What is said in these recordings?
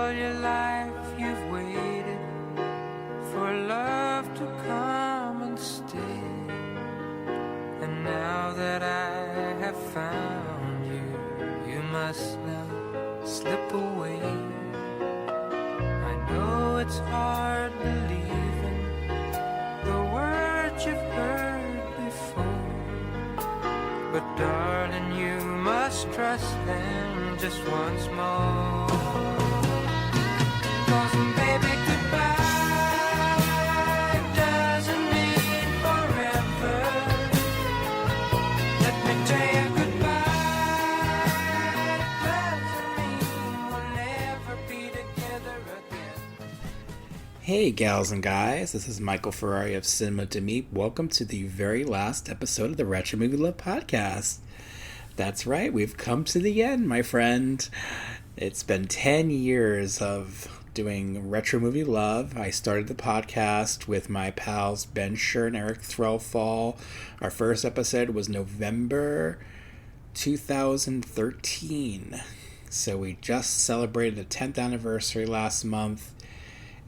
all your life you've waited for love to come and stay. And now that I have found you, you must now slip away. I know it's hard believing the words you've heard before, but darling, you must trust them just once more. 'Cause baby, goodbye doesn't mean forever. Let me tell you, goodbye doesn't mean we'll never be together again. Hey gals and guys, this is Michael Ferrari of Cinema to Meep. Welcome to the very last episode of the Retro Movie Love Podcast. That's right, we've come to the end, my friend. It's been 10 years of doing Retro Movie Love. I started the podcast with my pals Ben Schur and Erik Threlfall. Our first episode was November 2013. So we just celebrated the 10th anniversary last month.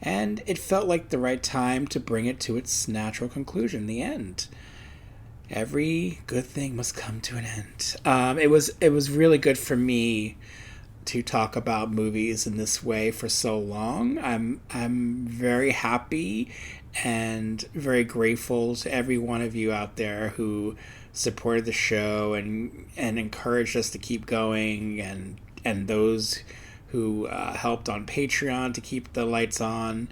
And it felt like the right time to bring it to its natural conclusion, the end. Every good thing must come to an end. It was really good for me to talk about movies in this way for so long. I'm very happy and very grateful to every one of you out there who supported the show and encouraged us to keep going, and those who helped on Patreon to keep the lights on.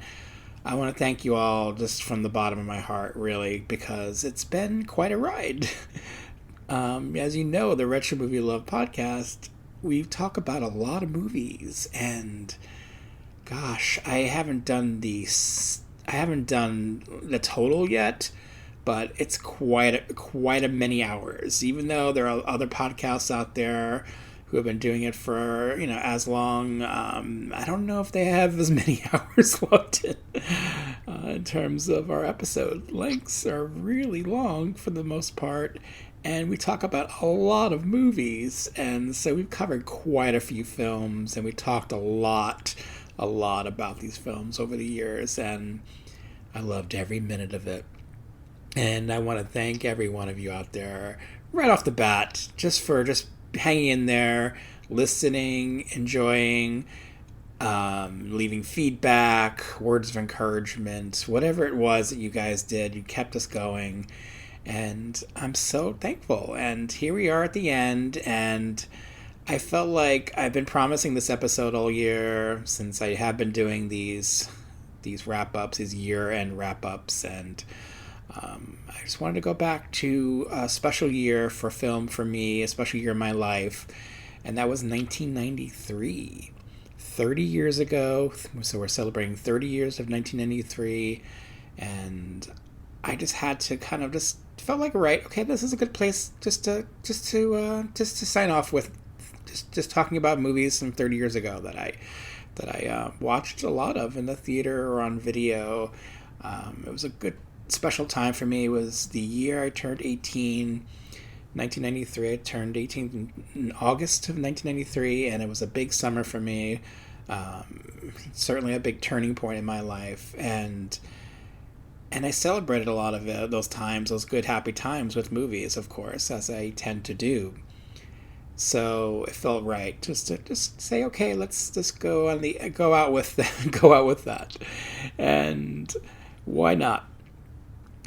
I want to thank you all just from the bottom of my heart, really, because it's been quite a ride. As you know, the Retro Movie Love Podcast, we talk about a lot of movies, and gosh, I haven't done the total yet, but it's quite a many hours. Even though there are other podcasts out there who have been doing it for, as long. I don't know if they have as many hours logged in terms of our episode. Lengths are really long for the most part, and we talk about a lot of movies, and so we've covered quite a few films, and we talked a lot about these films over the years, and I loved every minute of it. And I want to thank every one of you out there right off the bat for hanging in there, listening, enjoying, leaving feedback, words of encouragement, whatever it was that you guys did. You kept us going, and I'm so thankful. And here we are at the end, and I felt like I've been promising this episode all year, since I have been doing these wrap-ups, these year-end wrap-ups, and I just wanted to go back to a special year for film for me, a special year in my life, and that was 1993. 30 years ago, so we're celebrating 30 years of 1993, and I just had to felt like, right, okay, this is a good place just to sign off with just talking about movies from 30 years ago that I watched a lot of in the theater or on video. It was a good special time for me. It was the year I turned 18, 1993. I turned 18 in August of 1993, and it was a big summer for me. Certainly a big turning point in my life, and I celebrated a lot of those times, those good, happy times with movies, of course, as I tend to do. So it felt right just to say, okay, let's just go out with that, and why not?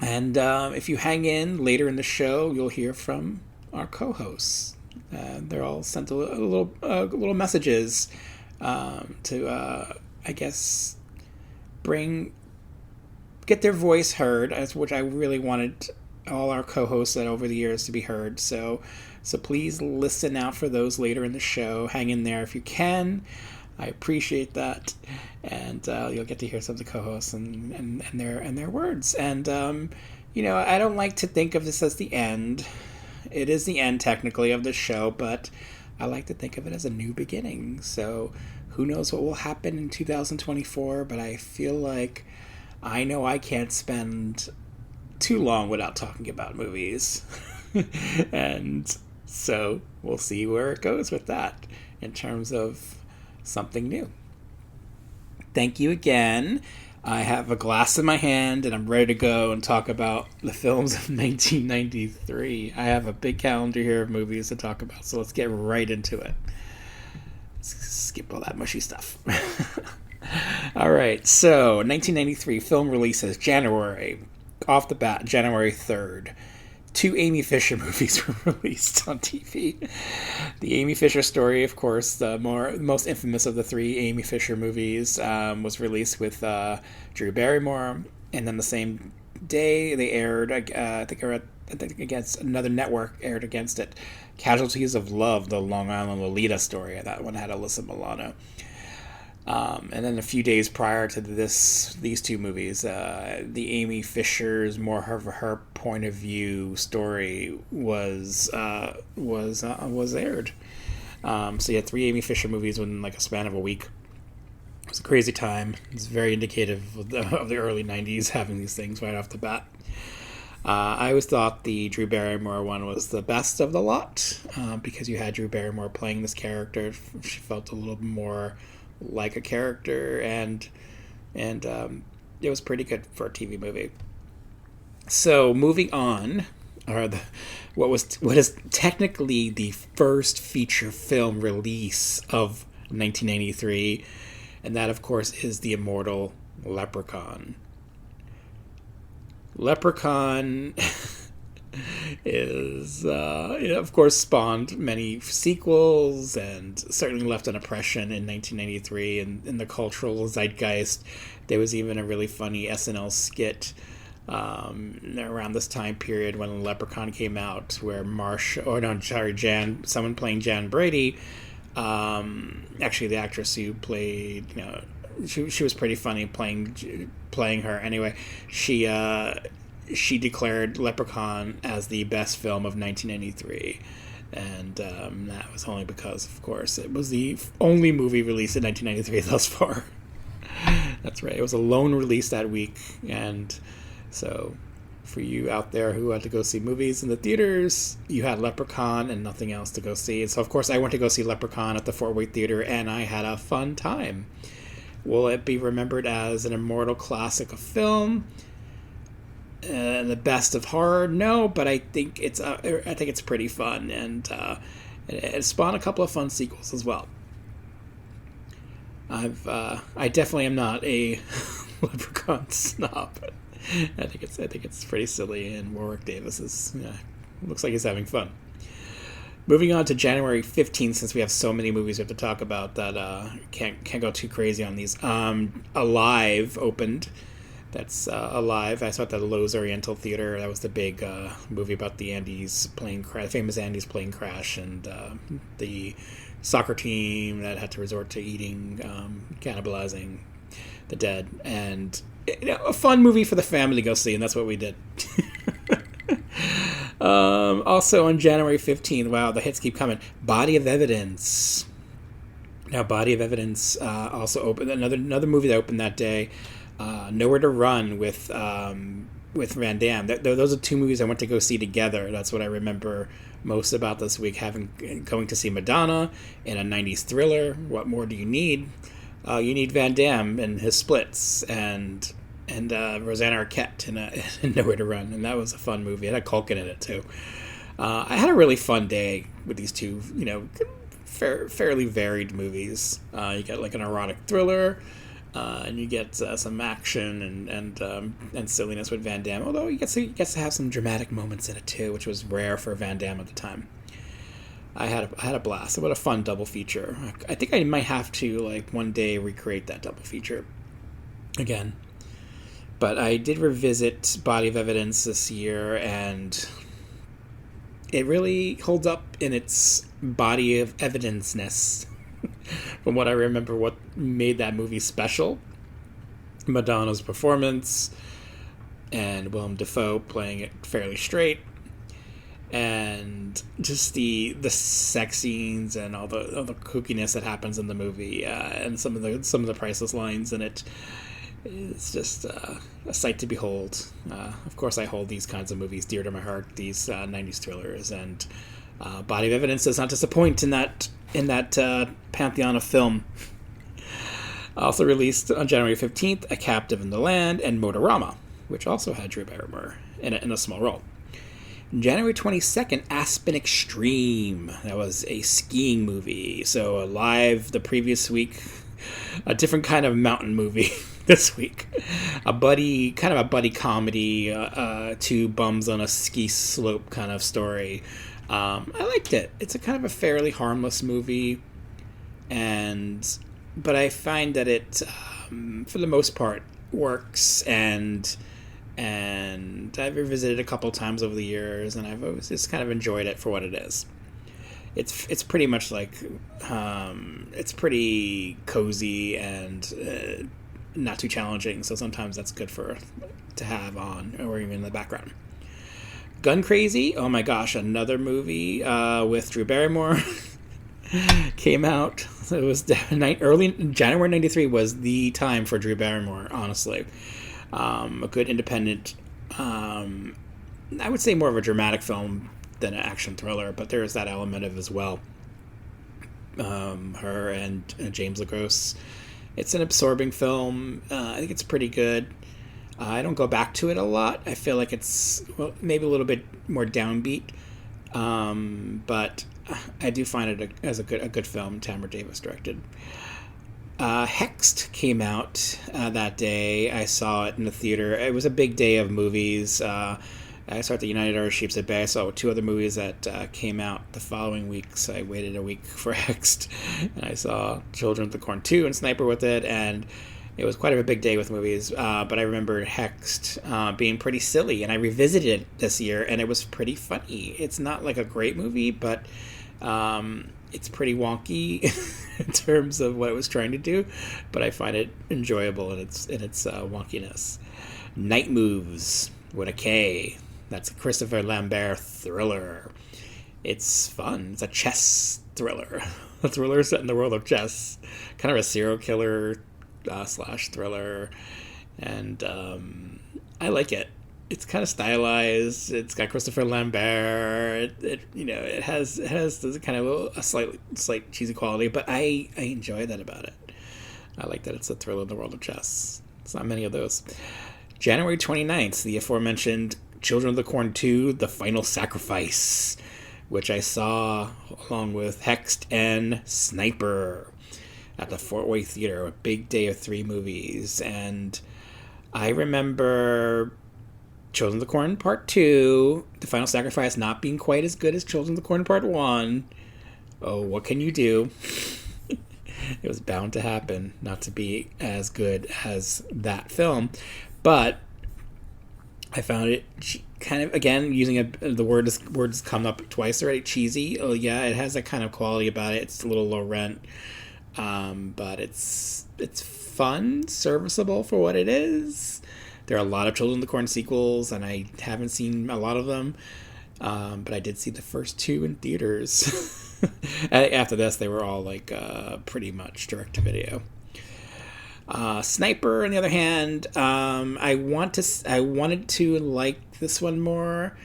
And if you hang in later in the show, you'll hear from our co-hosts. They're all sent a little messages to, I guess, get their voice heard, which I really wanted all our co-hosts over the years to be heard. So please listen out for those later in the show. Hang in there if you can. I appreciate that, and you'll get to hear some of the co-hosts and their words. And I don't like to think of this as the end. It is the end technically of the show, but I like to think of it as a new beginning. So who knows what will happen in 2024? But I feel like I know I can't spend too long without talking about movies, and so we'll see where it goes with that in terms of something new. thank you again. I have a glass in my hand and I'm ready to go and talk about the films of 1993. I have a big calendar here of movies to talk about, so let's get right into it. Skip all that mushy stuff. All right, so 1993 film releases January. Off the bat, January 3rd. 2 Amy Fisher movies were released on TV. The Amy Fisher story, of course, the most infamous of the 3 Amy Fisher movies, was released with Drew Barrymore, and then the same day they aired, I think against another network aired against it, Casualties of Love, the Long Island Lolita story. That one had Alyssa Milano. And then a few days prior to these 2 movies, the Amy Fisher's more of her point of view story was aired. So you had 3 Amy Fisher movies within like a span of a week. It was a crazy time. It's very indicative of the early 90s having these things right off the bat. I always thought the Drew Barrymore one was the best of the lot because you had Drew Barrymore playing this character. She felt a little more like a character, and it was pretty good for a TV movie. So moving on, what is technically the first feature film release of 1993, and that of course is the immortal Leprechaun. Leprechaun is, of course, spawned many sequels and certainly left an impression in 1993 in the cultural zeitgeist. There was even a really funny SNL skit around this time period when Leprechaun came out where someone playing Jan Brady, actually the actress who played, she was pretty funny playing her. Anyway, she declared Leprechaun as the best film of 1993, and that was only because, of course, it was the only movie released in 1993 thus far. That's right, it was a lone release that week, and so for you out there who had to go see movies in the theaters, you had Leprechaun and nothing else to go see. And so, of course, I went to go see Leprechaun at the Fort Worth Theater, and I had a fun time. Will it be remembered as an immortal classic of film? The best of horror? No, but I think it's pretty fun, and it spawned a couple of fun sequels as well. I definitely am not a Leprechaun snob. I think it's pretty silly, and Warwick Davis looks like he's having fun. Moving on to January 15th, since we have so many movies we have to talk about that can't go too crazy on these. Alive opened. That's Alive. I saw it at the Lowe's Oriental Theater. That was the big movie about the famous Andes plane crash, and the soccer team that had to resort to eating, cannibalizing the dead. And a fun movie for the family to go see, and that's what we did. Also on January 15th, wow, the hits keep coming. Body of Evidence. Now, Body of Evidence also opened. Another movie that opened that day. Nowhere to Run with Van Damme. Those are 2 movies I went to go see together. That's what I remember most about this week, going to see Madonna in a 90s thriller. What more do you need? You need Van Damme and his splits, and Rosanna Arquette in Nowhere to Run, and that was a fun movie. It had Culkin in it too. I had a really fun day with these 2, fairly varied movies. You get like an erotic thriller, and you get some action and silliness with Van Damme. Although he gets to have some dramatic moments in it too, which was rare for Van Damme at the time. I had a blast. What a fun double feature. I think I might have to one day recreate that double feature again. But I did revisit Body of Evidence this year, and it really holds up in its body of evidence-ness. From what I remember, what made that movie special. Madonna's performance, and Willem Dafoe playing it fairly straight, and just the sex scenes and all the kookiness that happens in the movie, and some of the priceless lines in it. It's just a sight to behold. Of course, I hold these kinds of movies dear to my heart, these 90s thrillers, and Body of Evidence does not disappoint in that pantheon of film. Also released on January 15th, A Captive in the Land and Motorama, which also had Drew Barrymore in a small role. January 22nd, Aspen Extreme. That was a skiing movie. So live the previous week, a different kind of mountain movie this week. A buddy comedy, two bums on a ski slope kind of story. I liked it. It's a kind of a fairly harmless movie, but I find that it, for the most part, works, and I've revisited it a couple times over the years, and I've always just kind of enjoyed it for what it is. It's pretty much like, it's pretty cozy and not too challenging, so sometimes that's good to have on, or even in the background. Gun Crazy, oh my gosh, another movie with Drew Barrymore. Came out. It was early January '93 was the time for Drew Barrymore, honestly. A good independent, I would say more of a dramatic film than an action thriller, but there's that element of as well. Her and James LaGrosse. It's an absorbing film. I think it's pretty good. I don't go back to it a lot. I feel like it's maybe a little bit more downbeat, but I do find it as a good film. Tamara Davis directed. Hexed came out that day. I saw it in the theater. It was a big day of movies. I saw it at the United Artists Sheep's at Bay. I saw two other movies that came out the following week, so I waited a week for Hexed. And I saw Children of the Corn 2 and Sniper with it, and it was quite a big day with movies. But I remember Hexed being pretty silly, and I revisited it this year, and it was pretty funny. It's not like a great movie, but it's pretty wonky in terms of what it was trying to do, but I find it enjoyable in its wonkiness. Night Moves with a K. That's a Christopher Lambert thriller. It's fun. It's a chess thriller. A thriller set in the world of chess. Kind of a serial killer slash thriller, and I like it. It's kind of stylized. It's got Christopher Lambert. It has this kind of a slight cheesy quality, but I enjoy that about it. I like that it's a thriller in the world of chess. It's not many of those. January 29th, the aforementioned Children of the Corn 2, The Final Sacrifice, which I saw along with Hexed and Sniper at the Fort Wayne Theater, a big day of 3 movies. And I remember Children of the Corn Part 2, The Final Sacrifice, not being quite as good as Children of the Corn Part 1. Oh, what can you do? It was bound to happen not to be as good as that film. But I found it kind of, again, using the words come up twice already, cheesy. Oh yeah, it has that kind of quality about it. It's a little low rent, but it's fun, serviceable for what it is. There are a lot of Children of the Corn sequels, and I haven't seen a lot of them, but I did see the first 2 in theaters. After this, they were all like pretty much direct to video. Sniper, on the other hand, I wanted to like this one more.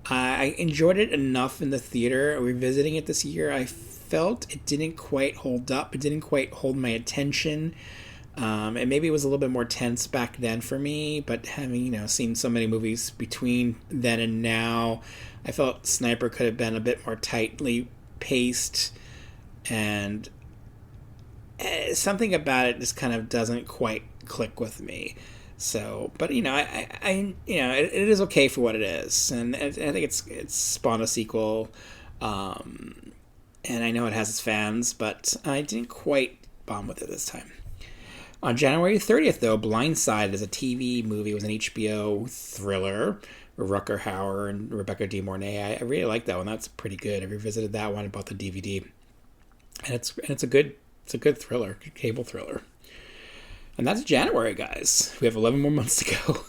I enjoyed it enough in the theater. Revisiting it this year, I felt it didn't quite hold up. It didn't quite hold my attention. And maybe it was a little bit more tense back then for me, but having, seen so many movies between then and now, I felt Sniper could have been a bit more tightly paced, and something about it just kind of doesn't quite click with me. So, but I it is okay for what it is, and I think it's spawned a sequel, and I know it has its fans, but I didn't quite bomb with it this time. On January 30th, though, Blindside is a TV movie. It was an HBO thriller. Rutger Hauer and Rebecca De Mornay. I really like that one. That's pretty good. I revisited that one and bought the DVD, and it's a good thriller, good cable thriller. And that's January, guys. We have 11 more months to go.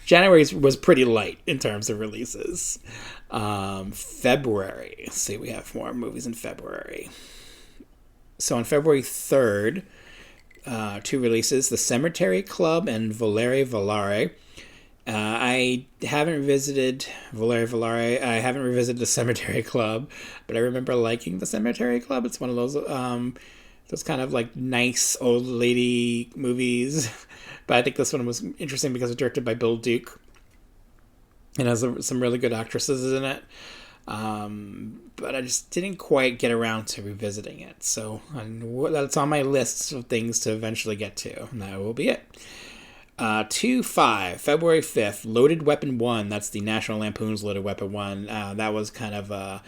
January was pretty light in terms of releases. February. Let's see, we have more movies in February. So on February 3rd, 2 releases: The Cemetery Club and Volare Volare. I haven't revisited Volare Volare. I haven't revisited The Cemetery Club, but I remember liking The Cemetery Club. It's one of those those kind of like nice old lady movies. But I think this one was interesting because it's directed by Bill Duke and has some really good actresses in it. But I just didn't quite get around to revisiting it. So that's on my list of things to eventually get to. And that will be it. 2/5, February 5th, Loaded Weapon 1. That's the National Lampoon's Loaded Weapon 1. That was kind of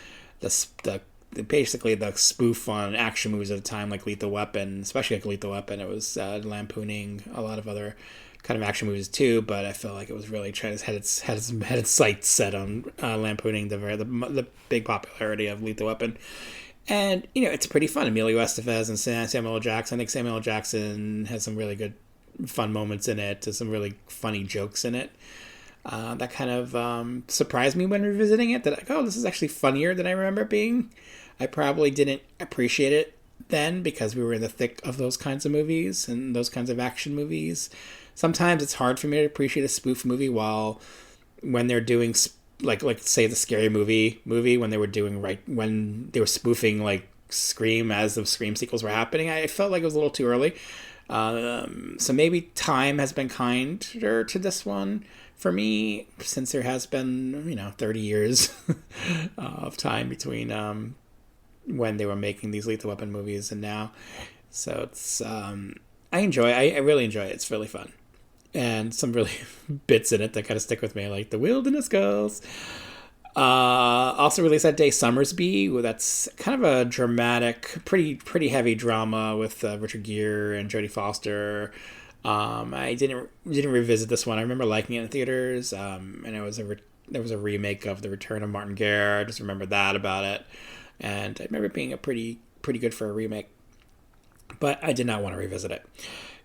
basically the spoof on action movies at the time, like Lethal Weapon, especially like Lethal Weapon. It was lampooning a lot of other kind of action movies too, but I felt like it was really trying to had its sights set on lampooning the big popularity of Lethal Weapon. And it's pretty fun. Emilio Estevez and Samuel L. Jackson. I think Samuel L. Jackson has some really good fun moments in it. There's some really funny jokes in it. That kind of surprised me when revisiting it. That this is actually funnier than I remember it being. I probably didn't appreciate it then because we were in the thick of those kinds of movies and those kinds of action movies. Sometimes it's hard for me to appreciate a spoof movie when they're doing like say the Scary Movie when they were doing when they were spoofing like Scream as the Scream sequels were happening. I felt like it was a little too early. So maybe time has been kinder to this one for me, since there has been 30 years of time between when they were making these Lethal Weapon movies and now. So it's I really enjoy it. It's really fun. And some really bits in it that kind of stick with me, like the Wilderness Girls. Also released that day, Summersby. That's kind of a dramatic, pretty heavy drama with Richard Gere and Jodie Foster. I didn't revisit this one. I remember liking it in theaters, and there was a remake of The Return of Martin Guerre. I just remember that about it, and I remember it being a pretty good for a remake. But I did not want to revisit it.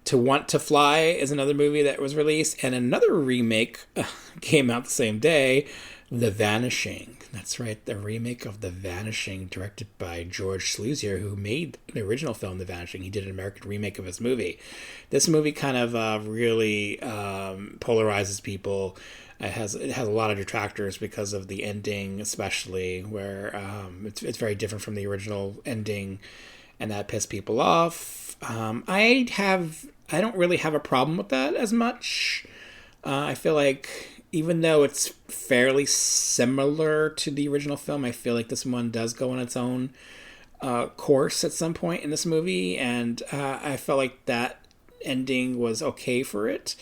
To Want to Fly is another movie that was released, and another remake came out the same day, The Vanishing. That's right, the remake of The Vanishing, directed by George Sluzier, who made the original film The Vanishing. He did an American remake of his movie. This movie kind of really polarizes people. It has a lot of detractors because of the ending, especially, where it's very different from the original ending, and that pissed people off. I don't really have a problem with that as much. I feel like even though it's fairly similar to the original film, I feel like this one does go on its own course at some point in this movie, and I felt like that ending was okay for it.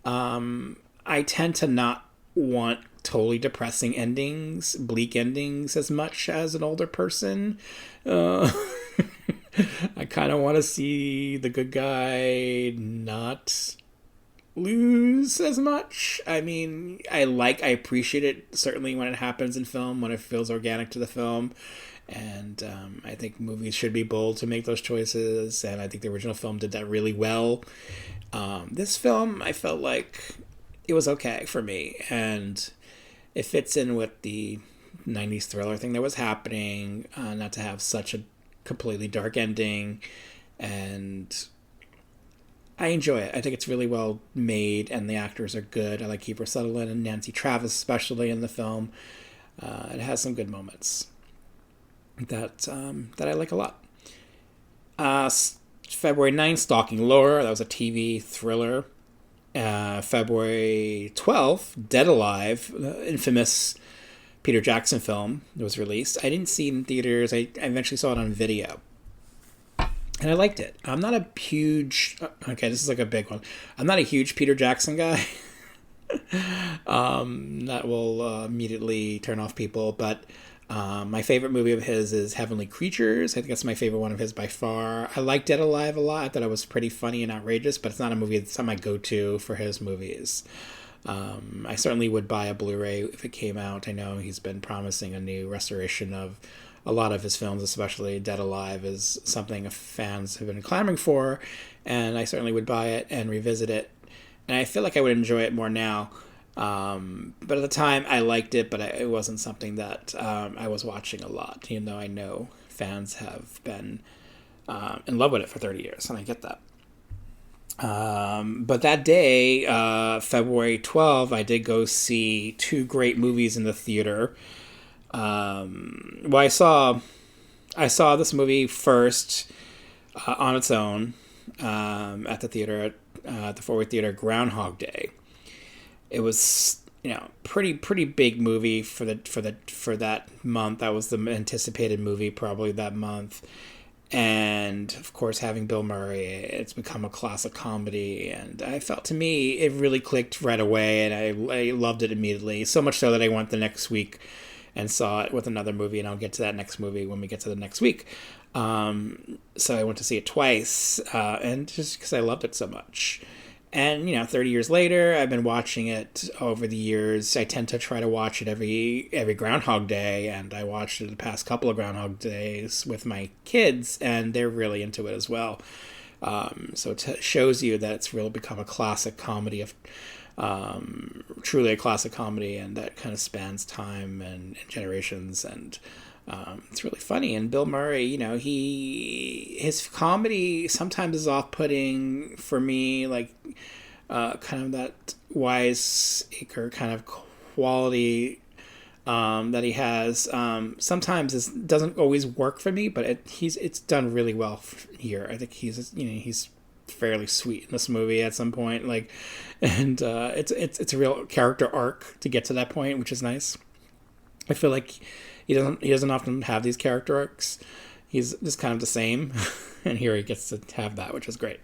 I tend to not want totally depressing endings, bleak endings, as much as an older person. I kind of want to see the good guy not lose as much. I mean, I appreciate it certainly when it happens in film, when it feels organic to the film. And I think movies should be bold to make those choices. And I think the original film did that really well. This film, I felt like it was okay for me. And it fits in with the 90s thriller thing that was happening, not to have such a completely dark ending, and I enjoy it. I think it's really well made, and the actors are good. I like Kiefer Sutherland and Nancy Travis especially in the film. It has some good moments that I like a lot. February 9th, Stalking Laura. That was a TV thriller. February 12th, Dead Alive, the infamous Peter Jackson film that was released. I didn't see it in theaters. I eventually saw it on video. And I liked it. I'm not a huge... Okay, this is like a big one. I'm not a huge Peter Jackson guy. That will immediately turn off people. But my favorite movie of his is Heavenly Creatures. I think that's my favorite one of his by far. I like Dead Alive a lot. I thought it was pretty funny and outrageous, but it's not a movie that's not my go-to for his movies. I certainly would buy a Blu-ray if it came out. I know he's been promising a new restoration of a lot of his films, especially Dead Alive is something fans have been clamoring for, and I certainly would buy it and revisit it. And I feel like I would enjoy it more now. But at the time, I liked it, but it wasn't something that I was watching a lot, even though I know fans have been in love with it for 30 years, and I get that. But that day, February 12th, I did go see two great movies in the theater. Well, I saw this movie first. on its own at the theater, at the Fort Worth Theater, Groundhog Day. It was, pretty big movie for that month. That was the anticipated movie probably that month. And of course, having Bill Murray, it's become a classic comedy. And I felt, to me, it really clicked right away, and I loved it immediately. So much so that I went the next week and saw it with another movie, and I'll get to that next movie when we get to the next week. So I went to see it twice, and just because I loved it so much. And, 30 years later, I've been watching it over the years. I tend to try to watch it every Groundhog Day, and I watched it the past couple of Groundhog Days with my kids, and they're really into it as well. So it shows you that it's really become a classic comedy truly a classic comedy, and that kind of spans time and generations, and it's really funny. And Bill Murray, his comedy sometimes is off-putting for me, like kind of that wiseacre kind of quality that he has. Sometimes it doesn't always work for me, but it's done really well here. I think he's fairly sweet in this movie at some point, and it's a real character arc to get to that point, which is nice. I feel like he doesn't often have these character arcs. He's just kind of the same, and here he gets to have that, which is great.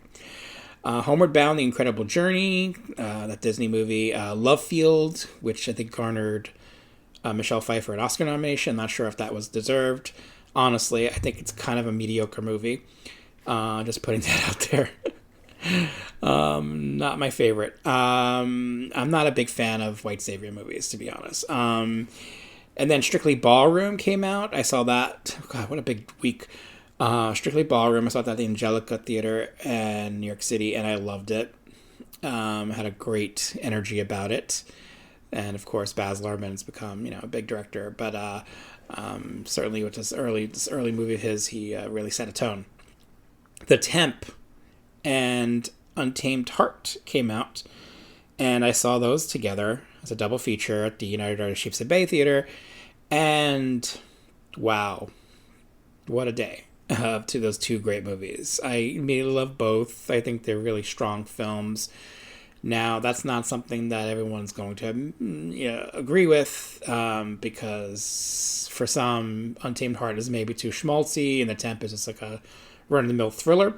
Homeward Bound: The Incredible Journey, that Disney movie. Love Field, which I think garnered Michelle Pfeiffer an Oscar nomination. I'm not sure if that was deserved. Honestly, I think it's kind of a mediocre movie. Just putting that out there. Not my favorite. I'm not a big fan of white savior movies, to be honest. And then Strictly Ballroom came out. I saw that. God, what a big week. Strictly Ballroom. I saw that at the Angelica Theater in New York City, and I loved it. Had a great energy about it. And of course, Baz Luhrmann's become, a big director. But certainly with this early movie of his, he really set a tone. The Temp and Untamed Heart came out, and I saw those together as a double feature at the United Artists Sheepshead Bay Theater, and wow, what a day to those two great movies. I immediately love both. I think they're really strong films. Now, that's not something that everyone's going to agree with, because for some, Untamed Heart is maybe too schmaltzy, and The Temp is just like a run-of-the-mill thriller.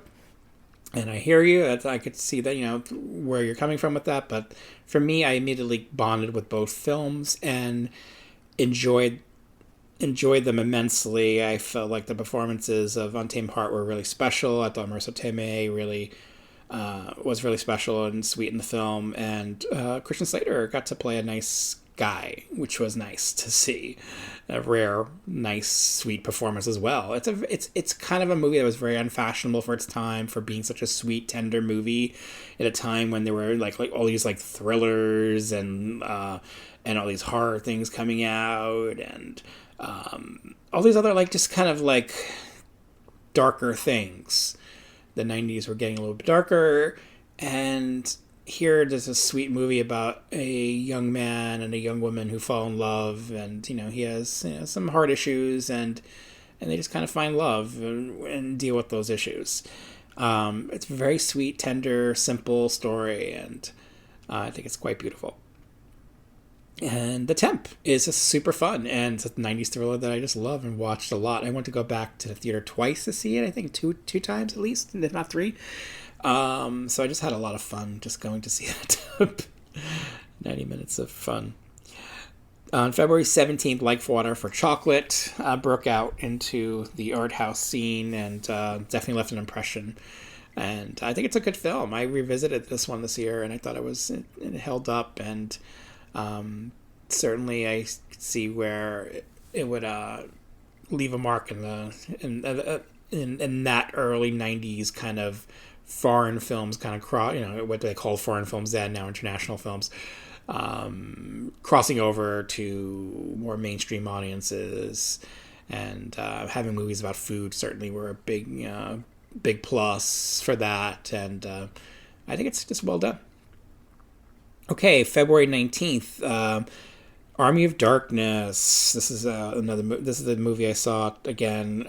And I hear you. I could see that, where you're coming from with that. But for me, I immediately bonded with both films and enjoyed them immensely. I felt like the performances of Untamed Heart were really special. I thought Marissa Tomei really was really special and sweet in the film. And Christian Slater got to play a nice guy, which was nice to see. A rare, nice, sweet performance as well. It's kind of a movie that was very unfashionable for its time, for being such a sweet, tender movie at a time when there were like all these like thrillers and all these horror things coming out, and all these other just kind of darker things. The 90s were getting a little bit darker, and here there's a sweet movie about a young man and a young woman who fall in love, and he has some heart issues, and they just kind of find love and deal with those issues. It's a very sweet, tender, simple story, and I think it's quite beautiful. And The Temp is just super fun, and it's a 90s thriller that I just love and watched a lot. I went to go back to the theater twice to see it, I think two times at least, if not three. So I just had a lot of fun just going to see that. 90 minutes of fun. On February 17th, Like Water for Chocolate broke out into the art house scene, and definitely left an impression. And I think it's a good film. I revisited this one this year, and I thought it held up, and certainly I could see where it would leave a mark in that early 90s kind of foreign films, kind of what they call foreign films then, now international films, crossing over to more mainstream audiences, and having movies about food certainly were a big plus for that, and I think it's just well done. Okay, February 19th, Army of Darkness. This is This is the movie I saw again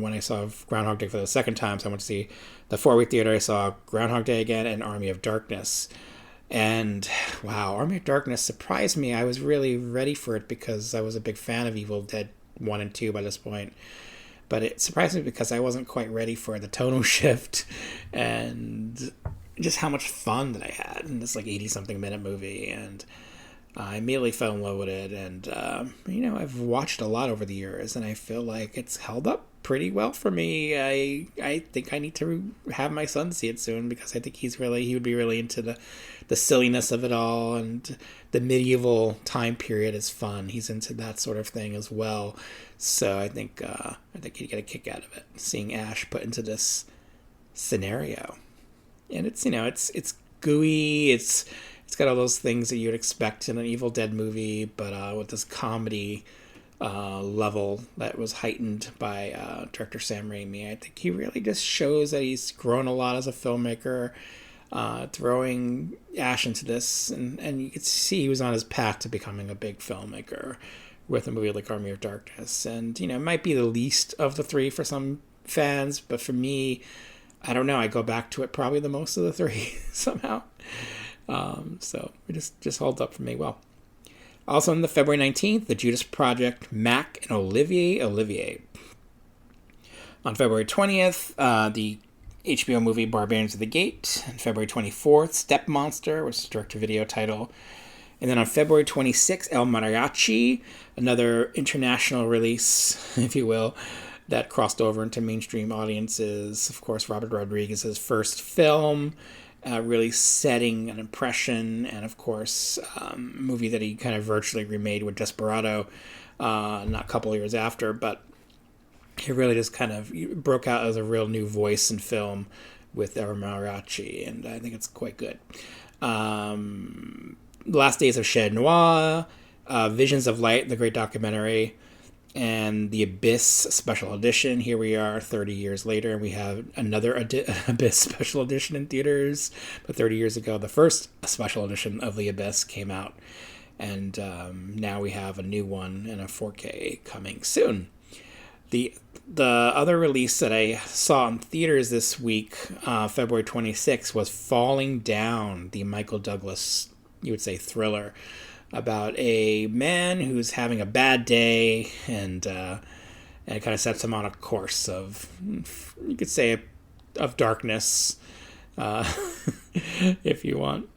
when I saw Groundhog Day for the second time. So I went to see the 4-week theater. I saw Groundhog Day again and Army of Darkness. And wow, Army of Darkness surprised me. I was really ready for it because I was a big fan of Evil Dead 1 and 2 by this point. But it surprised me because I wasn't quite ready for the tonal shift and just how much fun that I had in this 80-something minute movie. And I immediately fell in love with it, and I've watched a lot over the years, and I feel like it's held up pretty well for me. I think I need to have my son see it soon because I think he would be really into the silliness of it all, and the medieval time period is fun. He's into that sort of thing as well, so I think he'd get a kick out of it, seeing Ash put into this scenario, and it's it's gooey, it's got all those things that you'd expect in an Evil Dead movie, but with this comedy level that was heightened by director Sam Raimi. I think he really just shows that he's grown a lot as a filmmaker, throwing Ash into this, and you could see he was on his path to becoming a big filmmaker with a movie like Army of Darkness. And, it might be the least of the three for some fans, but for me, I don't know, I go back to it probably the most of the three somehow. So it just holds up for me well. Also on the February 19th, The Judas Project, Mac and Olivier. On February 20th, the HBO movie Barbarians of the Gate. On February 24th, Step Monster, which is a direct-to-video title. And then on February 26th, El Mariachi, another international release, if you will, that crossed over into mainstream audiences. Of course, Robert Rodriguez's first film, really setting an impression, and of course, a movie that he kind of virtually remade with Desperado, not a couple of years after, but he really just kind of broke out as a real new voice in film with El Mariachi, and I think it's quite good. Last Days of Chez Noir, Visions of Light, the great documentary, and The Abyss special edition. Here we are 30 years later, and we have another Abyss special edition in theaters. But 30 years ago, the first special edition of The Abyss came out, and now we have a new one in a 4K coming soon. The other release that I saw in theaters this week, February 26th, was Falling Down, the Michael Douglas, you would say, thriller about a man who's having a bad day, and it kind of sets him on a course of, you could say, of darkness, if you want.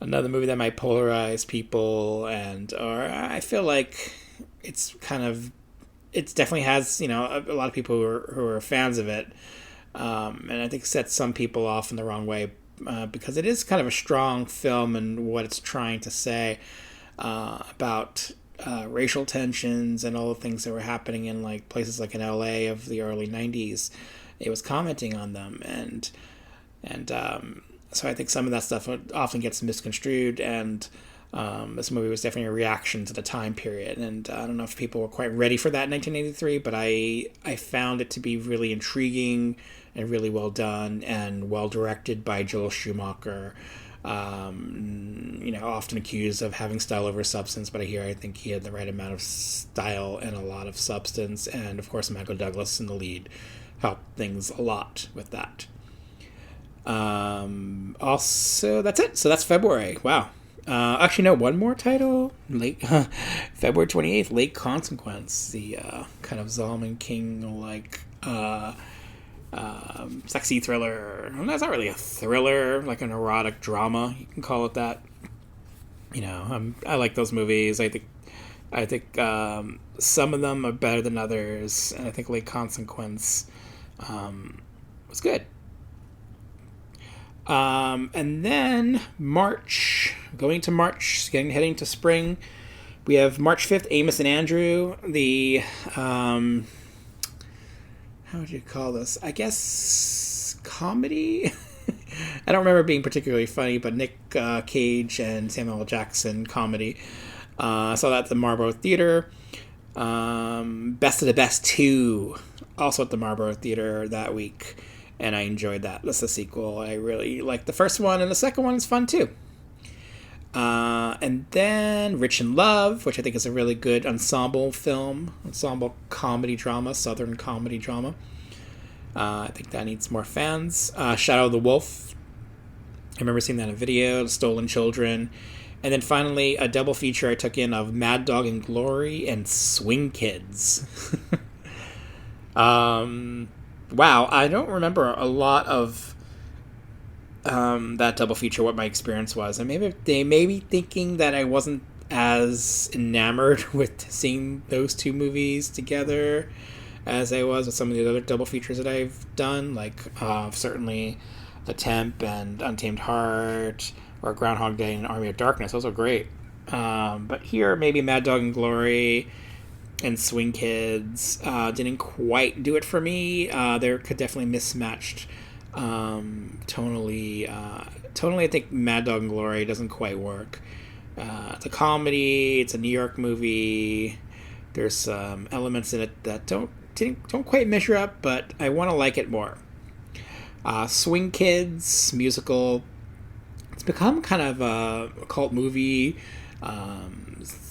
Another movie that might polarize people, or I feel like it definitely has, a lot of people who are fans of it, and I think sets some people off in the wrong way, because it is kind of a strong film and what it's trying to say about racial tensions and all the things that were happening in places like in LA of the early 90s. It was commenting on them, and so I think some of that stuff often gets misconstrued, and this movie was definitely a reaction to the time period, and I don't know if people were quite ready for that in 1983, but I found it to be really intriguing and really well done and well directed by Joel Schumacher. Often accused of having style over substance, but I think he had the right amount of style and a lot of substance, and of course Michael Douglas in the lead helped things a lot with that. Also, that's it. So that's February. Wow. Actually, no, one more title. February 28th, Late Consequence, the kind of Zalman King-like sexy thriller. Well, that's not really a thriller, like an erotic drama. You can call it that. I like those movies. I think some of them are better than others, and I think Late Consequence was good. And then March, heading to spring, we have March 5th, Amos and Andrew, the how would you call this? I guess comedy. I don't remember it being particularly funny, but Nick Cage and Samuel L. Jackson comedy. I saw that at the Marlboro Theater. Best of the Best 2, also at the Marlboro Theater that week, and I enjoyed that. That's the sequel. I really liked the first one, and the second one is fun too. And then Rich in Love, which I think is a really good ensemble comedy drama, Southern comedy drama. I think that needs more fans. Shadow of the Wolf. I remember seeing that in a video. Stolen Children. And then finally, a double feature I took in of Mad Dog and Glory and Swing Kids. Wow, I don't remember a lot of that double feature, what my experience was. And maybe they may be thinking that I wasn't as enamored with seeing those two movies together as I was with some of the other double features that I've done, like certainly The Temp and Untamed Heart, or Groundhog Day and Army of Darkness. Those are great. But here, maybe Mad Dog and Glory and Swing Kids didn't quite do it for me. They're definitely mismatched tonally. Tonally, I think Mad Dog and Glory doesn't quite work. It's a comedy. It's a New York movie. There's some elements in it that don't quite measure up, but I want to like it more. Swing Kids musical. It's become kind of a cult movie.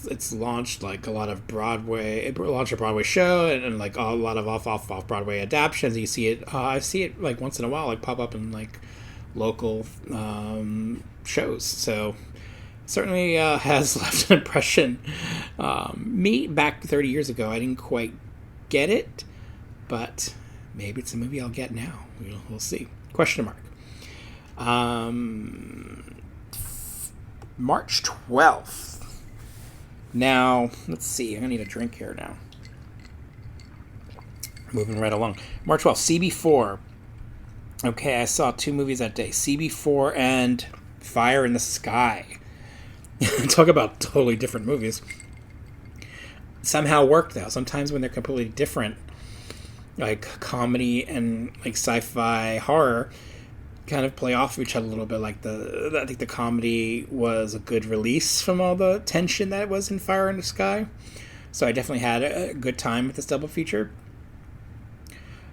It's launched like a lot of Broadway. It launched a Broadway show and like a lot of off Broadway adaptations. You see it. I see it like once in a while, like pop up in like local shows. So certainly has left an impression. Me back 30 years ago, I didn't quite get it, but maybe it's a movie I'll get now. We'll see. Question mark. March 12th. Now, let's see. I'm going to need a drink here now. Moving right along. March 12th, CB4. Okay, I saw two movies that day. CB4 and Fire in the Sky. Talk about totally different movies. Somehow worked, though. Sometimes when they're completely different, like comedy and like sci-fi horror, kind of play off of each other a little bit. Like I think the comedy was a good release from all the tension that was in Fire in the Sky. So I definitely had a good time with this double feature.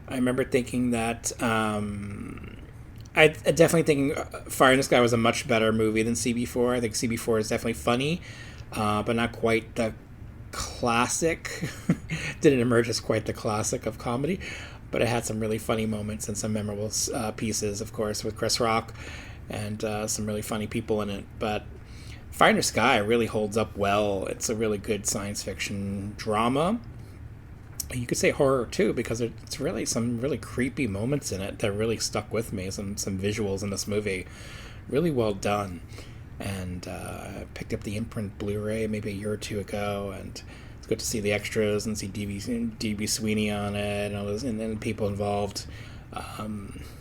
I remember thinking that I definitely think Fire in the Sky was a much better movie than CB4. I think CB4 is definitely funny, but not quite the classic. Didn't emerge as quite the classic of comedy. But it had some really funny moments and some memorable pieces, of course, with Chris Rock and some really funny people in it. But Fire in the Sky really holds up well. It's a really good science fiction drama. You could say horror, too, because it's really some really creepy moments in it that really stuck with me. Some visuals in this movie. Really well done. And I picked up the imprint Blu-ray maybe a year or two ago, and it's good to see the extras and see D.B. Sweeney on it and all those, and then people involved.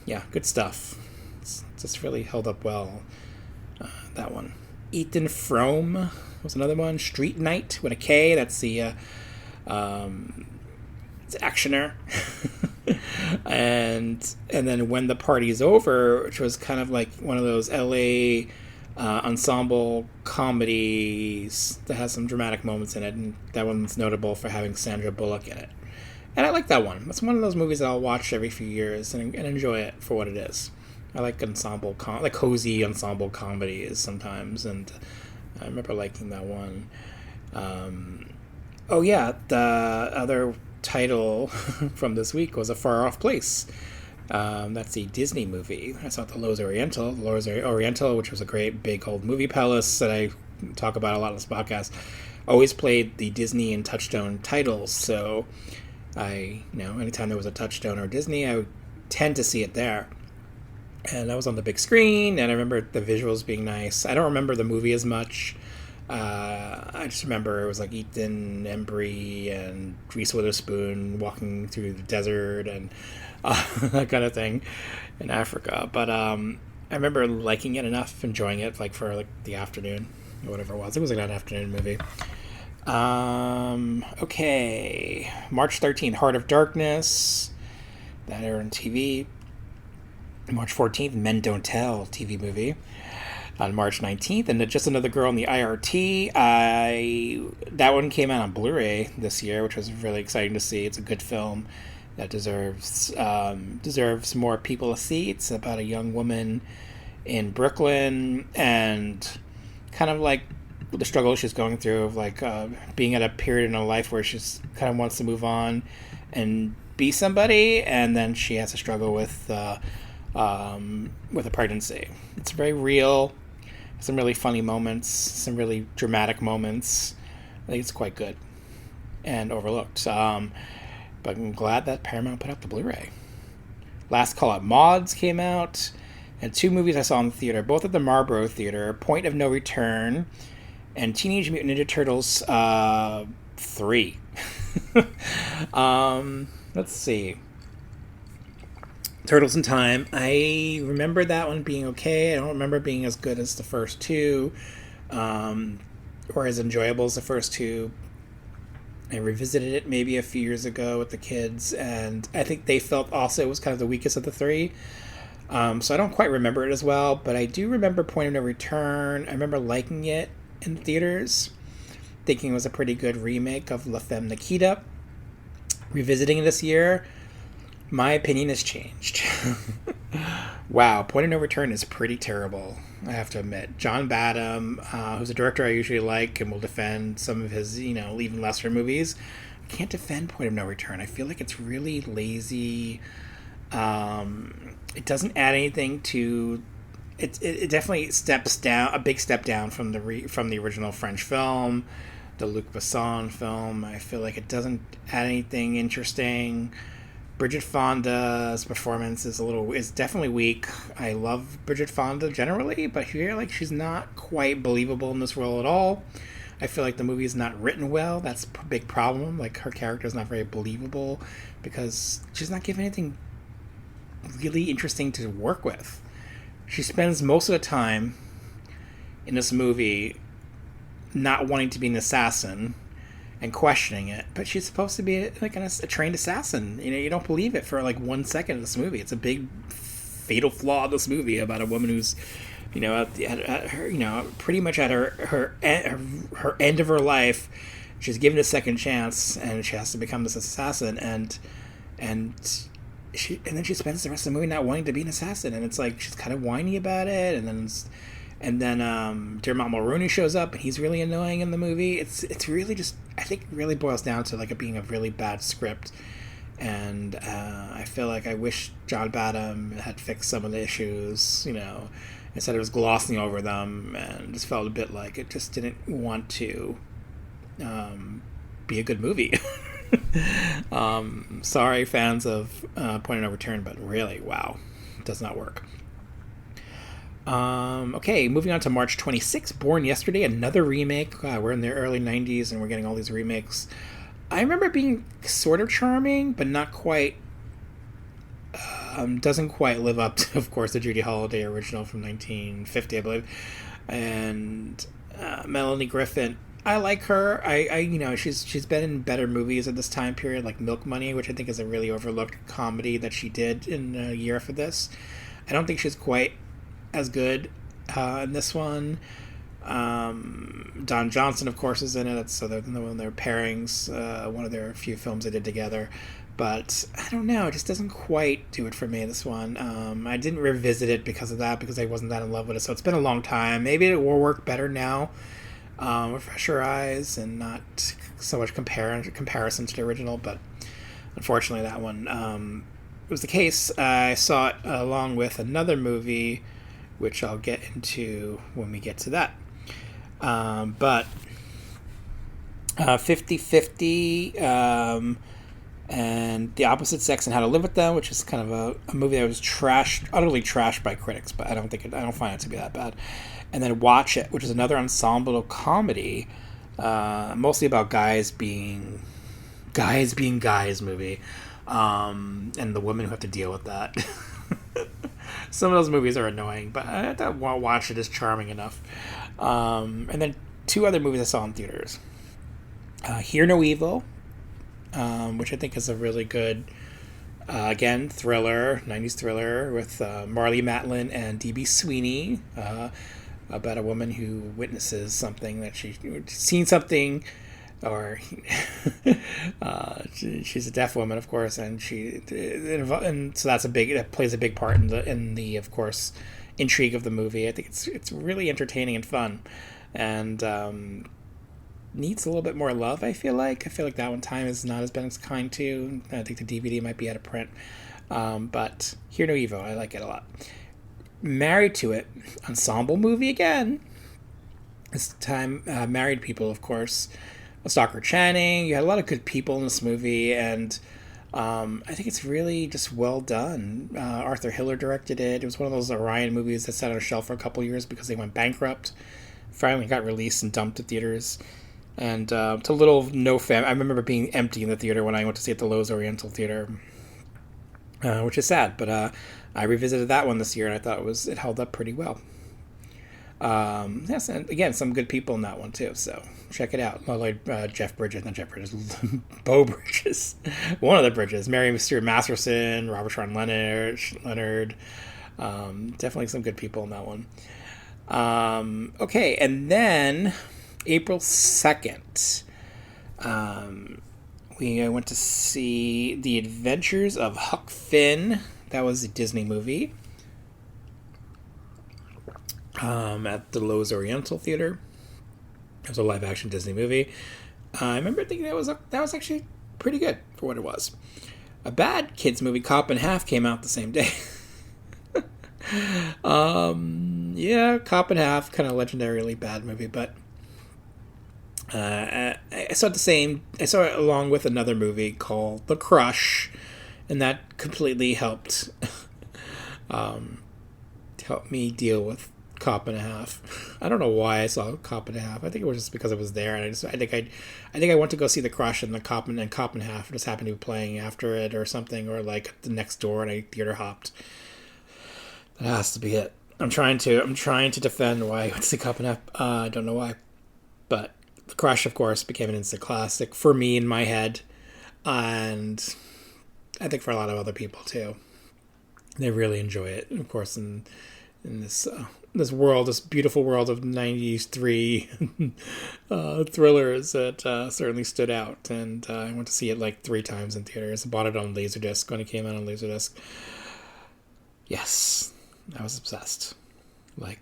Yeah, good stuff. It's just really held up well. That one. Ethan Frome was another one. Street Night with a K. That's the it's actioner. and then When the Party's Over, which was kind of like one of those LA ensemble comedies that has some dramatic moments in it, and that one's notable for having Sandra Bullock in it. And I like that one. That's one of those movies that I'll watch every few years and enjoy it for what it is. I like like cozy ensemble comedies sometimes, and I remember liking that one. Oh yeah, the other title from this week was A Far Off Place. That's the Disney movie. I saw the Loews Oriental, which was a great big old movie palace that I talk about a lot on this podcast. Always played the Disney and Touchstone titles, so anytime there was a Touchstone or Disney, I would tend to see it there. And that was on the big screen, and I remember the visuals being nice. I don't remember the movie as much. I just remember it was like Ethan Embry and Reese Witherspoon walking through the desert and that kind of thing in Africa. But I remember liking it enough, enjoying it like for like the afternoon or whatever it was. It was like an afternoon movie. Okay, March 13th, Heart of Darkness. That aired on TV. March 14th, Men Don't Tell TV movie. On March 19th, and Just Another Girl in the IRT. That one came out on Blu-ray this year, which was really exciting to see. It's a good film that deserves more people to see. It's about a young woman in Brooklyn and kind of like the struggle she's going through of like being at a period in her life where she's kind of wants to move on and be somebody, and then she has to struggle with a pregnancy. It's very real. Some really funny moments, some really dramatic moments. I think it's quite good and overlooked. But I'm glad that Paramount put out the Blu-ray. Last Call Out Mods came out, and 2 movies I saw in the theater, both at the Marlboro Theater, Point of No Return and Teenage Mutant Ninja Turtles 3. Let's see. Turtles in Time. I remember that one being okay. I don't remember being as good as the first 2, or as enjoyable as the first 2. I revisited it maybe a few years ago with the kids, and I think they felt also it was kind of the weakest of the 3. So I don't quite remember it as well, but I do remember Point of No Return. I remember liking it in theaters, thinking it was a pretty good remake of La Femme Nikita. Revisiting it this year, my opinion has changed. Wow, Point of No Return is pretty terrible, I have to admit. John Badham, who's a director I usually like and will defend some of his, even lesser movies, I can't defend Point of No Return. I feel like it's really lazy. It doesn't add anything to... It definitely steps down, a big step down from the original French film, the Luc Besson film. I feel like it doesn't add anything interesting. Bridget Fonda's performance is definitely weak. I love Bridget Fonda generally, but here, like, she's not quite believable in this role at all. I feel like the movie is not written well. That's a big problem. Like, her character is not very believable because she's not given anything really interesting to work with. She spends most of the time in this movie not wanting to be an assassin and questioning it, but she's supposed to be like a trained assassin. You don't believe it for like 1 second of this movie. It's a big fatal flaw of this movie about a woman who's, at her, pretty much at her end of her life. She's given a second chance, and she has to become this assassin, and then she spends the rest of the movie not wanting to be an assassin, and it's like she's kind of whiny about it, and then Dermot Mulroney shows up, and he's really annoying in the movie. It's really just, I think it really boils down to like it being a really bad script, and I feel like I wish John Badham had fixed some of the issues, instead of just glossing over them, and just felt a bit like it just didn't want to be a good movie. Sorry, fans of Point of No Return, but really, wow, it does not work. Okay, moving on to March 26th, Born Yesterday, another remake. We're in the early 90s and we're getting all these remakes. I remember it being sort of charming, but not quite, doesn't quite live up to, of course, the Judy Holliday original from 1950, I believe. And Melanie Griffith, I like her. She's been in better movies at this time period, like Milk Money, which I think is a really overlooked comedy that she did in a year for this. I don't think she's quite as good in this one. Don Johnson, of course, is in it. So they're one of their pairings, one of their few films they did together. But I don't know, it just doesn't quite do it for me, this one. I didn't revisit it because of that, because I wasn't that in love with it. So it's been a long time. Maybe it will work better now with fresher eyes and not so much comparison to the original. But unfortunately, that one was the case. I saw it along with another movie, which I'll get into when we get to that. But 50-50 and The Opposite Sex and How to Live with Them, which is kind of a movie that was utterly trashed by critics, but I don't find it to be that bad. And then Watch It, which is another ensemble comedy, mostly about guys being guys movie, and the women who have to deal with that. Some of those movies are annoying, but I thought Watch It is charming enough. And then 2 other movies I saw in theaters. Hear No Evil, which I think is a really good, again, thriller, 90s thriller with Marlee Matlin and D.B. Sweeney, about a woman who witnesses something that she's seen something, or she's a deaf woman, of course, and so that plays a big part in the of course intrigue of the movie. I think it's really entertaining and fun. and needs a little bit more love. I feel like that one time has not as been as kind to. I think the DVD might be out of print, but Hear No Evil, I like it a lot. Married to It, ensemble movie again. This time, married people, of course. Stalker Channing. You had a lot of good people in this movie, and I think it's really just well done. Arthur Hiller directed it. It was one of those Orion movies that sat on a shelf for a couple years because they went bankrupt. Finally got released and dumped at theaters. And to little no fam. I remember being empty in the theater when I went to see it at the Lowe's Oriental Theater, which is sad. But I revisited that one this year, and I thought it held up pretty well. Yes, and again, some good people in that one too. So check it out. Like Jeff Bridges, not Jeff Bridges, Bo Bridges, one of the Bridges. Mary Stuart Masterson, Robert Sean Leonard. Definitely some good people in that one. Okay, and then April 2nd, we went to see The Adventures of Huck Finn. That was a Disney movie. At the Lowe's Oriental Theater. It was a live-action Disney movie. I remember thinking that was actually pretty good for what it was. A bad kids movie, Cop and Half, came out the same day. Yeah, Cop and Half, kind of legendarily bad movie, but I saw it along with another movie called The Crush, and that completely helped me deal with Cop and a Half. I don't know why I saw Cop and a Half. I think it was just because it was there, and I think I went to go see The Crush, and Cop and Half just happened to be playing after it or something, or like the next door, and I theater hopped. That has to be it. I'm trying to defend why I went to see Cop and Half. I don't know why, but The Crush, of course, became an instant classic for me in my head, and I think for a lot of other people too. They really enjoy it, of course, in this world, this beautiful world of 90s thrillers that certainly stood out. And I went to see it like 3 times in theaters. I bought it on Laserdisc when it came out on Laserdisc. Yes, I was obsessed.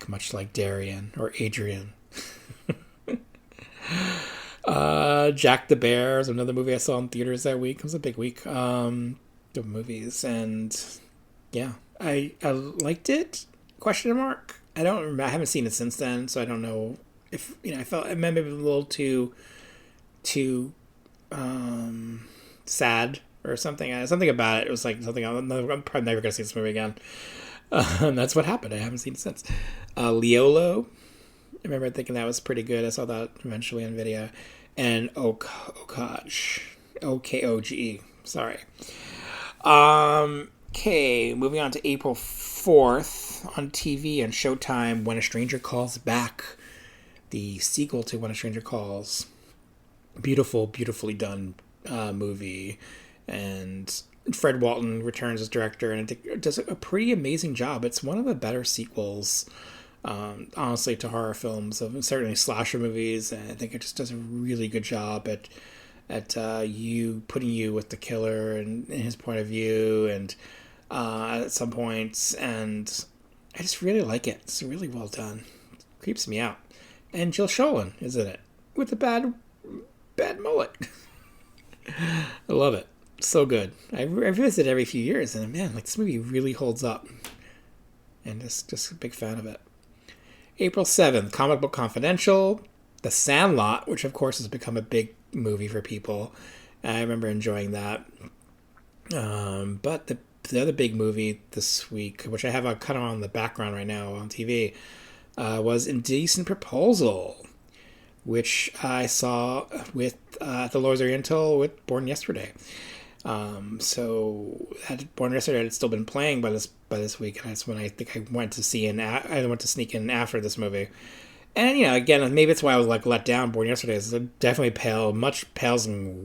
Much like Darian or Adrian. Jack the Bear is another movie I saw in theaters that week. It was a big week of movies. And yeah, I liked it. Question mark. I don't remember. I haven't seen it since then, so I don't know if I felt it maybe a little too sad or something. Something about it. It was like something. I'm probably never gonna see this movie again. And that's what happened. I haven't seen it since. Leolo. I remember thinking that was pretty good. I saw that eventually on video. And Okoge. OKOGE. Sorry. Okay, moving on to April 4th on TV and Showtime, When a Stranger Calls Back, the sequel to When a Stranger Calls. Beautifully done movie, and Fred Walton returns as director, and I think it does a pretty amazing job. It's one of the better sequels, honestly, to horror films, certainly slasher movies, and I think it just does a really good job at you putting you with the killer and his point of view, and at some points, and I just really like it. It's really well done. It creeps me out. And Jill Schoelen is in it with a bad mullet. I love it. So good. I revisit it every few years, and man, this movie really holds up. And just a big fan of it. April 7th, Comic Book Confidential, The Sandlot, which of course has become a big movie for people. I remember enjoying that. But the other big movie this week, which I have kind of on the background right now on TV, was Indecent Proposal, which I saw with at the Lowe's Oriental with Born Yesterday. So Born Yesterday had still been playing by this week, and that's when I think I went to see I went to sneak in after this movie. And again, maybe it's why I was let down. Born Yesterday is definitely pales in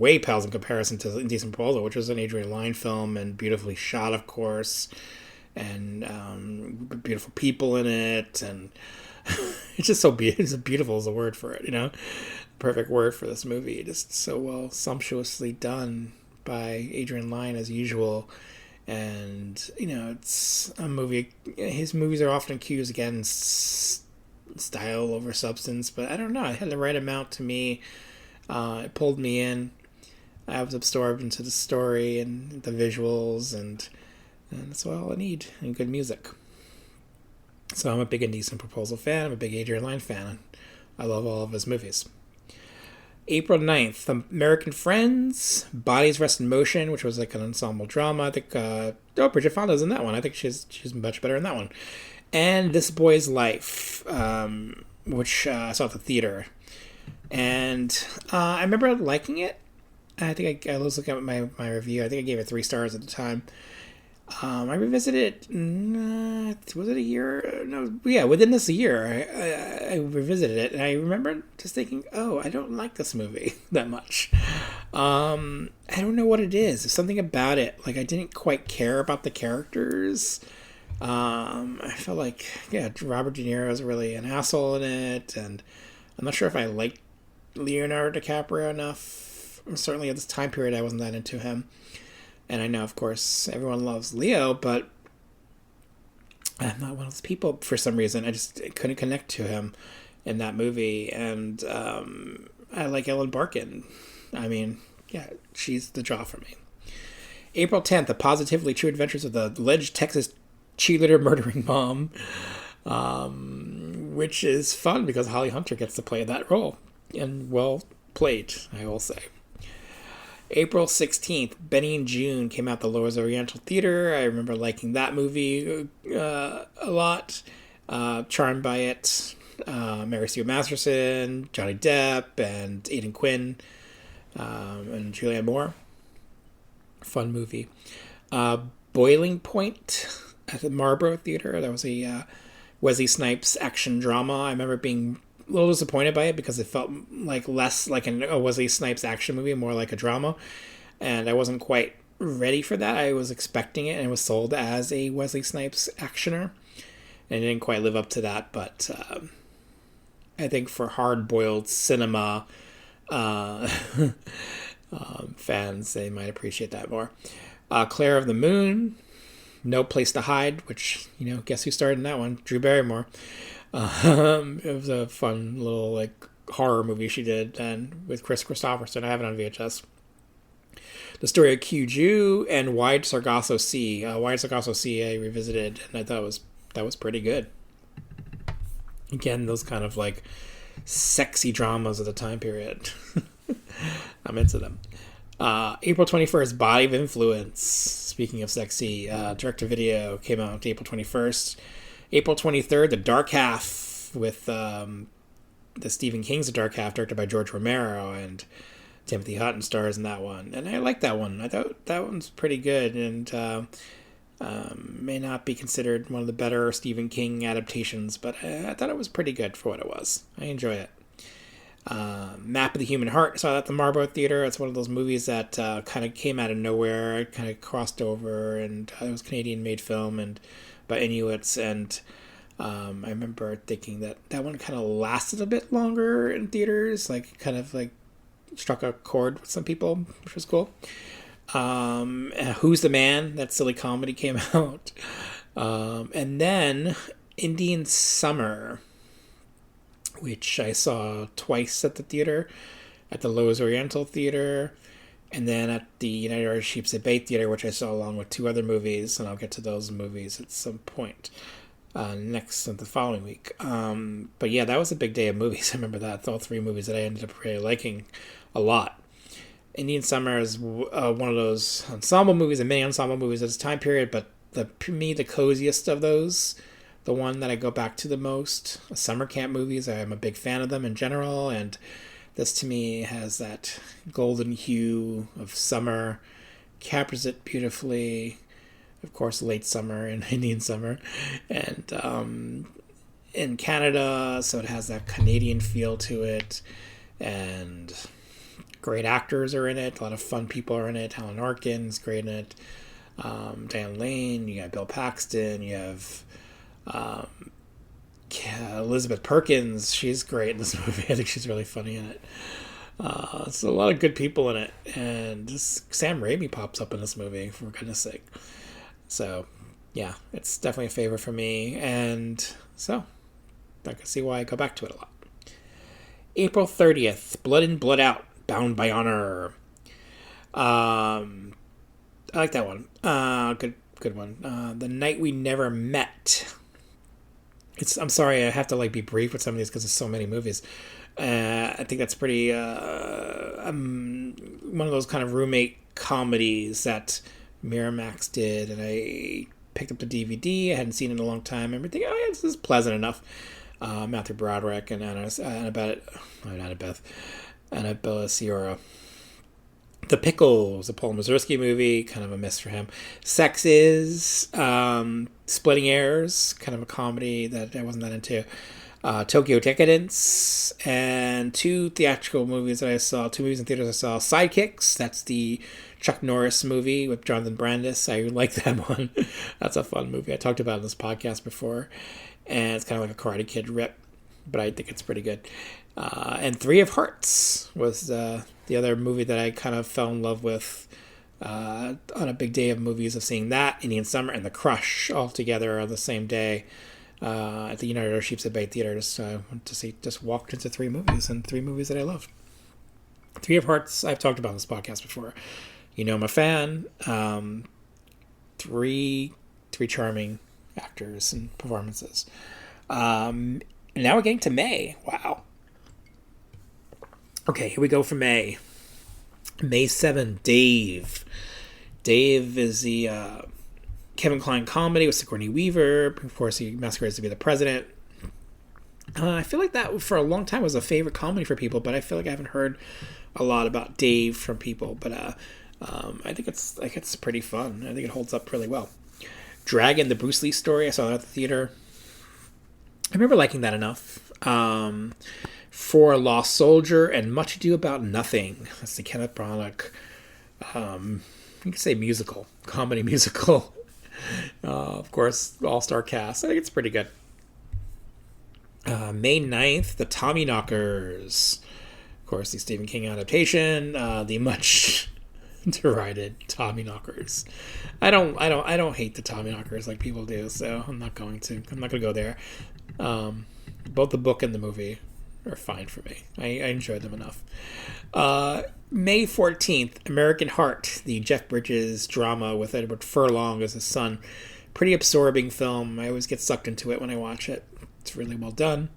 comparison to Indecent Proposal, which was an Adrian Lyne film and beautifully shot, of course, and beautiful people in it, and it's just so beautiful is a word for it, perfect word for this movie. Just so well, sumptuously done by Adrian Lyne as usual. And it's a movie. His movies are often accused again style over substance, but I don't know. It had the right amount to me. It pulled me in. I was absorbed into the story and the visuals, and that's all I need, and good music. So I'm a big Indecent Proposal fan. I'm a big Adrian Lyne fan. I love all of his movies. April 9th, American Friends, Bodies Rest in Motion, which was like an ensemble drama. I think, Bridget Fonda's in that one. I think she's much better in that one. And This Boy's Life, which I saw at the theater. And I remember liking it. I think I was looking at my review. I think I gave it 3 stars at the time. I revisited it, was it a year? No, yeah, within this year, I revisited it, and I remember just thinking, oh, I don't like this movie that much. I don't know what it is. There's something about it. Like, I didn't quite care about the characters. I felt like, yeah, Robert De Niro is really an asshole in it, and I'm not sure if I liked Leonardo DiCaprio enough. Certainly at this time period, I wasn't that into him. And I know, of course, everyone loves Leo, but I'm not one of those people for some reason. I just couldn't connect to him in that movie. And I like Ellen Barkin. I mean, yeah, she's the draw for me. April 10th, The Positively True Adventures of the Alleged Texas Cheerleader Murdering Mom, which is fun because Holly Hunter gets to play that role. And well played, I will say. April 16th, Benny and June came out the Loew's Oriental Theater. I remember liking that movie a lot. Charmed by it. Mary Sue Masterson, Johnny Depp, and Aidan Quinn, and Julianne Moore. Fun movie. Boiling Point at the Marlborough Theater. That was a Wesley Snipes action drama. I remember being a little disappointed by it because it felt like less like a Wesley Snipes action movie, more like a drama, and I wasn't quite ready for that. I was expecting it, and it was sold as a Wesley Snipes actioner, and it didn't quite live up to that. But I think for hard-boiled cinema fans, they might appreciate that more. Claire of the Moon, No Place to Hide, which, guess who starred in that one? Drew Barrymore. It was a fun little like horror movie she did, and with Chris Christopherson. I have it on VHS. The Story of Kyuju and Wide Sargasso Sea. Wide Sargasso Sea I revisited, and I thought that was pretty good. Again, those kind of like sexy dramas of the time period. I'm into them. April 21st, Body of Influence. Speaking of sexy, direct-to-video came out April 21st. April 23rd, The Dark Half, with the Stephen King's The Dark Half, directed by George Romero, and Timothy Hutton stars in that one. And I like that one. I thought that one's pretty good, and may not be considered one of the better Stephen King adaptations, but I thought it was pretty good for what it was. I enjoy it. Map of the Human Heart, saw that at the Marlborough Theater. It's one of those movies that kind of came out of nowhere. It kind of crossed over, and it was a Canadian-made film and by Inuits, and I remember thinking that one kind of lasted a bit longer in theaters, like kind of like struck a chord with some people, which was cool. Who's the Man? That silly comedy came out. And then Indian Summer, which I saw twice at the theater, at the Loew's Oriental Theater, and then at the United Artists Sheepshead Bay Theater, which I saw along with 2 other movies, and I'll get to those movies at some point the following week. But yeah, that was a big day of movies. I remember that. All 3 movies that I ended up really liking a lot. Indian Summer is one of those ensemble movies, and many ensemble movies at this time period, but for me, the coziest of those, the one that I go back to the most. Summer camp movies, I'm a big fan of them in general, and this to me has that golden hue of summer, captures it beautifully. Of course, late summer and Indian Summer, and in Canada, so it has that Canadian feel to it, and great actors are in it. A lot of fun people are in it. Alan Arkin's great in it. Diane Lane, you got Bill Paxton, you have Elizabeth Perkins. She's great in this movie. I think she's really funny in it. So a lot of good people in it, and just Sam Raimi pops up in this movie, for goodness sake. So yeah, it's definitely a favorite for me. And so I can see why I go back to it a lot. April 30th, Blood In, Blood Out, Bound by Honor. I like that one. Good one. The Night We Never Met. I'm sorry, I have to be brief with some of these because there's so many movies. I think that's pretty one of those kind of roommate comedies that Miramax did, and I picked up the DVD. I hadn't seen it in a long time. I remember thinking, oh yeah, this is pleasant enough. Matthew Broderick and Annabelle Sciorra. The Pickles, a Paul Mazursky movie, kind of a miss for him. Sex Is, Splitting Heirs, kind of a comedy that I wasn't that into. Tokyo Decadence, and two movies in theaters I saw. Sidekicks, that's the Chuck Norris movie with Jonathan Brandis. I like that one. That's a fun movie. I talked about it in this podcast before, and it's kind of like a Karate Kid rip, but I think it's pretty good. And Three of Hearts was the other movie that I kind of fell in love with on a big day of movies, of seeing that, Indian Summer, and The Crush all together on the same day at the United Our Sheep's Bay Theater. Just walked into three movies that I loved. Three of Hearts, I've talked about on this podcast before. You know I'm a fan. Three charming actors and performances. Now we're getting to May. Wow. Okay, here we go for May. May 7th, Dave. Dave is the Kevin Kline comedy with Sigourney Weaver. Of course, he masquerades to be the president. I feel like that for a long time was a favorite comedy for people, but I feel like I haven't heard a lot about Dave from people. But I think it's pretty fun. I think it holds up really well. Dragon, the Bruce Lee story. I saw that at the theater. I remember liking that enough. For a Lost Soldier and Much Ado About Nothing. That's the Kenneth Branagh, you could say comedy musical. Of course, all-star cast. I think it's pretty good. May 9th, The Tommyknockers. Of course, the Stephen King adaptation. The much derided Tommyknockers. I don't hate the Tommyknockers like people do, so I'm not going to go there. Both the book and the movie are fine for me. I enjoyed them enough. May 14th, American Heart, the Jeff Bridges drama with Edward Furlong as his son. Pretty absorbing film. I always get sucked into it when I watch it. It's really well done.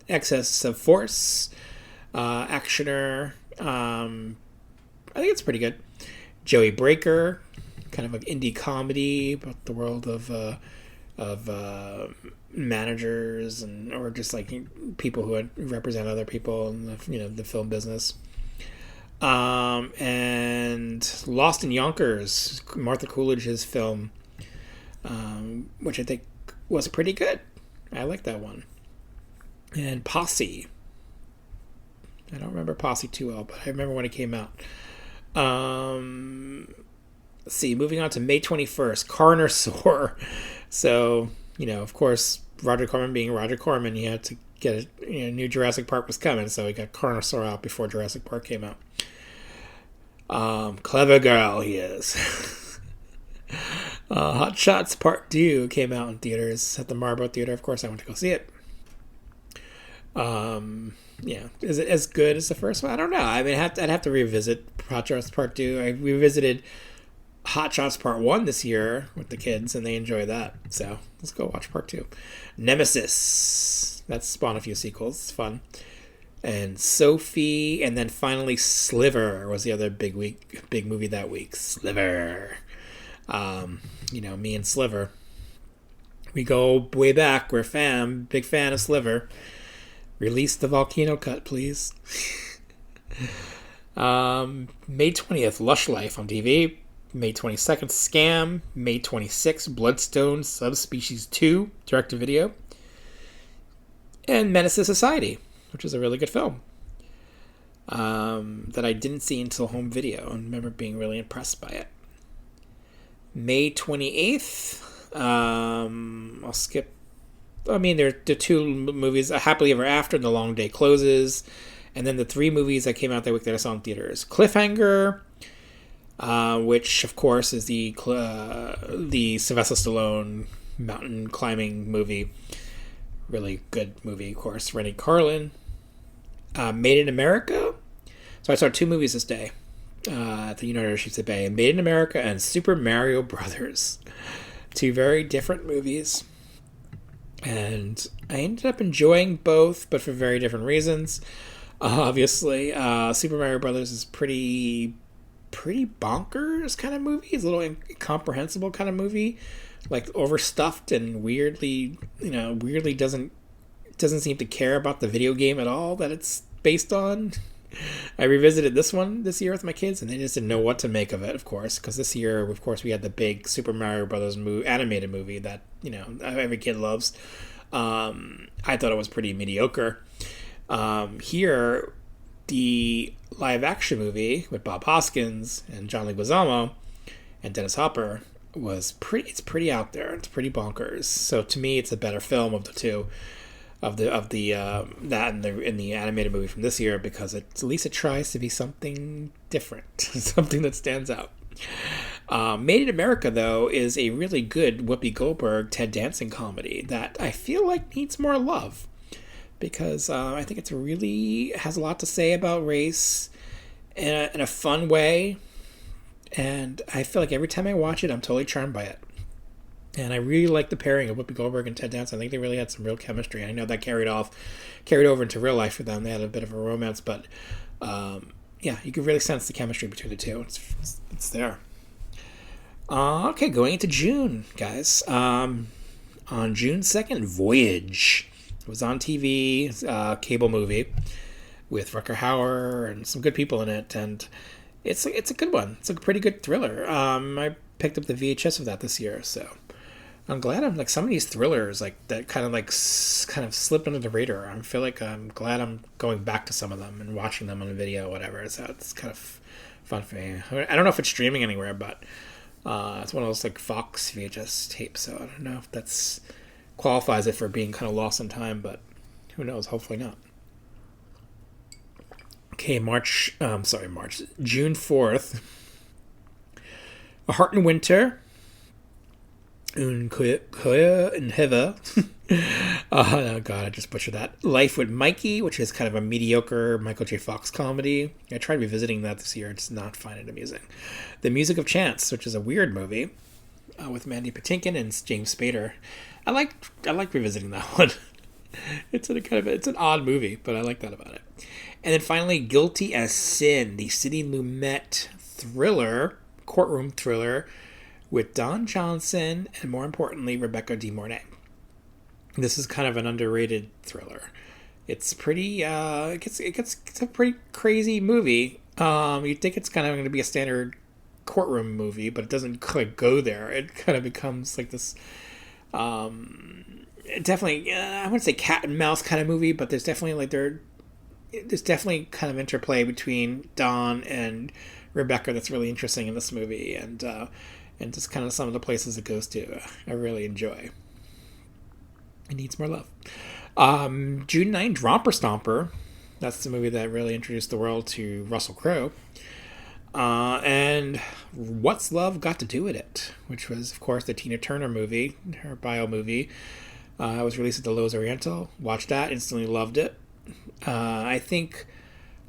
Excess of Force, actioner. I think it's pretty good. Joey Breaker, kind of an indie comedy about the world of managers or just people who represent other people in the film business. And Lost in Yonkers, Martha Coolidge's film, which I think was pretty good. I like that one. And Posse. I don't remember Posse too well, but I remember when it came out. Let's see, moving on to May 21st, Carnosaur. So, of course, Roger Corman being Roger Corman, he had to get new Jurassic Park was coming, so he got Carnosaur out before Jurassic Park came out. Clever girl he is. Hot Shots Part 2 came out in theaters at the Marlboro Theater. Of course, I went to go see it. Is it as good as the first one? I don't know. I mean, I'd have to revisit Hot Shots Part 2. I revisited Hot Shots Part 1 this year with the kids, and they enjoy that. So let's go watch Part 2. Nemesis. That's spawned a few sequels. It's fun. And Sophie, and then finally Sliver was the other big movie that week. Sliver. Me and Sliver. We go way back. We're big fan of Sliver. Release the volcano cut, please. May 20th, Lush Life on TV. May 22nd, Scam. May 26th, Bloodstone Subspecies 2, direct-to-video. And Menace to Society, which is a really good film that I didn't see until home video and remember being really impressed by it. May 28th, I'll skip. I mean, there are the two movies, Happily Ever After and The Long Day Closes, and then the three movies that came out that week that I saw in theaters. Cliffhanger, which, of course, is the Sylvester Stallone mountain climbing movie. really good movie, of course. Rennie Carlin. Made in America. So I saw 2 movies this day at the United States of Bay. Made in America and Super Mario Brothers. 2 very different movies. And I ended up enjoying both, but for very different reasons. Obviously, Super Mario Brothers is pretty bonkers kind of movie. It's a little incomprehensible kind of movie, like overstuffed and weirdly doesn't seem to care about the video game at all that it's based on. I revisited this one this year with my kids, and they just didn't know what to make of it, of course, because this year, of course, we had the big Super Mario Brothers animated movie that every kid loves. I thought it was pretty mediocre. Here, the live-action movie with Bob Hoskins and John Leguizamo and Dennis Hopper it's pretty out there. It's pretty bonkers. So to me, it's a better film of the 2, of the that and the animated movie from this year, because at least it tries to be something different, something that stands out. Made in America, though, is a really good Whoopi Goldberg Ted Danson comedy that I feel like needs more love, because I think it's really has a lot to say about race in a fun way, and I feel like every time I watch it, I'm totally charmed by it. And I really like the pairing of Whoopi Goldberg and Ted Danson. I think they really had some real chemistry. And I know that carried over into real life for them. They had a bit of a romance, but yeah, you can really sense the chemistry between the 2. It's there. Okay, going into June, guys. On June 2nd, Voyage. It was on TV, cable movie with Rutger Hauer and some good people in it, and it's a good one. It's a pretty good thriller. I picked up the VHS of that this year, so I'm glad I'm like some of these thrillers like that kind of slipped under the radar. I feel like I'm glad I'm going back to some of them and watching them on a video or whatever. So it's kind of fun for me. I don't know if it's streaming anywhere, but it's one of those like Fox VHS tapes, so I don't know if that's qualifies it for being kind of lost in time, but who knows? Hopefully not. Okay, June 4th. A Heart in Winter. Un Koya and Heather. Oh god, I just butchered that. Life with Mikey, which is kind of a mediocre Michael J. Fox comedy. I tried revisiting that this year. I just not find it amusing. The Music of Chance, which is a weird movie with Mandy Patinkin and James Spader. I like revisiting that one. It's an odd movie, but I like that about it. And then finally, Guilty as Sin, the Sidney Lumet thriller, courtroom thriller, with Don Johnson and, more importantly, Rebecca De Mornay. This is kind of an underrated thriller. It's pretty. It's a pretty crazy movie. You'd think it's kind of going to be a standard courtroom movie, but it doesn't quite go there. It kind of becomes like this. Definitely, I wouldn't say cat and mouse kind of movie, but there's definitely kind of interplay between Don and Rebecca that's really interesting in this movie, and just kind of some of the places it goes to. I really enjoy. It needs more love. June 9th, Romper Stomper. That's the movie that really introduced the world to Russell Crowe. And What's Love Got to Do with It, which was, of course, the Tina Turner movie, her bio movie. It was released at the Loews Oriental. Watched that, instantly loved it. I think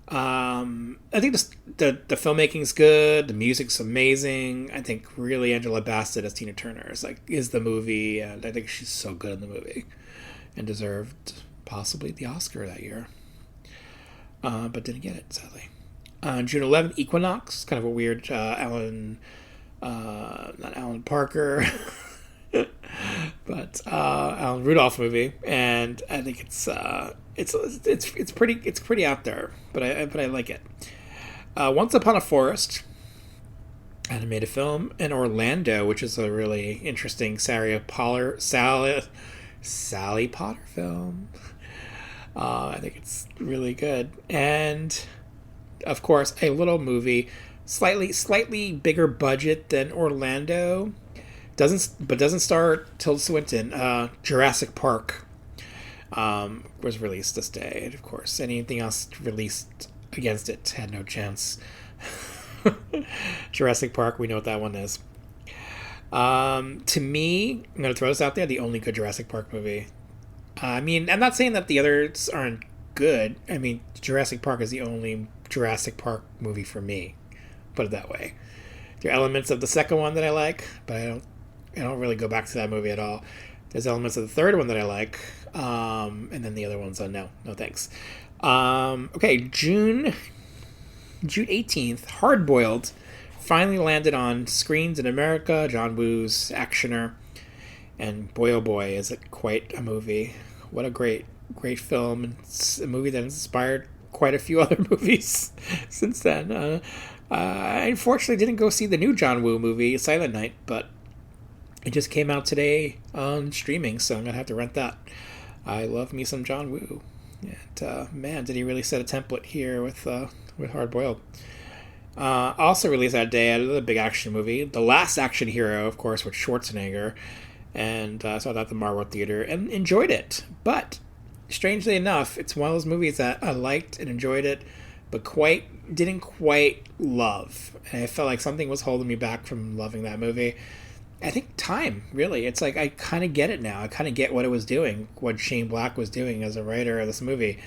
the filmmaking's good. The music's amazing. I think really Angela Bassett as Tina Turner is the movie, and I think she's so good in the movie, and deserved possibly the Oscar that year, but didn't get it, sadly. June 11th, Equinox, kind of a weird not Alan Parker, but Alan Rudolph movie, and I think it's pretty out there, but I like it. Once Upon a Forest, animated film, and Orlando, which is a really interesting Sally Potter film. I think it's really good, and of course a little movie, slightly bigger budget than Orlando. Doesn't star Tilda Swinton. Jurassic Park was released this day, and of course anything else released against it had no chance. Jurassic Park, we know what that one is. To me, I'm going to throw this out there, the only good Jurassic Park movie I mean, I'm not saying that the others aren't good. I mean, Jurassic Park is the only Jurassic Park movie for me. Put it that way. There are elements of the second one that I like, but I don't really go back to that movie at all. There's elements of the third one that I like, and then the other ones, no thanks. Okay, June 18th, Hard Boiled finally landed on screens in America. John Woo's actioner, and boy oh boy, is it quite a movie! What a great film! It's a movie that inspired quite a few other movies since then. I unfortunately didn't go see the new John Woo movie, Silent Night, but it just came out today on streaming, so I'm going to have to rent that. I love me some John Woo. And man, did he really set a template here with Hard Boiled. Also released that day, another big action movie, The Last Action Hero, of course, with Schwarzenegger. And saw that at the Marvel Theater and enjoyed it. But strangely enough, it's one of those movies that I liked and enjoyed it, but didn't quite love. And I felt like something was holding me back from loving that movie. I think time, really. It's like I kind of get it now. I kind of get what it was doing, what Shane Black was doing as a writer of this movie.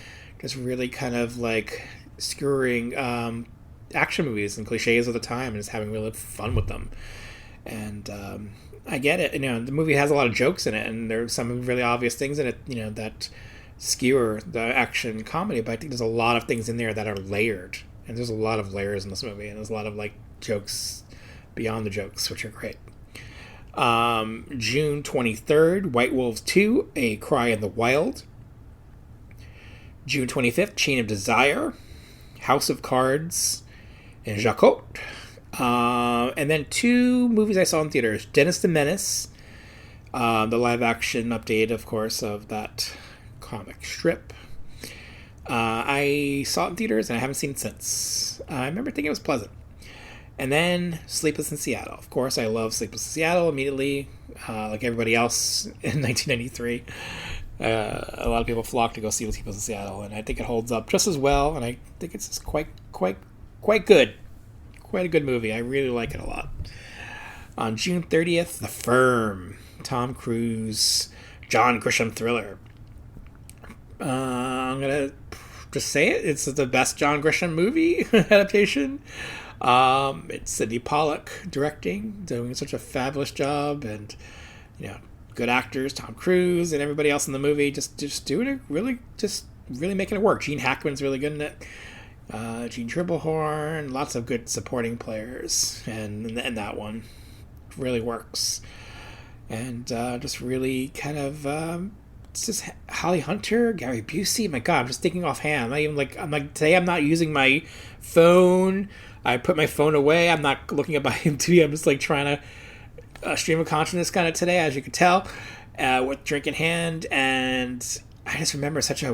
Just really kind of like skewering action movies and cliches of the time and just having really fun with them. And I get it. The movie has a lot of jokes in it, and there's some really obvious things in it, that skewer the action comedy, but I think there's a lot of things in there that are layered. And there's a lot of layers in this movie, and there's a lot of like jokes beyond the jokes, which are great. June 23rd, White Wolves 2, A Cry in the Wild. June 25th, Chain of Desire, House of Cards, and Jacot. And then two movies I saw in theaters. Dennis the Menace, the live-action update, of course, of that comic strip. I saw it in theaters, and I haven't seen it since. I remember thinking it was pleasant. And then Sleepless in Seattle. Of course, I love Sleepless in Seattle immediately, like everybody else in 1993. A lot of people flock to go see Sleepless in Seattle, and I think it holds up just as well, and I think it's just quite good. Quite a good movie. I really like it a lot. On June 30th, The Firm, Tom Cruise, John Grisham thriller. I'm going to just say it. It's the best John Grisham movie adaptation. It's Sidney Pollack directing, doing such a fabulous job, and good actors, Tom Cruise and everybody else in the movie, just doing it really making it work. Gene Hackman's really good in it. Gene Triplehorn, lots of good supporting players, and that one really works. And just really kind of it's just Holly Hunter, Gary Busey. My God, I'm just thinking offhand. I'm like today I'm not using my phone. I put my phone away. I'm not looking at my IMDb. I'm just like trying to stream of consciousness kind of today, as you can tell, with drink in hand. And I just remember such a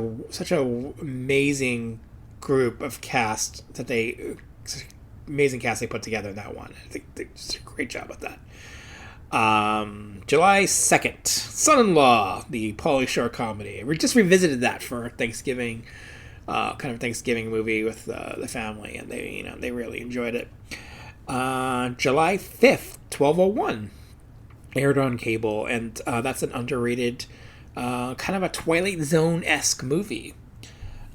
amazing group of cast amazing cast they put together in that one. I think they did a great job with that. July 2nd, Son-in-Law, the Pauly Shore comedy. We just revisited that for Thanksgiving, kind of Thanksgiving movie with the family, and they really enjoyed it. July 5th, 1201, aired on cable, and that's an underrated, kind of a Twilight Zone-esque movie.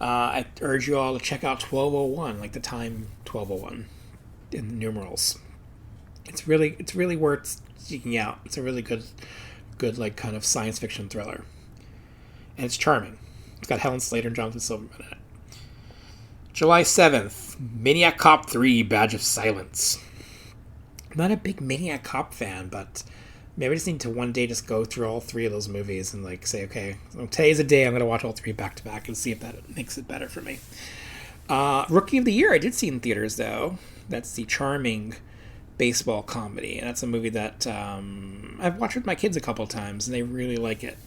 I urge you all to check out 1201, like the time 1201 in the numerals. It's really worth seeking out. It's a really good like kind of science fiction thriller, and it's charming. It's got Helen Slater and Jonathan Silverman in it. July 7th, Maniac Cop 3: Badge of Silence. I'm not a big Maniac Cop fan, but maybe I just need to one day just go through all three of those movies and like say, okay, so today's a day I'm going to watch all three back to back and see if that makes it better for me. Rookie of the Year I did see in theaters, though. That's the charming baseball comedy, and that's a movie that I've watched with my kids a couple of times, and they really like it.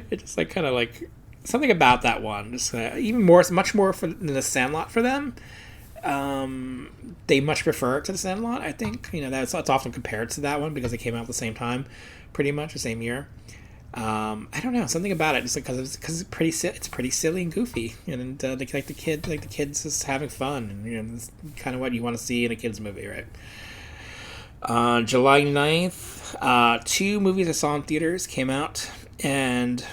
It's just like kind of like something about that one, just much more than The Sandlot for them. They much prefer it to The Sandlot. I think that's it's often compared to that one because they came out at the same time, pretty much the same year. I don't know, something about it, just because it's pretty silly and goofy, and the kids just having fun, and it's kind of what you want to see in a kids movie, right? July 9th, two movies I saw in theaters came out, and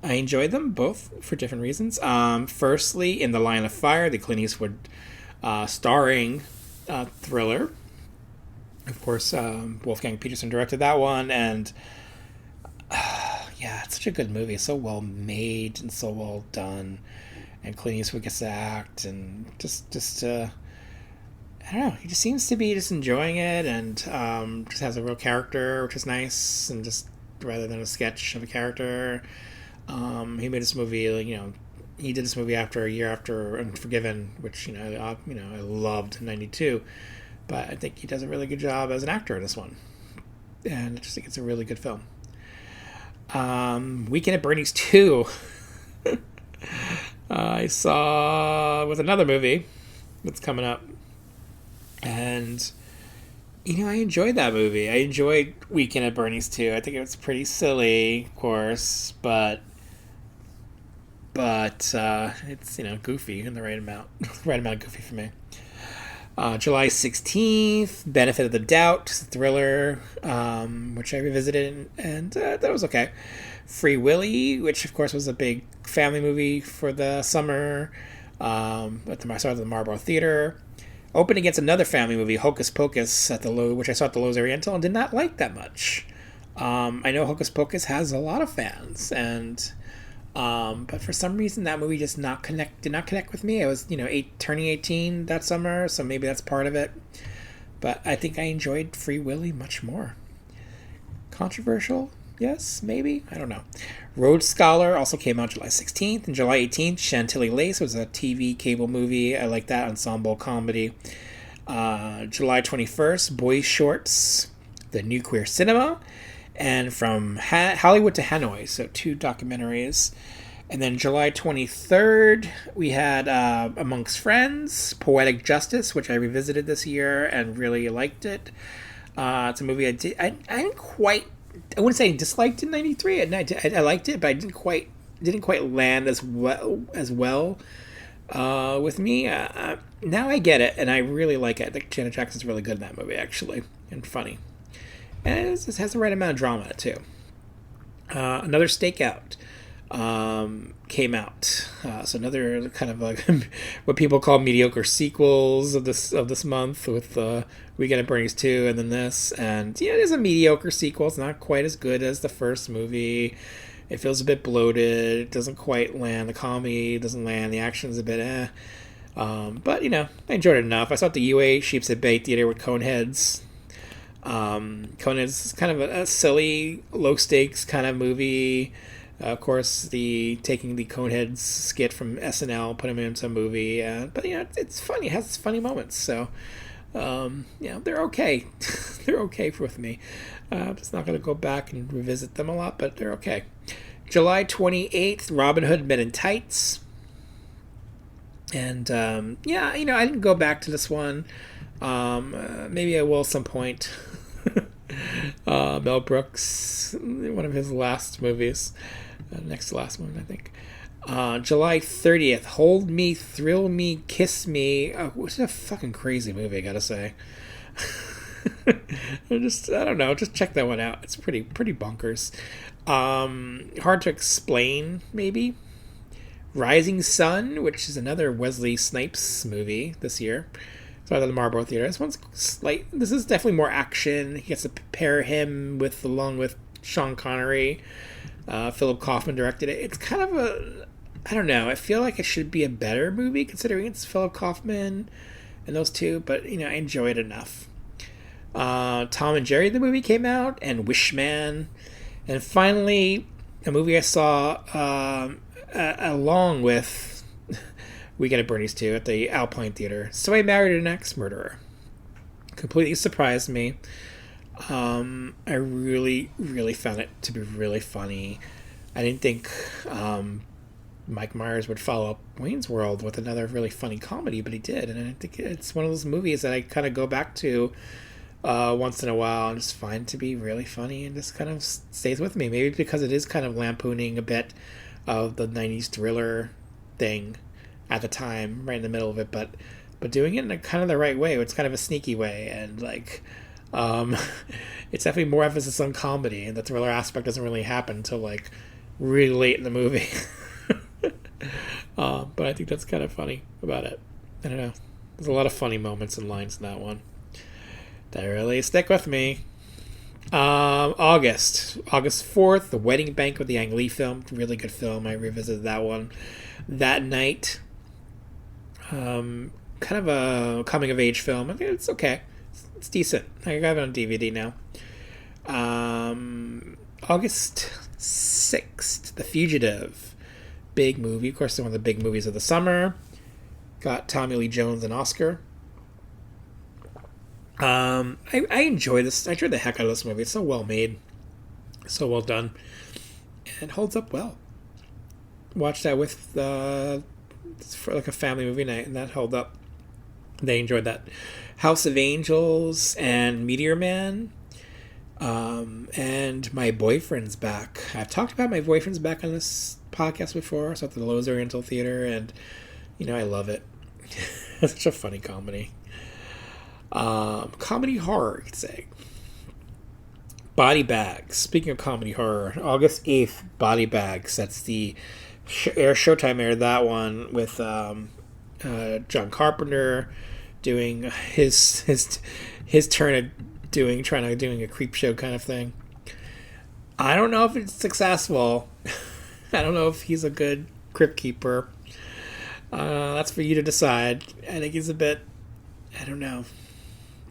I enjoyed them both for different reasons. Firstly, in The Line of Fire, the Clint Eastwood starring thriller. Of course, Wolfgang Peterson directed that one, and yeah, it's such a good movie. It's so well made and so well done, and Clint Eastwood gets to act, and just I don't know. He just seems to be just enjoying it, and just has a real character, which is nice, and just rather than a sketch of a character. He made this movie, like, he did this movie after a year after Unforgiven, which I loved in '92, but I think he does a really good job as an actor in this one, and I just think it's a really good film. Weekend at Bernie's 2. I saw with another movie that's coming up, and I enjoyed that movie. I enjoyed Weekend at Bernie's 2. I think it was pretty silly, of course, but it's goofy in the right amount, right amount of goofy for me. July 16th, Benefit of the Doubt, thriller, which I revisited, and that was okay. Free Willy, which of course was a big family movie for the summer, at the Marlboro Theater. Opened against another family movie, Hocus Pocus, which I saw at the Loews Oriental and did not like that much. I know Hocus Pocus has a lot of fans, and but for some reason that movie did not connect with me. I was turning 18 that summer, so maybe that's part of it. But I think I enjoyed Free Willy much more. Controversial? Yes, maybe. I don't know. Road Scholar also came out July 16th. And July 18th, Chantilly Lace was a TV cable movie. I like that ensemble comedy. July 21st, Boy Shorts, The New Queer Cinema. And From Hollywood to Hanoi, so 2 documentaries. And then July 23rd, we had Amongst Friends, Poetic Justice, which I revisited this year and really liked it. It's a movie I didn't quite... I wouldn't say I disliked in '93. I liked it, but I didn't quite land as well with me. Now I get it, and I really like it. I think Janet Jackson's really good in that movie, actually, and funny. And it has the right amount of drama in it, too. Another Stakeout came out. So another kind of like what people call mediocre sequels of this month, with Weekend at Bernie's 2 and then this. And it is a mediocre sequel. It's not quite as good as the first movie. It feels a bit bloated. It doesn't quite land. The comedy doesn't land. The action's a bit but I enjoyed it enough. I saw it at the UA Sheepshead Bay Theater with Coneheads. Coneheads is kind of a silly, low stakes kind of movie. Of course, taking the Coneheads skit from SNL, putting them into a movie. But it's funny. It has its funny moments. So they're okay. They're okay with me. I'm just not going to go back and revisit them a lot, but they're okay. July 28th, Robin Hood Men in Tights. And I didn't go back to this one. Maybe I will at some point. Mel Brooks, one of his last movies, next to last one, I think. July 30th, Hold Me, Thrill Me, Kiss Me. It's a fucking crazy movie, I gotta say. I don't know, just check that one out. It's pretty bonkers. Hard to Explain, maybe. Rising Sun, which is another Wesley Snipes movie this year. Sorry, the Marlboro Theater. This is definitely more action. He gets to pair him along with Sean Connery. Philip Kaufman directed it. It's kind of I don't know. I feel like it should be a better movie considering it's Philip Kaufman and those two, but I enjoy it enough. Tom and Jerry, the movie, came out, and Wishman, and finally a movie I saw along with Weekend at Bernie's 2 at the Alpine Theater. So I Married an Ex-Murderer. Completely surprised me. I really, really found it to be really funny. I didn't think Mike Myers would follow up Wayne's World with another really funny comedy, but he did. And I think it's one of those movies that I kind of go back to once in a while and just find to be really funny and just kind of stays with me. Maybe because it is kind of lampooning a bit of the 90s thriller thing at the time, right in the middle of it, but doing it in a kind of the right way. It's kind of a sneaky way, and it's definitely more emphasis on comedy, and the thriller aspect doesn't really happen until really late in the movie. But I think that's kind of funny about it. I don't know. There's a lot of funny moments and lines in that one that really stick with me. August 4th, The Wedding Banquet, the Ang Lee film. Really good film. I revisited that one that night. Kind of a coming of age film. I think it's okay. It's decent. I have it on DVD now. August 6th, The Fugitive. Big movie. Of course, one of the big movies of the summer. Got Tommy Lee Jones and Oscar. I enjoy this. I enjoyed the heck out of this movie. It's so well made. So well done. And holds up well. Watched that with for like a family movie night, and that held up. They enjoyed that. House of Angels and Meteor Man. And My Boyfriend's Back. I've talked about My Boyfriend's Back on this podcast before. So at the Lowe's Oriental Theater, and I love it. It's such a funny comedy. Comedy horror, you could say. Body Bags. Speaking of comedy horror, August 8th, Body Bags. That's the Showtime aired that one with John Carpenter doing his turn at doing a creep show kind of thing. I don't know if it's successful. I don't know if he's a good crypt keeper. That's for you to decide. I think he's a bit, I don't know,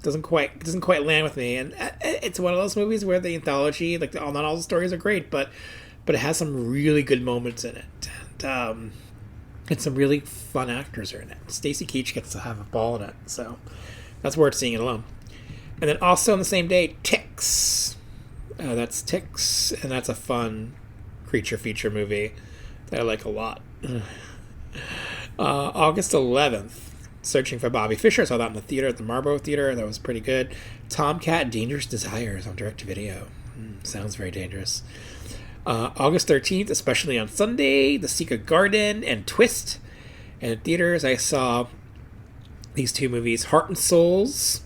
doesn't quite land with me. And it's one of those movies where the anthology, like not all the stories are great, but it has some really good moments in it, and some really fun actors are in it. Stacy Keach gets to have a ball in it, so that's worth seeing it alone. And then also on the same day, Ticks. That's Ticks, and that's a fun creature feature movie that I like a lot. August 11th, Searching for Bobby Fischer. I saw that in the theater at the Marlboro Theater. That was pretty good. Tomcat Dangerous Desires on direct-to-video. Sounds very dangerous. August 13th, Especially on Sunday, The Secret Garden and Twist. And in theaters, I saw these two movies, Heart and Souls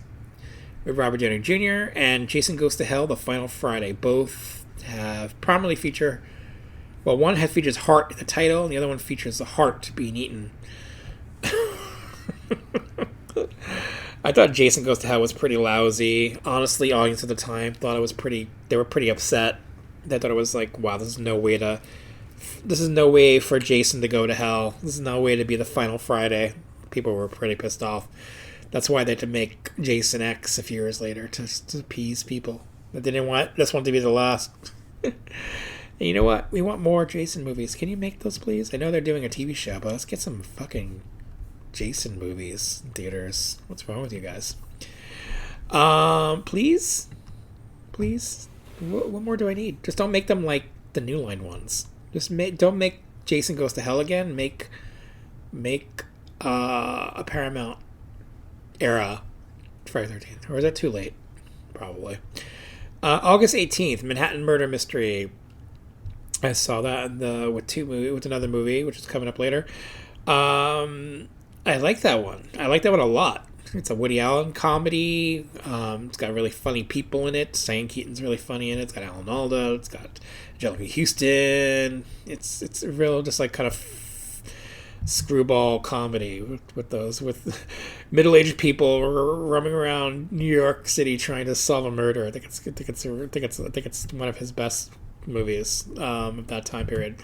with Robert Downey Jr. and Jason Goes to Hell, The Final Friday. Both have prominently feature... Well, one features heart in the title, and the other one features the heart being eaten. I thought Jason Goes to Hell was pretty lousy. Honestly, audience at the time thought it was pretty... They were pretty upset. They thought it was like, wow, this is no way for Jason to go to hell. This is no way to be the final Friday. People were pretty pissed off. That's why they had to make Jason X a few years later to appease people. But they didn't want this one to be the last. And you know what? We want more Jason movies. Can you make those, please? I know they're doing a TV show, but let's get some fucking Jason movies in theaters. What's wrong with you guys? Please? What more do I need? Just don't make them like the New Line ones. Don't make Jason Goes to Hell again. Make a Paramount era Friday the 13th. Or is that too late? Probably. August 18th, Manhattan Murder Mystery. I saw that with another movie, which is coming up later. I like that one. I like that one a lot. It's a Woody Allen comedy. It's got really funny people in it. Diane Keaton's really funny in it. It's got Alan Alda. It's got Angelica Houston. It's a real just like kind of screwball comedy with middle-aged people roaming around New York City trying to solve a murder. I think it's one of his best movies of that time period.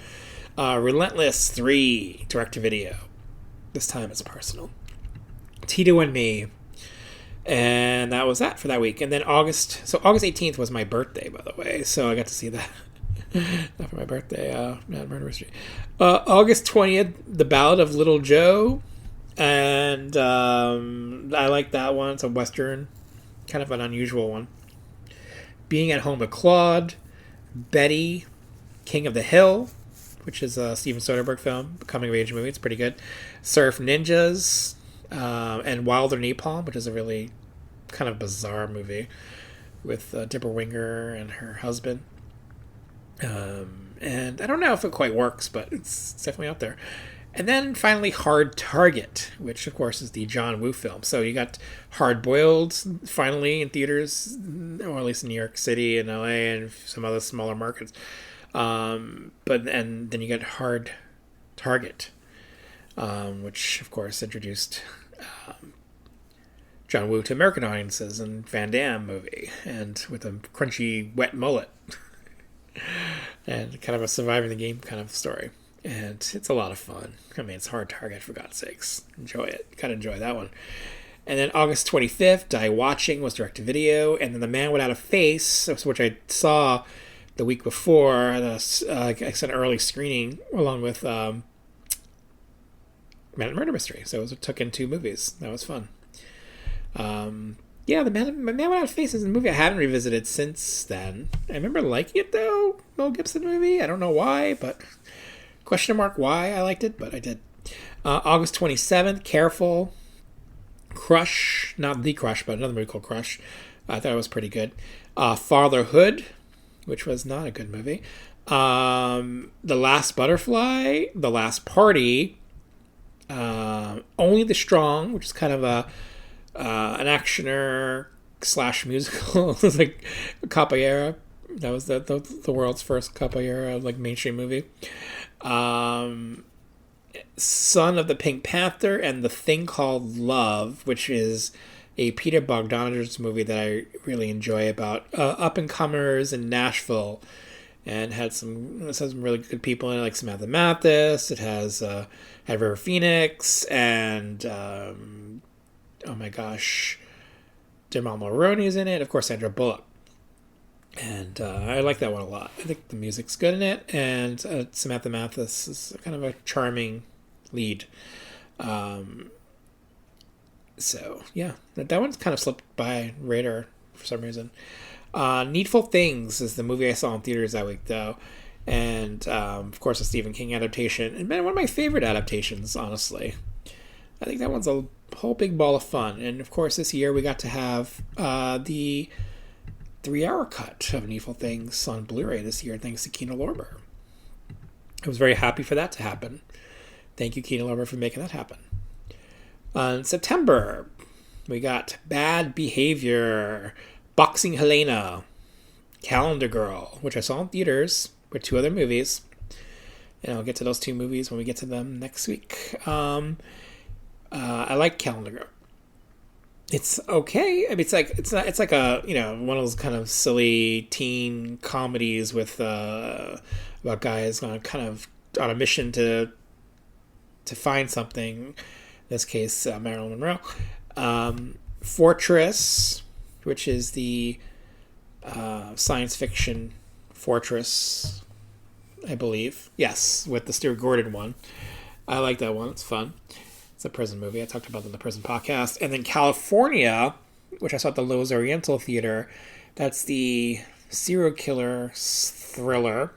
Relentless 3 direct-to-video. This time it's personal. Tito and Me. And that was that for that week. And then August 18th was my birthday, by the way. So I got to see that. Not for my birthday. Not Murder Mystery. August 20th, The Ballad of Little Joe. And I like that one. It's a Western. Kind of an unusual one. Being at Home with Claude. Betty. King of the Hill, which is a Steven Soderbergh film. Coming of age movie. It's pretty good. Surf Ninjas. And Wilder Napalm, which is a really kind of bizarre movie with Deborah Winger and her husband. And I don't know if it quite works, but it's definitely out there. And then finally Hard Target, which of course is the John Woo film. So you got Hard Boiled finally in theaters, or at least in New York City and LA and some other smaller markets. And then you get Hard Target, which of course introduced John Woo to American audiences, and Van Damme movie, and with a crunchy wet mullet, and kind of a surviving the game kind of story. And it's a lot of fun. I mean, it's Hard Target, for God's sakes. Enjoy it. Gotta enjoy that one. And then August 25th, Die Watching was direct-to-video. And then The Man Without a Face, which I saw the week before at an early screening, along with Man and Murder Mystery. So it took in 2 movies. That was fun. The Man Without a Face is a movie I haven't revisited since then. I remember liking it, though. Mel Gibson movie. I don't know why, but... question mark why I liked it, but I did. August 27th, Careful. Crush, not The Crush, but another movie called Crush. I thought it was pretty good. Fatherhood, which was not a good movie. The Last Butterfly, The Last Party, Only the Strong, which is kind of an actioner / musical. It was like a capoeira. That was the world's first capoeira mainstream movie. Son of the Pink Panther, and The Thing Called Love, which is a Peter Bogdanovich movie that I really enjoy about up-and-comers in Nashville, and had some really good people in it, like Samantha Mathis. It has had River Phoenix, and oh my gosh, Jamal Mulroney's in it. Of course, Sandra Bullock. And I like that one a lot. I think the music's good in it, and Samantha Mathis is kind of a charming lead. So, yeah, that one's kind of slipped by radar for some reason. Needful Things is the movie I saw in theaters that week, though. And, of course, a Stephen King adaptation. And, man, one of my favorite adaptations, honestly. I think that one's a whole big ball of fun. And, of course, this year we got to have the 3-hour cut of Needful Things on Blu-ray this year, thanks to Kino Lorber. I was very happy for that to happen. Thank you, Kino Lorber, for making that happen. In September, we got Bad Behavior, Boxing Helena, Calendar Girl, which I saw in theaters with 2 other movies. And I'll get to those 2 movies when we get to them next week. I like Calendar Girl. It's okay. I mean, it's like a, one of those kind of silly teen comedies with about guys on kind of on a mission to find something. In this case, Marilyn Monroe. Fortress, which is the science fiction Fortress, I believe. Yes, with the Stuart Gordon one. I like that one. It's fun. It's a prison movie. I talked about it in the prison podcast. And then California, which I saw at the Loews Oriental Theater. That's the serial killer thriller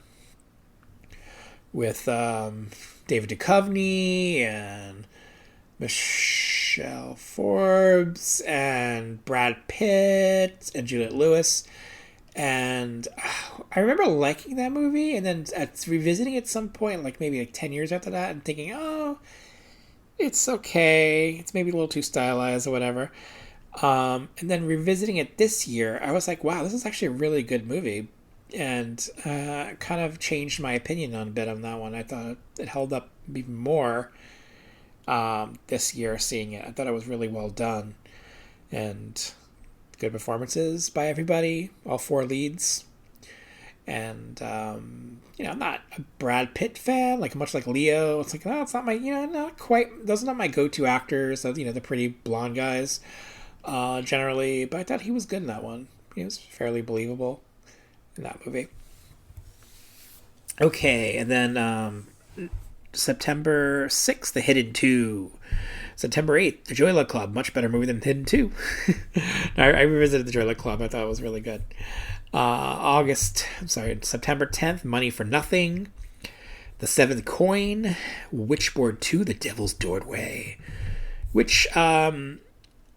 with David Duchovny and Michelle Forbes and Brad Pitt and Juliette Lewis. And I remember liking that movie, and then revisiting it at some point, maybe 10 years after that, and thinking, oh, it's okay. It's maybe a little too stylized or whatever. And then revisiting it this year, I was like, wow, this is actually a really good movie. And kind of changed my opinion on that one. I thought it held up even more this year seeing it. I thought it was really well done. And good performances by everybody, all 4 leads. And, I'm not a Brad Pitt fan, much like Leo. It's like, oh, it's not my, not quite, those are not my go-to actors, the pretty blonde guys, generally. But I thought he was good in that one. He was fairly believable in that movie. Okay, and then September 6th, The Hidden 2. September 8th, The Joy Luck Club. Much better movie than Hidden 2. I revisited The Joy Luck Club. I thought it was really good. September 10th, Money for Nothing. The Seventh Coin. Witchboard 2, The Devil's Doorway. Which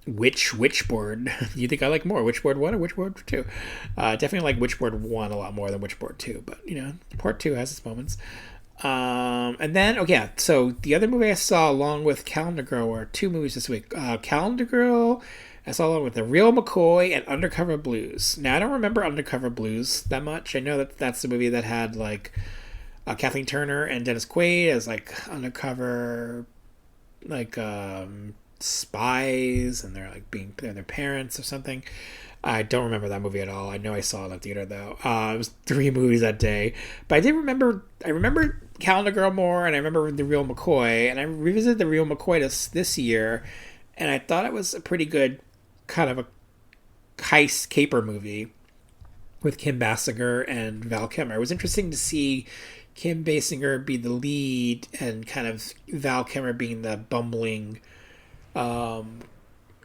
Witchboard do you think I like more? Witchboard 1 or Witchboard 2? Definitely like Witchboard 1 a lot more than Witchboard 2. But, Part 2 has its moments. And then, so the other movie I saw along with Calendar Girl were 2 movies this week. Calendar Girl, I saw along with The Real McCoy and Undercover Blues. Now, I don't remember Undercover Blues that much. I know that that's the movie that had, like, Kathleen Turner and Dennis Quaid as, like, undercover, like, spies, and they're, like, they're their parents or something. I don't remember that movie at all. I know I saw it in the theater, though. It was 3 movies that day. But I remember Calendar Girl more, and I remember The Real McCoy, and I revisited The Real McCoy this year, and I thought it was a pretty good kind of a heist caper movie with Kim Basinger and Val Kilmer. It was interesting to see Kim Basinger be the lead and kind of Val Kilmer being the bumbling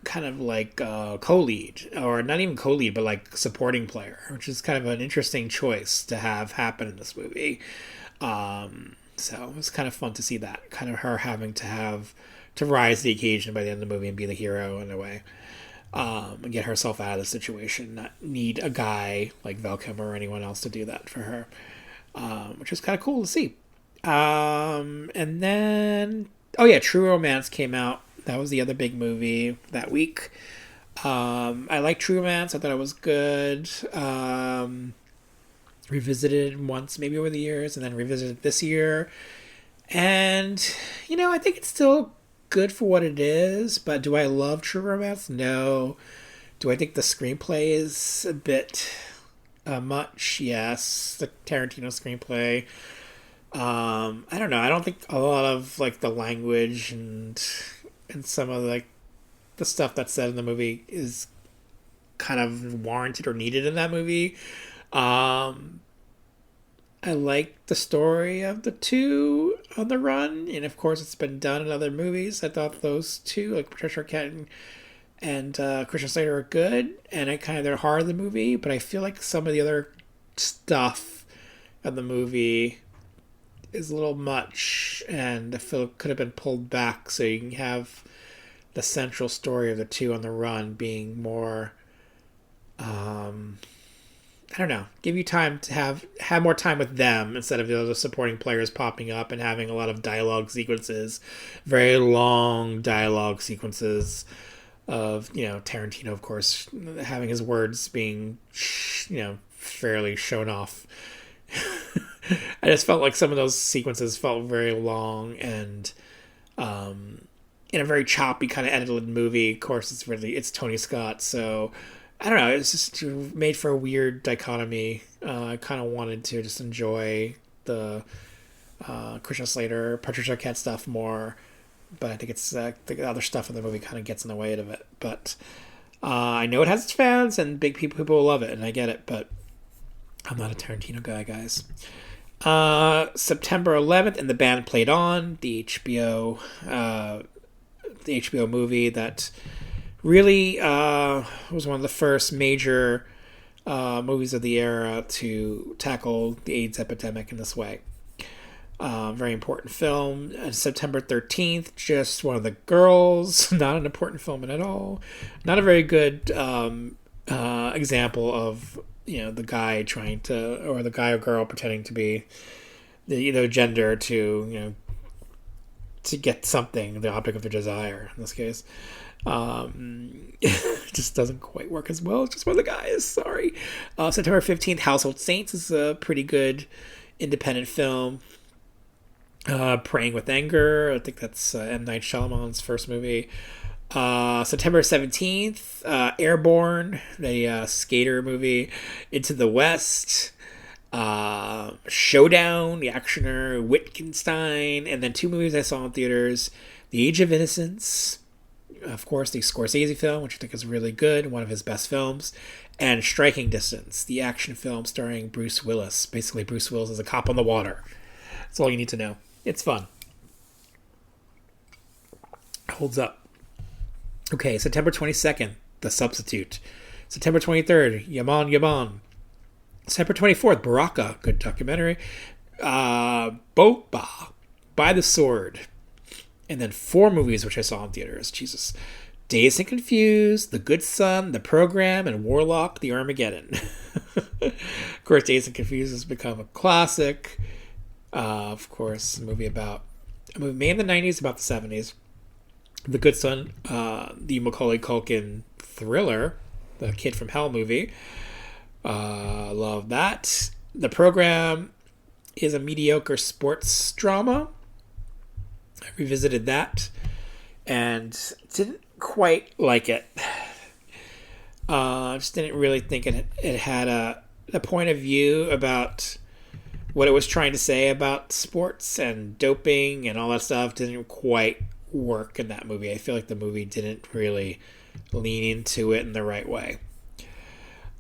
kind of like co-lead, or not even co-lead, but like supporting player, which is kind of an interesting choice to have happen in this movie. So it was kind of fun to see that, kind of her having to rise to the occasion by the end of the movie and be the hero in a way, and get herself out of the situation, not need a guy like Val Kilmer or anyone else to do that for her, which is kind of cool to see. And then, True Romance came out. That was the other big movie that week. I liked True Romance. I thought it was good. Revisited once maybe over the years, and then revisited this year. And, I think it's still good for what it is, but do I love True Romance? No. Do I think the screenplay is a bit much? Yes. The Tarantino screenplay. I don't know. I don't think a lot of, like, the language and some of like the stuff that's said in the movie is kind of warranted or needed in that movie. I like the story of the two on the run, and of course it's been done in other movies. I thought those two, like Patricia Arquette and Christian Slater, are good, and they're hard in the movie, but I feel like some of the other stuff of the movie is a little much, and I feel it could have been pulled back so you can have the central story of the two on the run being more, I don't know, give you time to have more time with them instead of the other supporting players popping up and having a lot of dialogue sequences, very long dialogue sequences of, Tarantino, of course, having his words being, fairly shown off. I just felt like some of those sequences felt very long and in a very choppy kind of edited movie. Of course, it's Tony Scott, so I don't know. It's just made for a weird dichotomy. I kind of wanted to just enjoy the Christian Slater, Patricia Arquette stuff more, but I think it's the other stuff in the movie kind of gets in the way of it. But I know it has its fans and big people will love it, and I get it, but I'm not a Tarantino guy, guys. September 11th, and The Band Played On, the HBO movie that really was one of the first major movies of the era to tackle the AIDS epidemic in this way. Very important film. September 13th, just one of the girls. Not an important film at all. Not a very good example of the guy or the guy or girl pretending to be the gender to get something, the object of their desire in this case. Just doesn't quite work as well. It's just one of the guys. Sorry. September 15th, Household Saints is a pretty good independent film. Praying with Anger. I think that's M. Night Shyamalan's first movie. September 17th, Airborne, the skater movie. Into the West. Showdown, the actioner, Wittgenstein, and then 2 movies I saw in theaters. The Age of Innocence, of course, the Scorsese film, which I think is really good, one of his best films, and Striking Distance, the action film starring Bruce Willis. Basically, Bruce Willis is a cop on the water. That's all you need to know. It's fun. Holds up. Okay, September 22nd, The Substitute. September 23rd, Yaman Yaman. September 24th, Baraka, good documentary. Boba, By the Sword. And then 4 movies which I saw in theaters. Jesus. Dazed and Confused, The Good Son, The Program, and Warlock, The Armageddon. Of course, Dazed and Confused has become a classic. Of course, a movie made in the 90s, about the 70s. The Good Son, the Macaulay Culkin thriller, the Kid from Hell movie. Love that. The Program is a mediocre sports drama. I revisited that and didn't quite like it. Just didn't really think it had a point of view about what it was trying to say about sports and doping and all that stuff. Didn't quite work in that movie. I feel like the movie didn't really lean into it in the right way.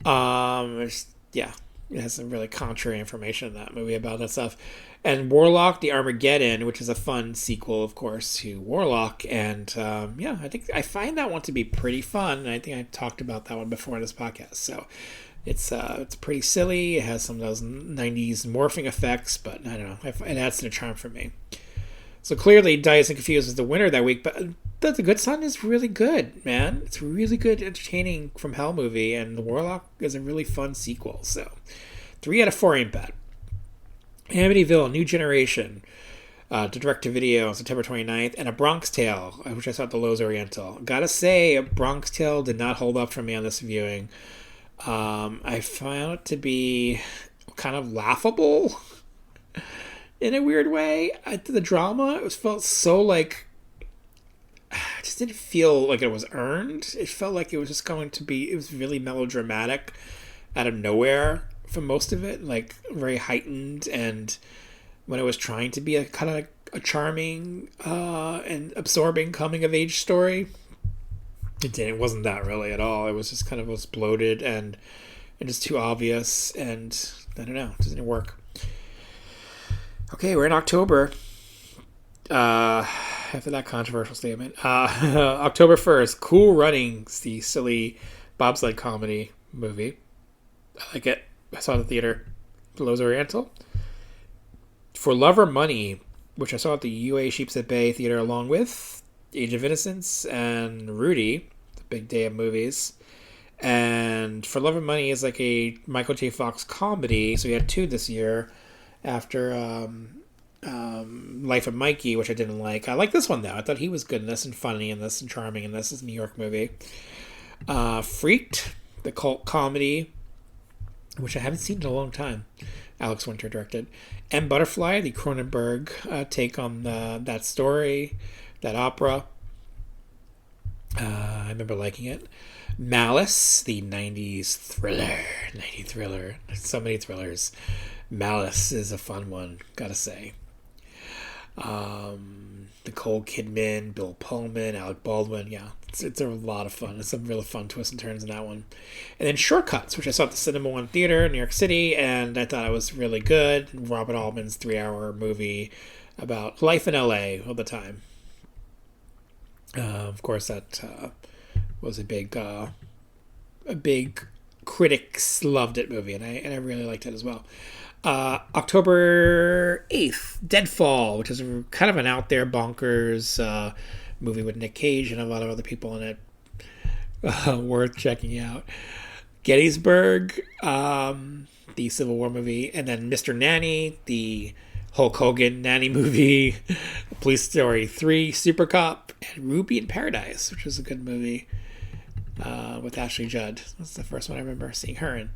Yeah, it has some really contrary information in that movie about that stuff. And Warlock, the Armageddon, which is a fun sequel, of course, to Warlock. And yeah, I think I find that one to be pretty fun. And I think I talked about that one before in this podcast. So it's pretty silly. It has some of those 90s morphing effects, but I don't know. It adds to the charm for me. So clearly, Dazed and Confused was the winner that week, but The Good Son is really good, man. It's a really good, entertaining From Hell movie, and The Warlock is a really fun sequel. So 3 out of 4 ain't bad. Amityville, New Generation, to direct-to-video on September 29th, and A Bronx Tale, which I saw at the Lowe's Oriental. Gotta say, A Bronx Tale did not hold up for me on this viewing. I found it to be kind of laughable in a weird way. The drama, it felt so like, it just didn't feel like it was earned. It felt like it was just going to be, it was really melodramatic out of nowhere for most of it, like very heightened. And when it was trying to be a kind of like a charming and absorbing coming of age story, it wasn't that really at all. It was just kind of was bloated and just too obvious, and I don't know, it just didn't work. Okay, we're in October. After that controversial statement, October 1st, Cool Runnings, the silly bobsled comedy movie. I like it. I saw it at the theater, Lowe's Oriental. For Love or Money, which I saw at the UA Sheepshead Bay Theater along with Age of Innocence and Rudy, the big day of movies. And For Love or Money is like a Michael J. Fox comedy, so we had 2 this year after Life of Mikey, which I didn't like. I like this one, though. I thought he was good in this and funny in this and charming in this. It's a New York movie. Freaked, the cult comedy, which I haven't seen in a long time. Alex Winter directed. And Butterfly, the Cronenberg take on that story, that opera. I remember liking it. Malice, the 90s thriller. 90s thriller. So many thrillers. Malice is a fun one, gotta say. Nicole Kidman, Bill Pullman, Alec Baldwin. Yeah, it's a lot of fun. It's some really fun twists and turns in that one. And then Shortcuts, which I saw at the Cinema One Theater in New York City, and I thought it was really good. Robert Altman's 3-hour movie about life in LA all the time. Of course, that was a big critics loved it movie, and I really liked it as well. October 8th, Deadfall, which is kind of an out there bonkers movie with Nick Cage and a lot of other people in it. Worth checking out. Gettysburg, the Civil War movie, and then Mr. Nanny, the Hulk Hogan nanny movie, Police Story 3, Super Cop, and Ruby in Paradise, which is a good movie with Ashley Judd. That's the first one I remember seeing her in.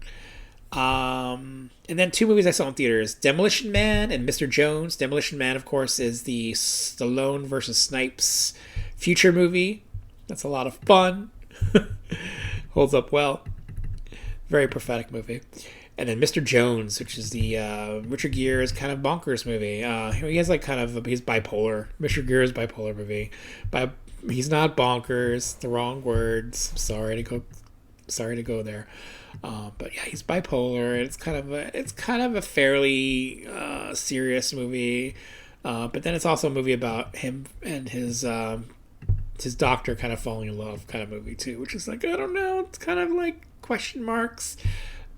And then 2 movies I saw in theaters, Demolition Man and Mr. Jones. Demolition Man, of course, is the Stallone versus Snipes future movie. That's a lot of fun. Holds up well. Very prophetic movie. And then Mr. Jones, which is the Richard Gere's kind of bonkers movie. He has like kind of, he's bipolar. Richard Gere's bipolar movie. He's not bonkers. The wrong words. Sorry to go there. But yeah, he's bipolar. It's kind of a fairly serious movie. But then it's also a movie about him and his doctor kind of falling in love kind of movie too, which is like, I don't know, it's kind of like question marks.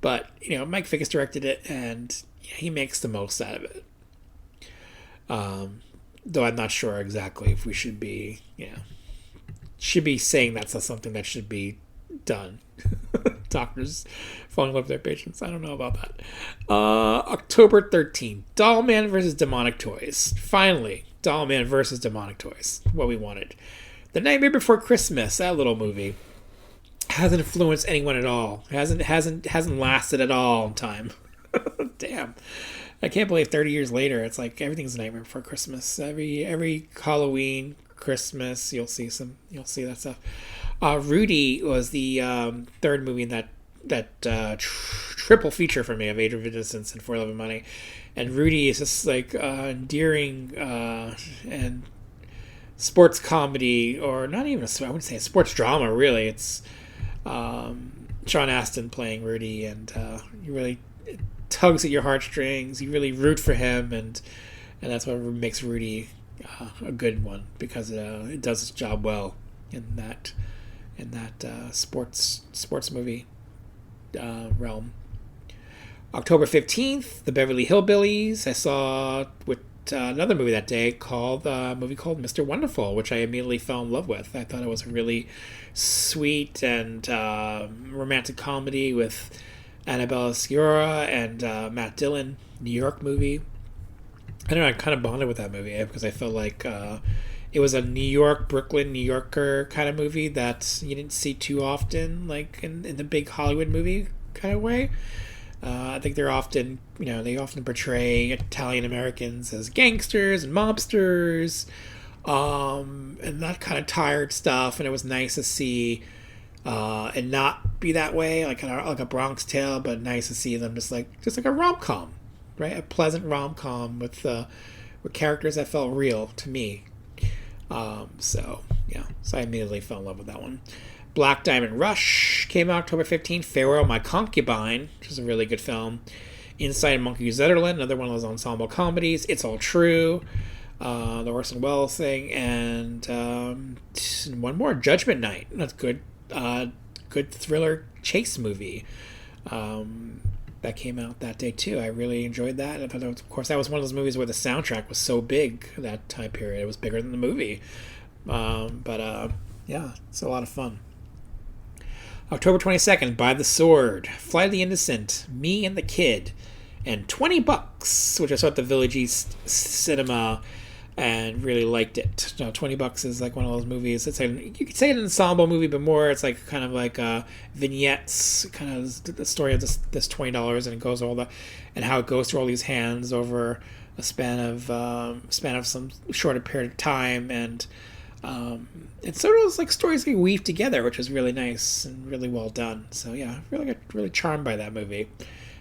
But, Mike Figgis directed it, and he makes the most out of it. Though I'm not sure exactly if we should be saying that's something that should be done. Doctors falling in love with their patients. I don't know about that. October 13th, Doll Man versus Demonic Toys. Finally, Doll Man versus Demonic Toys. What we wanted. The Nightmare Before Christmas, that little movie, hasn't influenced anyone at all. Hasn't lasted at all in time. Damn. I can't believe 30 years later, it's like everything's a Nightmare Before Christmas. Every Halloween, Christmas, you'll see that stuff. Rudy was the third movie in that triple feature for me of Age of Innocence and For Love and Money. And Rudy is just like endearing and sports comedy, or not even I wouldn't say a sports drama, really. It's Sean Astin playing Rudy, and you really, it tugs at your heartstrings. You really root for him, and that's what makes Rudy a good one, because it does its job well in that sports movie realm. October 15th, The Beverly Hillbillies. I saw with another movie that day called Mr. Wonderful, which I immediately fell in love with. I thought it was a really sweet and romantic comedy with Annabella Sciorra and Matt Dillon. New York movie. I don't know, I kind of bonded with that movie because I felt like it was a New York, Brooklyn, New Yorker kind of movie that you didn't see too often, like in the big Hollywood movie kind of way. I think they often portray Italian Americans as gangsters and mobsters, and that kind of tired stuff. And it was nice to see it not be that way, like a Bronx Tale, but nice to see them just like a rom-com, right? A pleasant rom-com with characters that felt real to me. So I immediately fell in love with that one. Black Diamond Rush came out October 15th. Farewell, My Concubine, which is a really good film. Inside Monkey Zetterlund, another one of those ensemble comedies. It's All True, the Orson Welles thing, and one more, Judgment Night. That's good thriller chase movie. That came out that day too. I really enjoyed that. I thought, of course, that was one of those movies where the soundtrack was so big that time period. It was bigger than the movie. It's a lot of fun. October 22nd, By the Sword, Flight of the Innocent, Me and the Kid, and $20, which I saw at the Village East Cinema and really liked it. $20 is like one of those movies. It's like, you could say an ensemble movie, but more it's like kind of like vignettes, kind of the story of this $20, and it goes and how it goes through all these hands over a span of some shorter period of time, and it's sort of like stories that weave together, which is really nice and really well done. So yeah, I really got really charmed by that movie,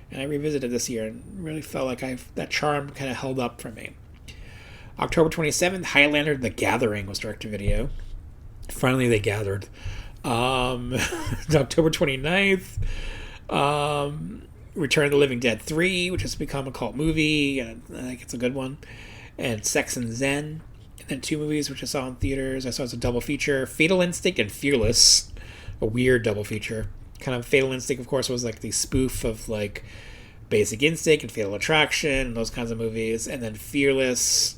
and I revisited this year and really felt like that charm kind of held up for me. October 27th, Highlander: The Gathering was direct-to-video. Finally, they gathered. October 29th, Return of the Living Dead 3, which has become a cult movie, and I think it's a good one. And Sex and Zen. And then two movies which I saw in theaters. I saw as a double feature, Fatal Instinct and Fearless. A weird double feature. Kind of Fatal Instinct, of course, was like the spoof of like Basic Instinct and Fatal Attraction and those kinds of movies. And then Fearless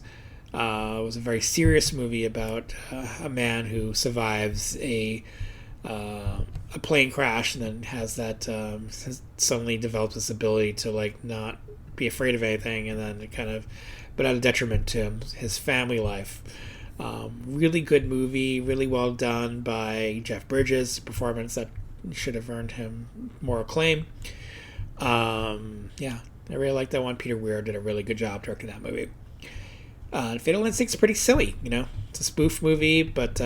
was a very serious movie about a man who survives a plane crash and then has suddenly develops this ability to like not be afraid of anything, and then kind of, but at a detriment to his family life. Really good movie, really well done by Jeff Bridges, performance that should have earned him more acclaim. I really like that one. Peter Weir did a really good job directing that movie. Fatal Instinct's pretty silly, it's a spoof movie, but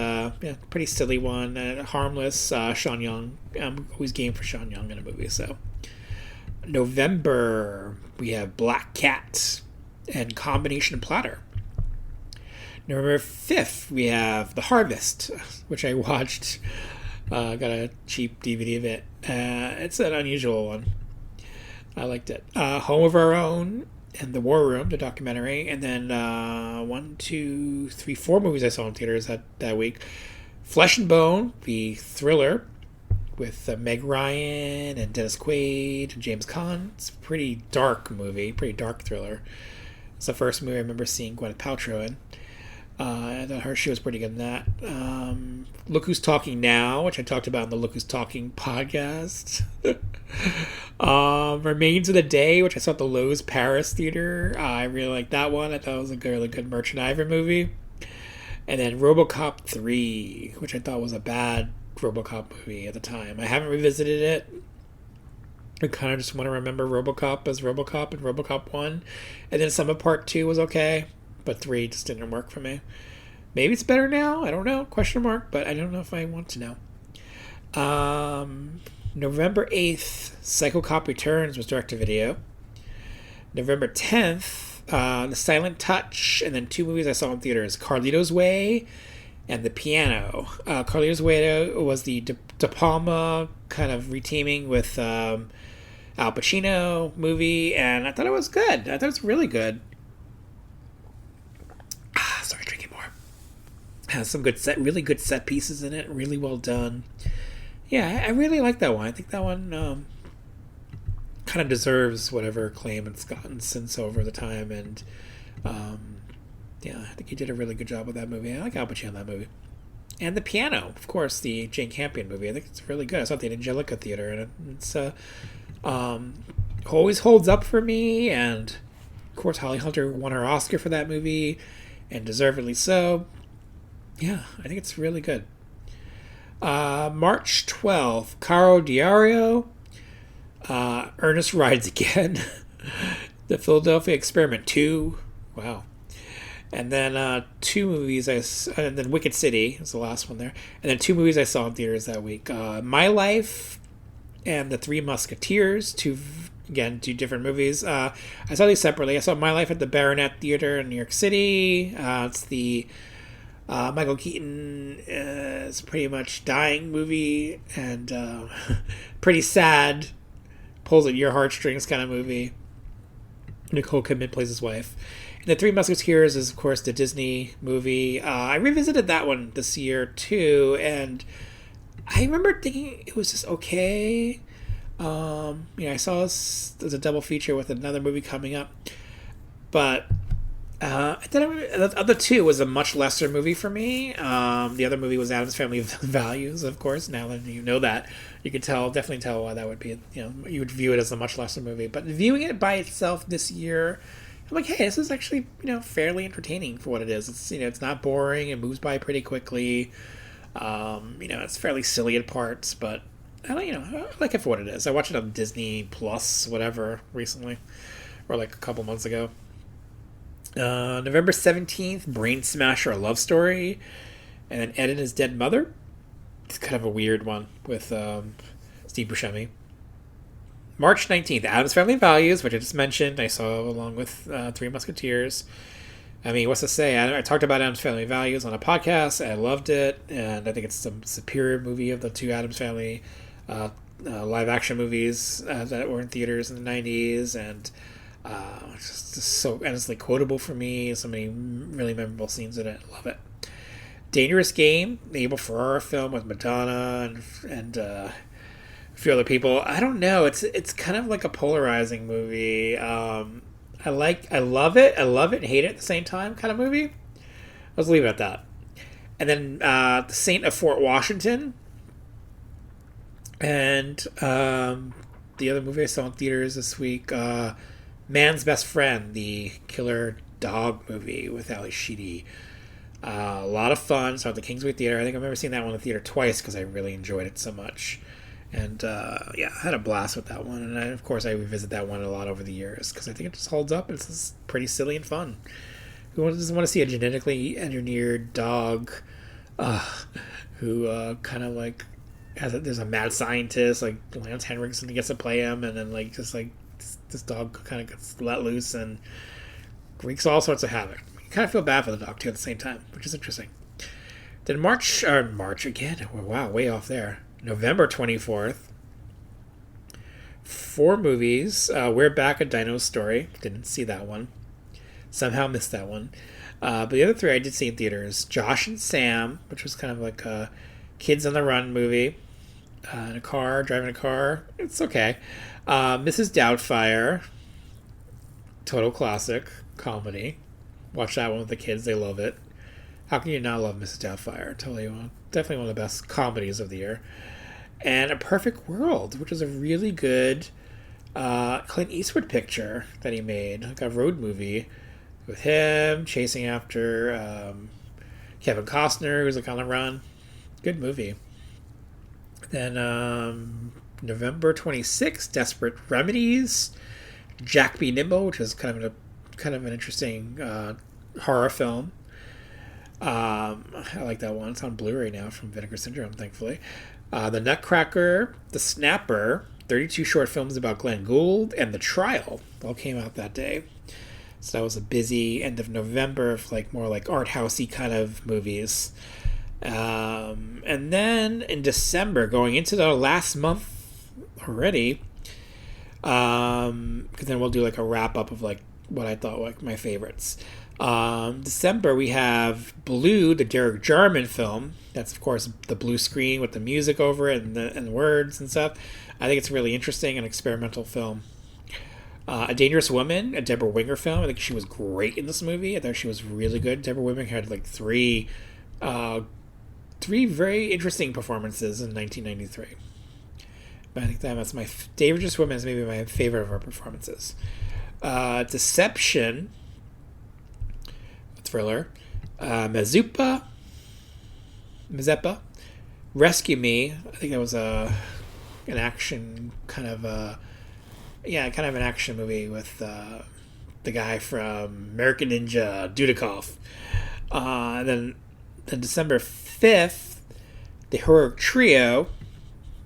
pretty silly one, harmless. Sean Young, I'm always game for Sean Young in a movie. So November, we have Black Cat and Combination Platter. November 5th, we have The Harvest, which I watched. Got a cheap DVD of it. It's an unusual one. I liked it. Home of Our Own and The War Room, the documentary. And then 4 movies I saw in theaters that week. Flesh and Bone, the thriller with Meg Ryan and Dennis Quaid and James Caan. It's a pretty dark movie, pretty dark thriller. It's the first movie I remember seeing Gwyneth Paltrow in. I thought she was pretty good in that. Look Who's Talking Now, which I talked about in the Look Who's Talking podcast. Remains of the Day, which I saw at the Lowe's Paris Theater. I really liked that one. I thought it was a really good Merchant Iver movie. And then RoboCop 3, which I thought was a bad RoboCop movie at the time. I haven't revisited it. I kind of just want to remember RoboCop as RoboCop and RoboCop 1. And then some of Part 2 was okay, but 3 just didn't work for me. Maybe it's better now. I don't know. Question mark, but I don't know if I want to know. November 8th, Psycho Cop Returns was direct-to-video. November 10th, The Silent Touch, and then 2 movies I saw in theaters, Carlito's Way and The Piano. Carlito's Way was the De Palma kind of reteaming with Al Pacino movie, and I thought it was good. I thought it was really good. Sorry, drinking more. Has some really good set pieces in it. Really well done. Yeah, I really like that one. I think that one kind of deserves whatever acclaim it's gotten since over the time, and yeah, I think he did a really good job with that movie. I like Al Pacino in that movie. And The Piano, of course, the Jane Campion movie. I think it's really good. I saw it at the Angelica Theater, and it's always holds up for me. And of course, Holly Hunter won her Oscar for that movie, and deservedly so. Yeah, I think it's really good. March 12th, Caro Diario, Ernest Rides Again, The Philadelphia Experiment 2. Wow. And then 2 movies and then Wicked City is the last one there. And then 2 movies I saw in theaters that week. My Life and The Three Musketeers, 2 different movies. I saw these separately. I saw My Life at the Baronet Theater in New York City. It's the Michael Keaton is pretty much dying movie, and pretty sad, pulls at your heartstrings kind of movie. Nicole Kidman plays his wife. And The Three Musketeers is, of course, the Disney movie. I revisited that one this year, too, and I remember thinking it was just okay. I saw this as a double feature with another movie coming up. But I thought the other 2 was a much lesser movie for me. The other movie was Addams Family Values, of course. Now that you know that, you could definitely tell why that would be. You would view it as a much lesser movie. But viewing it by itself this year, I'm like, hey, this is actually fairly entertaining for what it is. It's it's not boring. It moves by pretty quickly. It's fairly silly at parts, but I like it for what it is. I watched it on Disney Plus, whatever, recently, or like a couple months ago. November 17th, Brain Smasher, A Love Story, and then Ed and His Dead Mother. It's kind of a weird one with Steve Buscemi. March 19th, Addams Family Values, which I just mentioned. I saw along with Three Musketeers. I mean, what's to say? I talked about Addams Family Values on a podcast. I loved it, and I think it's the superior movie of the 2 Addams Family live-action movies that were in theaters in the 90s, and just so endlessly quotable for me. So many really memorable scenes in it. Love it. Dangerous Game, the Abel Ferrara film with Madonna and a few other people. I don't know. It's kind of like a polarizing movie. I love it and hate it at the same time kind of movie. Let's leave it at that. And then The Saint of Fort Washington. And the other movie I saw in theaters this week, Man's Best Friend, the killer dog movie with Ali Sheedy. A lot of fun. Saw at the Kingsway Theater. I think I've never seen that one in the theater twice because I really enjoyed it so much. And I had a blast with that one. And of course, I revisit that one a lot over the years because I think it just holds up. It's just pretty silly and fun. Who doesn't want to see a genetically engineered dog who kind of like there's a mad scientist like Lance Henriksen gets to play him, and then this dog kind of gets let loose and wreaks all sorts of havoc. You kind of feel bad for the dog too at the same time, which is interesting. Then March again. Wow, way off there. November 24th. 4 movies. We're Back, A Dino's Story. Didn't see that one. Somehow missed that one. But the other 3 I did see in theaters. Josh and Sam, which was kind of like a Kids on the Run movie. In a car, driving a car. It's okay. Mrs. Doubtfire. Total classic comedy. Watch that one with the kids. They love it. How can you not love Mrs. Doubtfire? Definitely one of the best comedies of the year. And A Perfect World, which is a really good Clint Eastwood picture that he made, like a road movie with him chasing after Kevin Costner, who's like on the run. Good movie. Then November 26th, Desperate Remedies, Jack Be Nimble, which is kind of an interesting horror film. I like that one. It's on Blu-ray now from Vinegar Syndrome, thankfully. The Nutcracker, The Snapper, 32 short films about Glenn Gould, and The Trial all came out that day. So that was a busy end of November of like more like art housey kind of movies. And then in December, going into the last month already, because then we'll do like a wrap up of like what I thought like my favorites. December we have Blue, the Derek Jarman film. That's of course the blue screen with the music over it and the words and stuff. I think it's really interesting, an experimental film. A Dangerous Woman, a Deborah Winger film. I think she was great in this movie. I thought she was really good. Deborah Winger had like three very interesting performances in 1993. But I think that's my Dangerous Woman is maybe my favorite of her performances. Deception, a thriller. Mazeppa, Rescue Me. I think that was an action kind of an action movie with the guy from American Ninja, Dudikoff. Then December 5th, The Heroic Trio,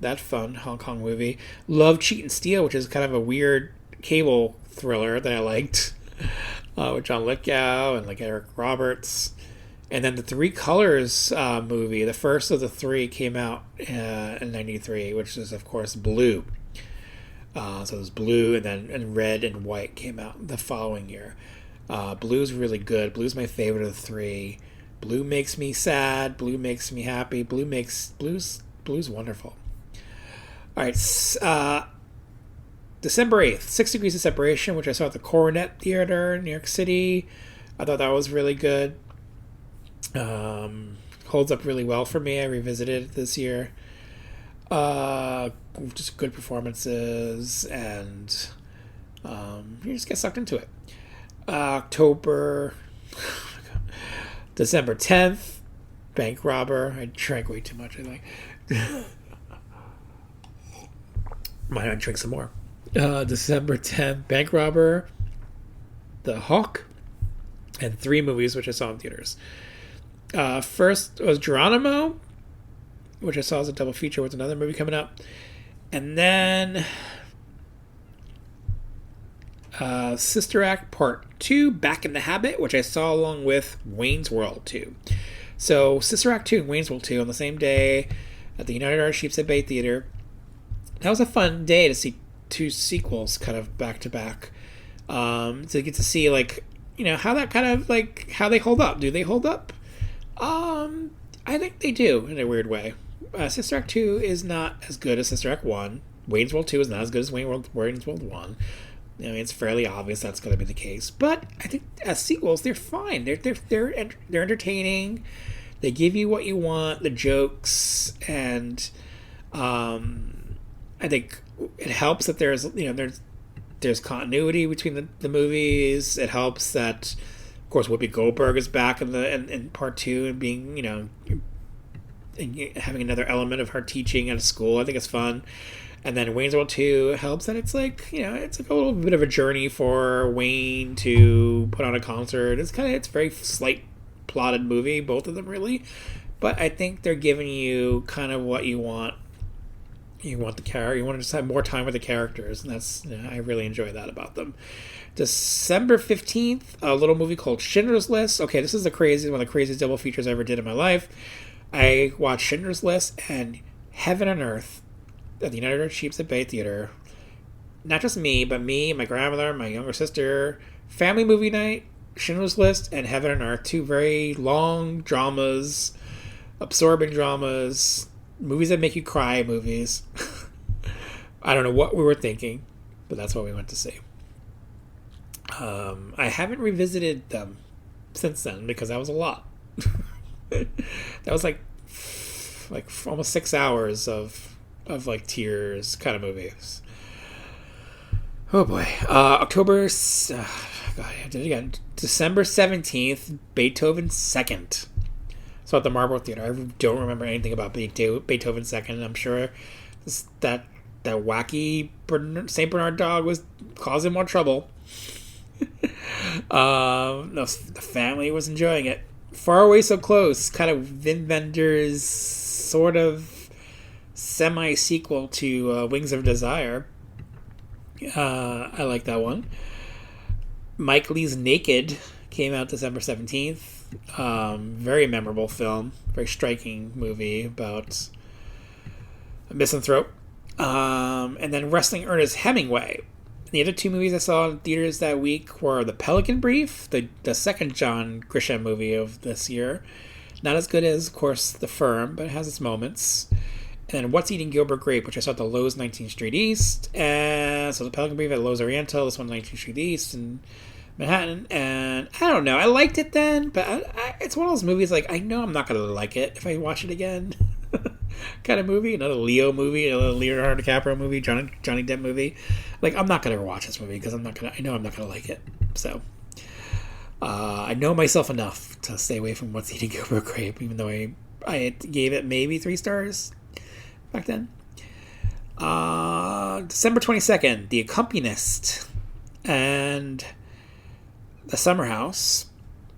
that fun Hong Kong movie. Love, Cheat, and Steal, which is kind of a weird cable thriller that I liked, with John Lithgow and like Eric Roberts. And then the Three Colors movie, the first of the three, came out in 93, which is of course Blue. So it was Blue, and Red and White came out the following year. Blue's really good. Blue's my favorite of the three. Blue makes me sad. Blue makes me happy. Blue's wonderful. All right, December 8th, 6 Degrees of Separation, which I saw at the Coronet Theater in New York City. I thought that was really good. Holds up really well for me. I revisited it this year. Just good performances, and you just get sucked into it. December 10th, Bank Robber. I drank way too much, I think. Might not drink some more. December 10th, Bank Robber, The Hawk, and 3 movies which I saw in theaters. First was Geronimo, which I saw as a double feature with another movie coming up. And then Sister Act Part 2, Back in the Habit, which I saw along with Wayne's World 2. So Sister Act 2 and Wayne's World 2 on the same day at the United Arts Sheepshead Bay Theater. That was a fun day to see 2 sequels kind of back to back. To get to see like, how that kind of like, how they hold up. Do they hold up? I think they do in a weird way. Sister Act 2 is not as good as Sister Act 1. Wayne's World 2 is not as good as Wayne's World 1. I mean, it's fairly obvious that's going to be the case. But I think as sequels, they're fine. They're entertaining. They give you what you want, the jokes, and I think it helps that there's continuity between the movies. It helps that, of course, Whoopi Goldberg is back in part 2 and being, and having another element of her teaching at a school. I think it's fun. And then Wayne's World 2 helps that it's like, it's like a little bit of a journey for Wayne to put on a concert. It's a very slight plotted movie, both of them really. But I think they're giving you kind of what you want. You want the character. You want to just have more time with the characters, and that's I really enjoy that about them. December 15th, a little movie called Schindler's List. Okay, this is one of the craziest double features I ever did in my life. I watched Schindler's List and Heaven and Earth at the United Arts Sheepshead Bay Theater. Not just me, but me, my grandmother, my younger sister. Family movie night, Schindler's List, and Heaven and Earth. 2 very long dramas, absorbing dramas, movies that make you cry movies. I don't know what we were thinking, but that's what we went to see. I haven't revisited them since then because that was a lot. That was like almost 6 hours of like tears kind of movies. Oh boy. God, I did it again. December 17th, Beethoven 2nd. So at the Marlboro Theater, I don't remember anything about Beethoven's Second. I'm sure that wacky Saint Bernard dog was causing more trouble. No, the family was enjoying it. Far Away So Close, kind of Vin Vendor's sort of semi-sequel to Wings of Desire. I like that one. Mike Leigh's Naked came out December 17th. Very memorable film. Very striking movie about a misanthrope. And then Wrestling Ernest Hemingway. The other two movies I saw in theaters that week were The Pelican Brief, the second John Grisham movie of this year. Not as good as, of course, The Firm, but it has its moments. And then What's Eating Gilbert Grape, which I saw at the Lowe's 19th Street East. And so The Pelican Brief at Lowe's Oriental, this one 19th Street East in Manhattan. And I don't know, I liked it then, but it's one of those movies like, I know I'm not going to like it if I watch it again. Kind of movie, another Leo movie, another Leonardo DiCaprio movie, Johnny Depp movie. Like, I'm not gonna watch this movie because I know I'm not gonna like it. So, I know myself enough to stay away from What's Eating Gilbert Grape, even though I gave it maybe 3 stars back then. December 22nd, The Accompanist and The Summer House,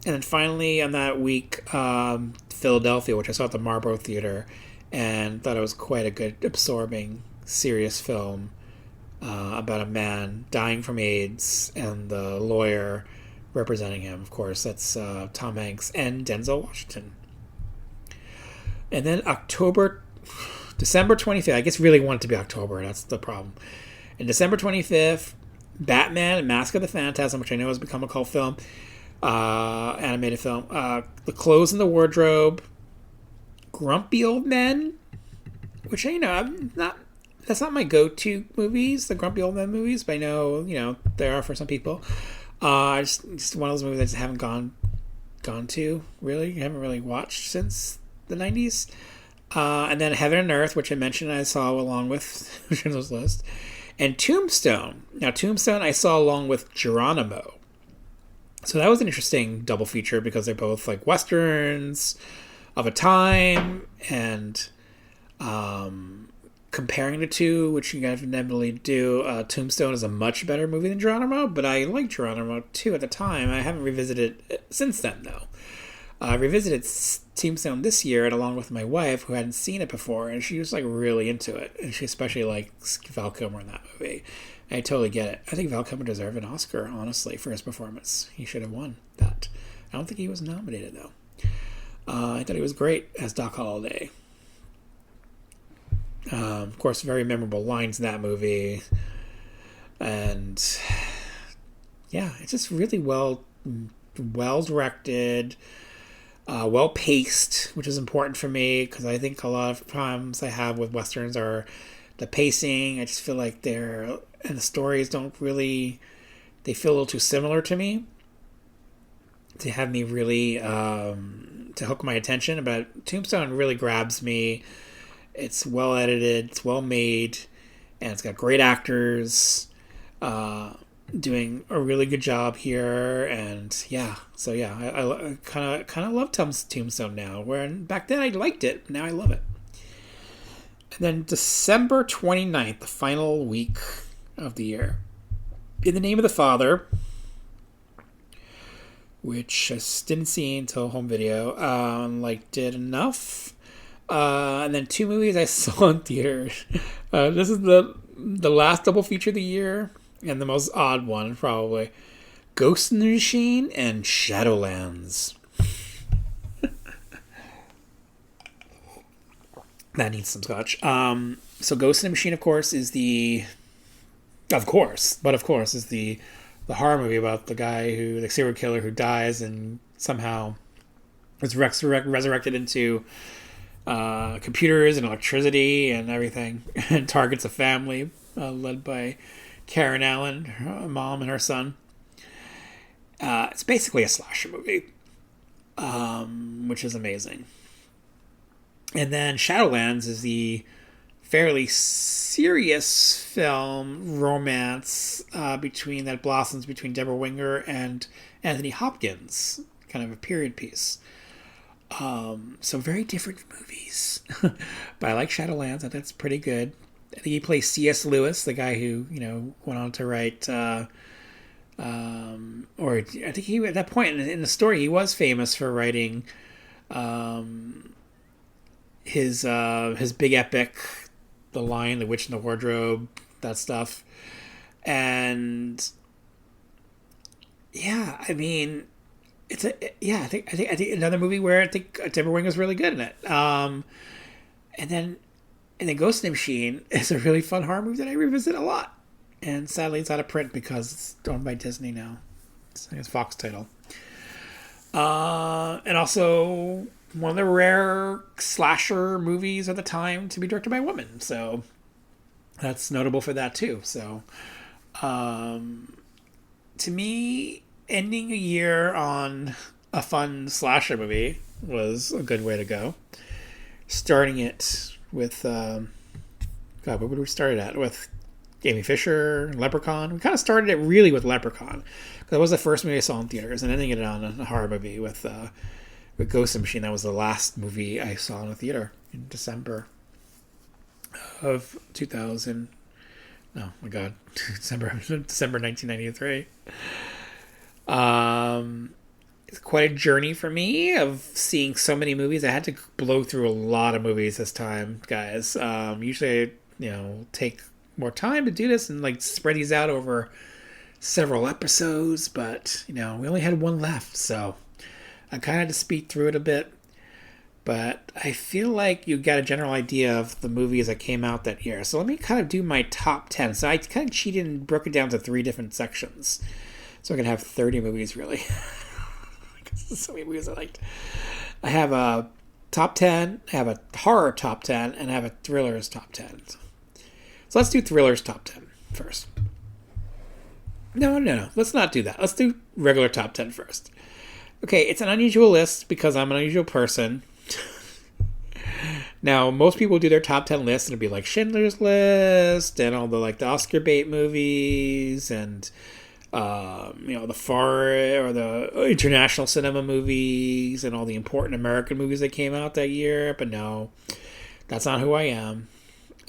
and then finally on that week, Philadelphia, which I saw at the Marlboro Theater, and thought it was quite a good, absorbing, serious film about a man dying from AIDS and the lawyer representing him. Of course, that's Tom Hanks and Denzel Washington. And then December 25th, I guess really want it to be October, that's the problem. And December 25th, Batman and Mask of the Phantasm, which I know has become a cult film, animated film, The Clothes in the Wardrobe, Grumpy Old Men, which that's not my go-to movies, the Grumpy Old Men movies, but I know they are for some people. Just one of those movies I just haven't gone to, really. I haven't really watched since the 90s. And then Heaven and Earth, which I mentioned I saw along with Schindler's List. And Tombstone. Now, Tombstone I saw along with Geronimo. So that was an interesting double feature because they're both like Westerns of a time, and comparing the two, which you guys inevitably do, Tombstone is a much better movie than Geronimo, but I liked Geronimo too at the time. I haven't revisited it since then, though. I revisited Tombstone this year, and along with my wife, who hadn't seen it before, and she was like really into it, and she especially likes Val Kilmer in that movie. I totally get it. I think Val Kilmer deserved an Oscar, honestly, for his performance. He should have won that. I don't think he was nominated, though. I thought he was great as Doc Holliday. Of course, very memorable lines in that movie. And yeah, it's just really well directed, well paced, which is important for me because I think a lot of problems I have with Westerns are the pacing. I just feel like and the stories don't really, they feel a little too similar to me to have me really to hook my attention. But Tombstone really grabs me. It's well edited, it's well made, and it's got great actors doing a really good job here. And yeah, so yeah, I kind of love Tombstone now, where back then I liked it, now I love it. And then December 29th, the final week of the year, In the Name of the Father, which I didn't see until home video, liked it enough. And then 2 movies I saw in theaters. This is the last double feature of the year, and the most odd one, probably. Ghost in the Machine and Shadowlands. That needs some scotch. So Ghost in the Machine, of course, is the horror movie about the serial killer who dies and somehow is resurrected into computers and electricity and everything, and targets a family led by Karen Allen, her mom and her son. It's basically a slasher movie, which is amazing. And then Shadowlands is the fairly serious film romance that blossoms between Deborah Winger and Anthony Hopkins, kind of a period piece. Some very different movies. But I like Shadowlands. I think that's pretty good. I think he plays C.S. Lewis, the guy who, went on to write, or I think he, at that point in the story, he was famous for writing his big epic, The Lion, the Witch, and the Wardrobe, that stuff. And yeah, I mean, I think another movie where I think Deborah Wing was really good in it. And then Ghost in the Machine is a really fun horror movie that I revisit a lot. And sadly, it's out of print because it's owned by Disney now. It's Fox title. And also one of the rare slasher movies of the time to be directed by a woman. So that's notable for that too. So to me, ending a year on a fun slasher movie was a good way to go. Starting it with, what would we start it at? With Amy Fisher, Leprechaun. We kind of started it really with Leprechaun. That was the first movie I saw in theaters, and ending it on a horror movie with Ghost in the Machine. That was the last movie I saw in a theater in December of 2000. Oh my God, December 1993. It's quite a journey for me of seeing so many movies. I had to blow through a lot of movies this time, guys. Usually, take more time to do this and like spread these out over several episodes, but we only had one left, so I kind of had to speed through it a bit. But I feel like you got a general idea of the movies that came out that year. So let me kind of do my top 10. So I kind of cheated and broke it down to 3 different sections. So I can have 30 movies, really. Because so many movies I liked. I have a top 10, I have a horror top 10, and I have a thrillers top 10. So let's do thrillers top 10 first. No. Let's not do that. Let's do regular top 10 first. Okay, it's an unusual list because I'm an unusual person. Now, most people do their top 10 lists and it'd be like Schindler's List and all the the Oscar bait movies and the the international cinema movies and all the important American movies that came out that year. But no, that's not who I am.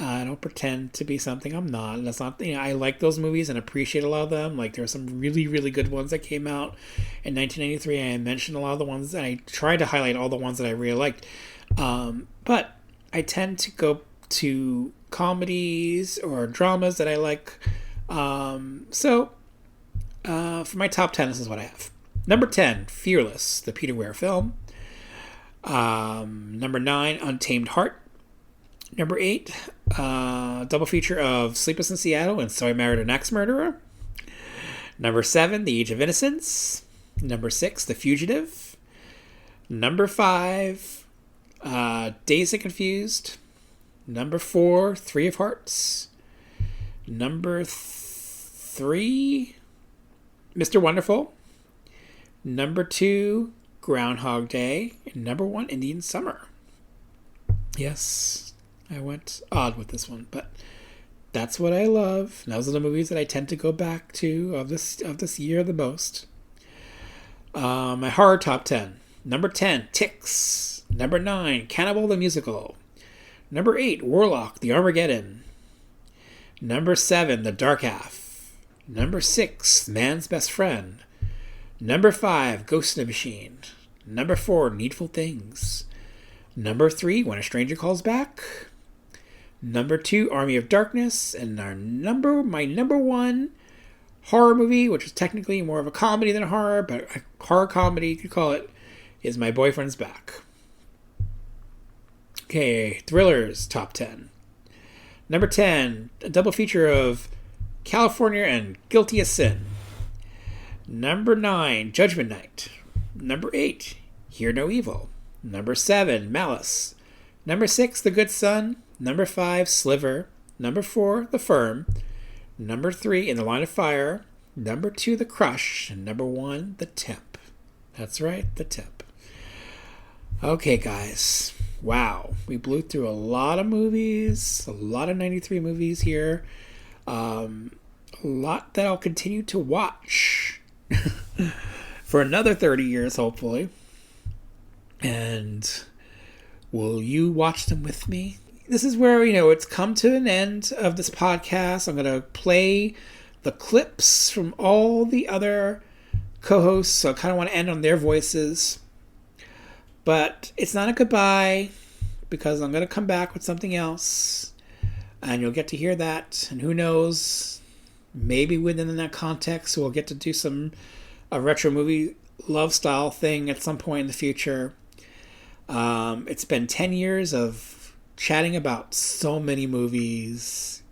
I don't pretend to be something I'm not. And that's not, I like those movies and appreciate a lot of them. Like, there are some really, really good ones that came out in 1993. I mentioned a lot of the ones, and I tried to highlight all the ones that I really liked. But I tend to go to comedies or dramas that I like. So for my top 10, this is what I have. Number 10, Fearless, the Peter Weir film. Number 9, Untamed Heart. Number 8, double feature of Sleepless in Seattle and So I Married an Ex-Murderer. Number 7, The Age of Innocence. Number 6, The Fugitive. Number 5, Dazed and Confused. Number 4, 3 of Hearts. Number 3, Mr. Wonderful. Number 2, Groundhog Day. And number 1, Indian Summer. Yes, I went odd with this one, but that's what I love. Those are the movies that I tend to go back to of this year the most. My horror top 10. Number 10, Ticks. Number 9, Cannibal the Musical. Number 8, Warlock, The Armageddon. Number 7, The Dark Half. Number 6, Man's Best Friend. Number 5, Ghost in the Machine. Number 4, Needful Things. Number 3, When a Stranger Calls Back. Number 2, Army of Darkness. And my number 1 horror movie, which is technically more of a comedy than a horror, but a horror comedy, you could call it, is My Boyfriend's Back. Okay, thrillers, top 10. Number 10, a double feature of California and Guilty as Sin. Number 9, Judgment Night. Number 8, Hear No Evil. Number 7, Malice. Number 6, The Good Son. Number 5, Sliver. Number 4, The Firm. Number 3, In the Line of Fire. Number 2, The Crush. And number 1, The Temp. That's right, The Temp. Okay, guys. Wow. We blew through a lot of movies. A lot of 93 movies here. A lot that I'll continue to watch. For another 30 years, hopefully. And will you watch them with me? This is where, it's come to an end of this podcast. I'm going to play the clips from all the other co-hosts. So I kind of want to end on their voices. But it's not a goodbye, because I'm going to come back with something else. And you'll get to hear that. And who knows, maybe within that context, we'll get to do a retro movie love style thing at some point in the future. It's been 10 years of chatting about so many movies,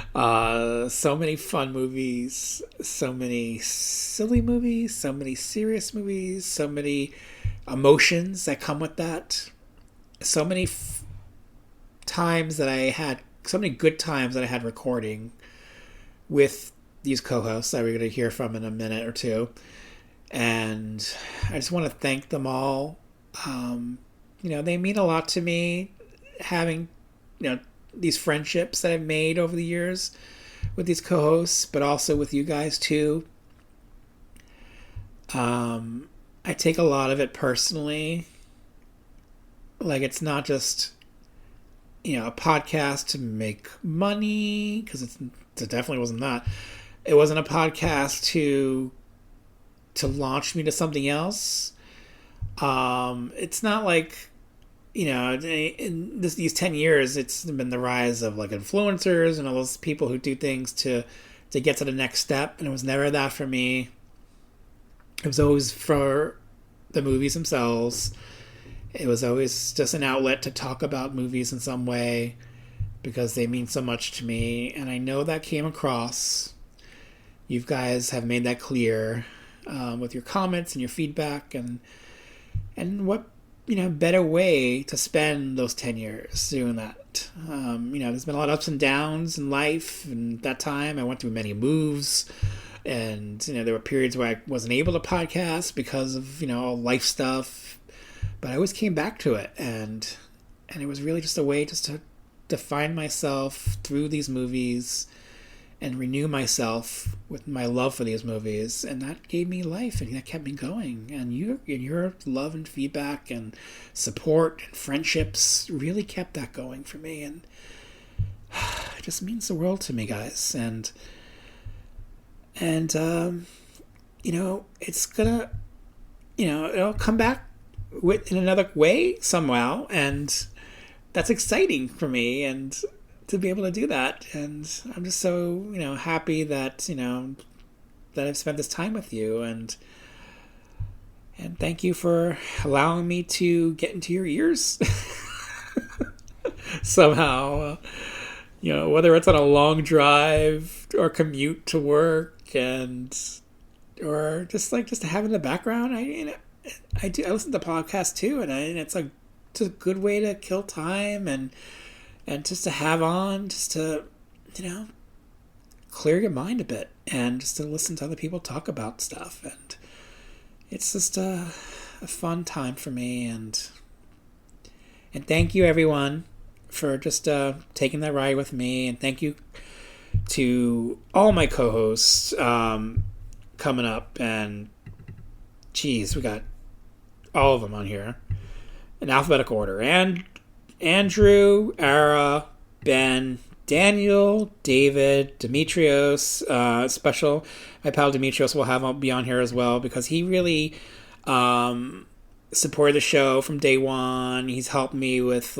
so many fun movies, so many silly movies, so many serious movies, so many emotions that come with that, so many times that I had, so many good times that I had recording with these co-hosts that we're going to hear from in a minute or two. And I just want to thank them all. They mean a lot to me, having, these friendships that I've made over the years with these co-hosts, but also with you guys too. I take a lot of it personally. Like, it's not just, a podcast to make money, because it definitely wasn't that. It wasn't a podcast to launch me to something else. It's not like, in these 10 years, it's been the rise of like influencers and all those people who do things to get to the next step. And it was never that for me. It was always for the movies themselves. It was always just an outlet to talk about movies in some way, because they mean so much to me. And I know that came across. You guys have made that clear with your comments and your feedback, and what, better way to spend those 10 years doing that. There's been a lot of ups and downs in life, and that time I went through many moves, and, there were periods where I wasn't able to podcast because of, life stuff, but I always came back to it, and it was really just a way just to define myself through these movies and renew myself with my love for these movies. And that gave me life, and that kept me going. And your love and feedback and support and friendships really kept that going for me. And it just means the world to me, guys. And it's gonna, it'll come back in another way somehow. And that's exciting for me. And to be able to do that, and I'm just so happy that that I've spent this time with you, and thank you for allowing me to get into your ears somehow. Whether it's on a long drive or commute to work, or just to have in the background. I listen to podcasts too, and it's a good way to kill time and just to have on, just to, clear your mind a bit, and just to listen to other people talk about stuff. And it's just a fun time for me. And thank you, everyone, for just taking that ride with me. And thank you to all my co-hosts coming up. And, geez, we got all of them on here in alphabetical order. And Andrew, Ara, Ben, Daniel, David, Demetrios, special. My pal Demetrios will be on here as well, because he really supported the show from day one. He's helped me with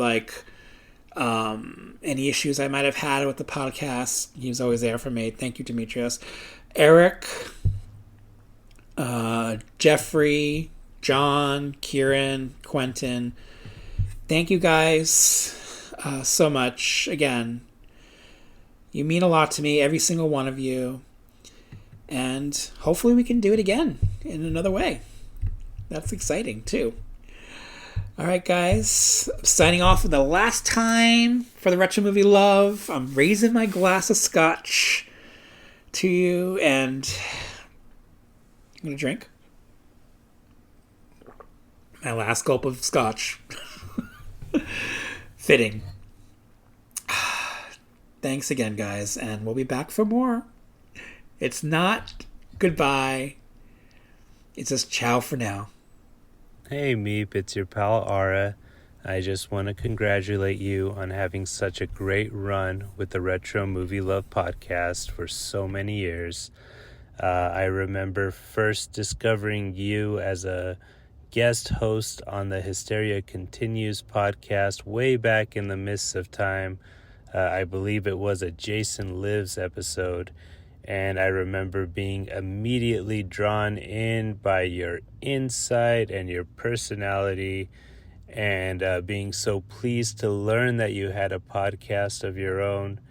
any issues I might have had with the podcast. He was always there for me. Thank you, Demetrios. Erik, Jeffery, John, Kieron, Quentin. Thank you guys so much. Again, you mean a lot to me, every single one of you. And hopefully we can do it again in another way. That's exciting too. All right, guys. I'm signing off for the last time for the Retro Movie Love. I'm raising my glass of scotch to you, and I'm going to drink my last gulp of scotch. Fitting. Thanks again, guys, and we'll be back for more. It's not goodbye. It's just ciao for now. Hey Meep, it's your pal Ara. I just want to congratulate you on having such a great run with the Retro Movie Love podcast for so many years. I remember first discovering you as a guest host on the Hysteria Continues podcast way back in the mists of time. I believe it was a Jason Lives episode. And I remember being immediately drawn in by your insight and your personality, and being so pleased to learn that you had a podcast of your own.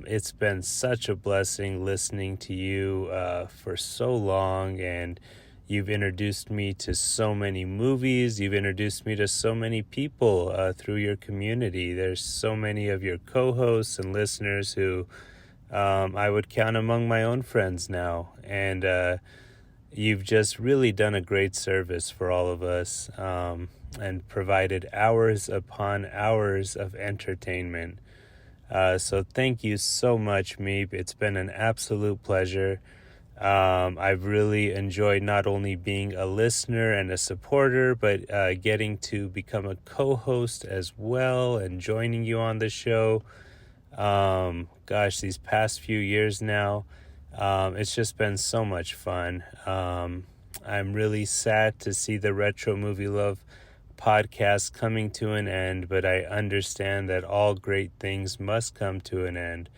It's been such a blessing listening to you for so long, and you've introduced me to so many movies. You've introduced me to so many people through your community. There's so many of your co-hosts and listeners who I would count among my own friends now. And you've just really done a great service for all of us, and provided hours upon hours of entertainment. So thank you so much, Meep. It's been an absolute pleasure. I've really enjoyed not only being a listener and a supporter, but getting to become a co-host as well and joining you on the show. These past few years now, it's just been so much fun. I'm really sad to see the Retro Movie Love podcast coming to an end, but I understand that all great things must come to an end.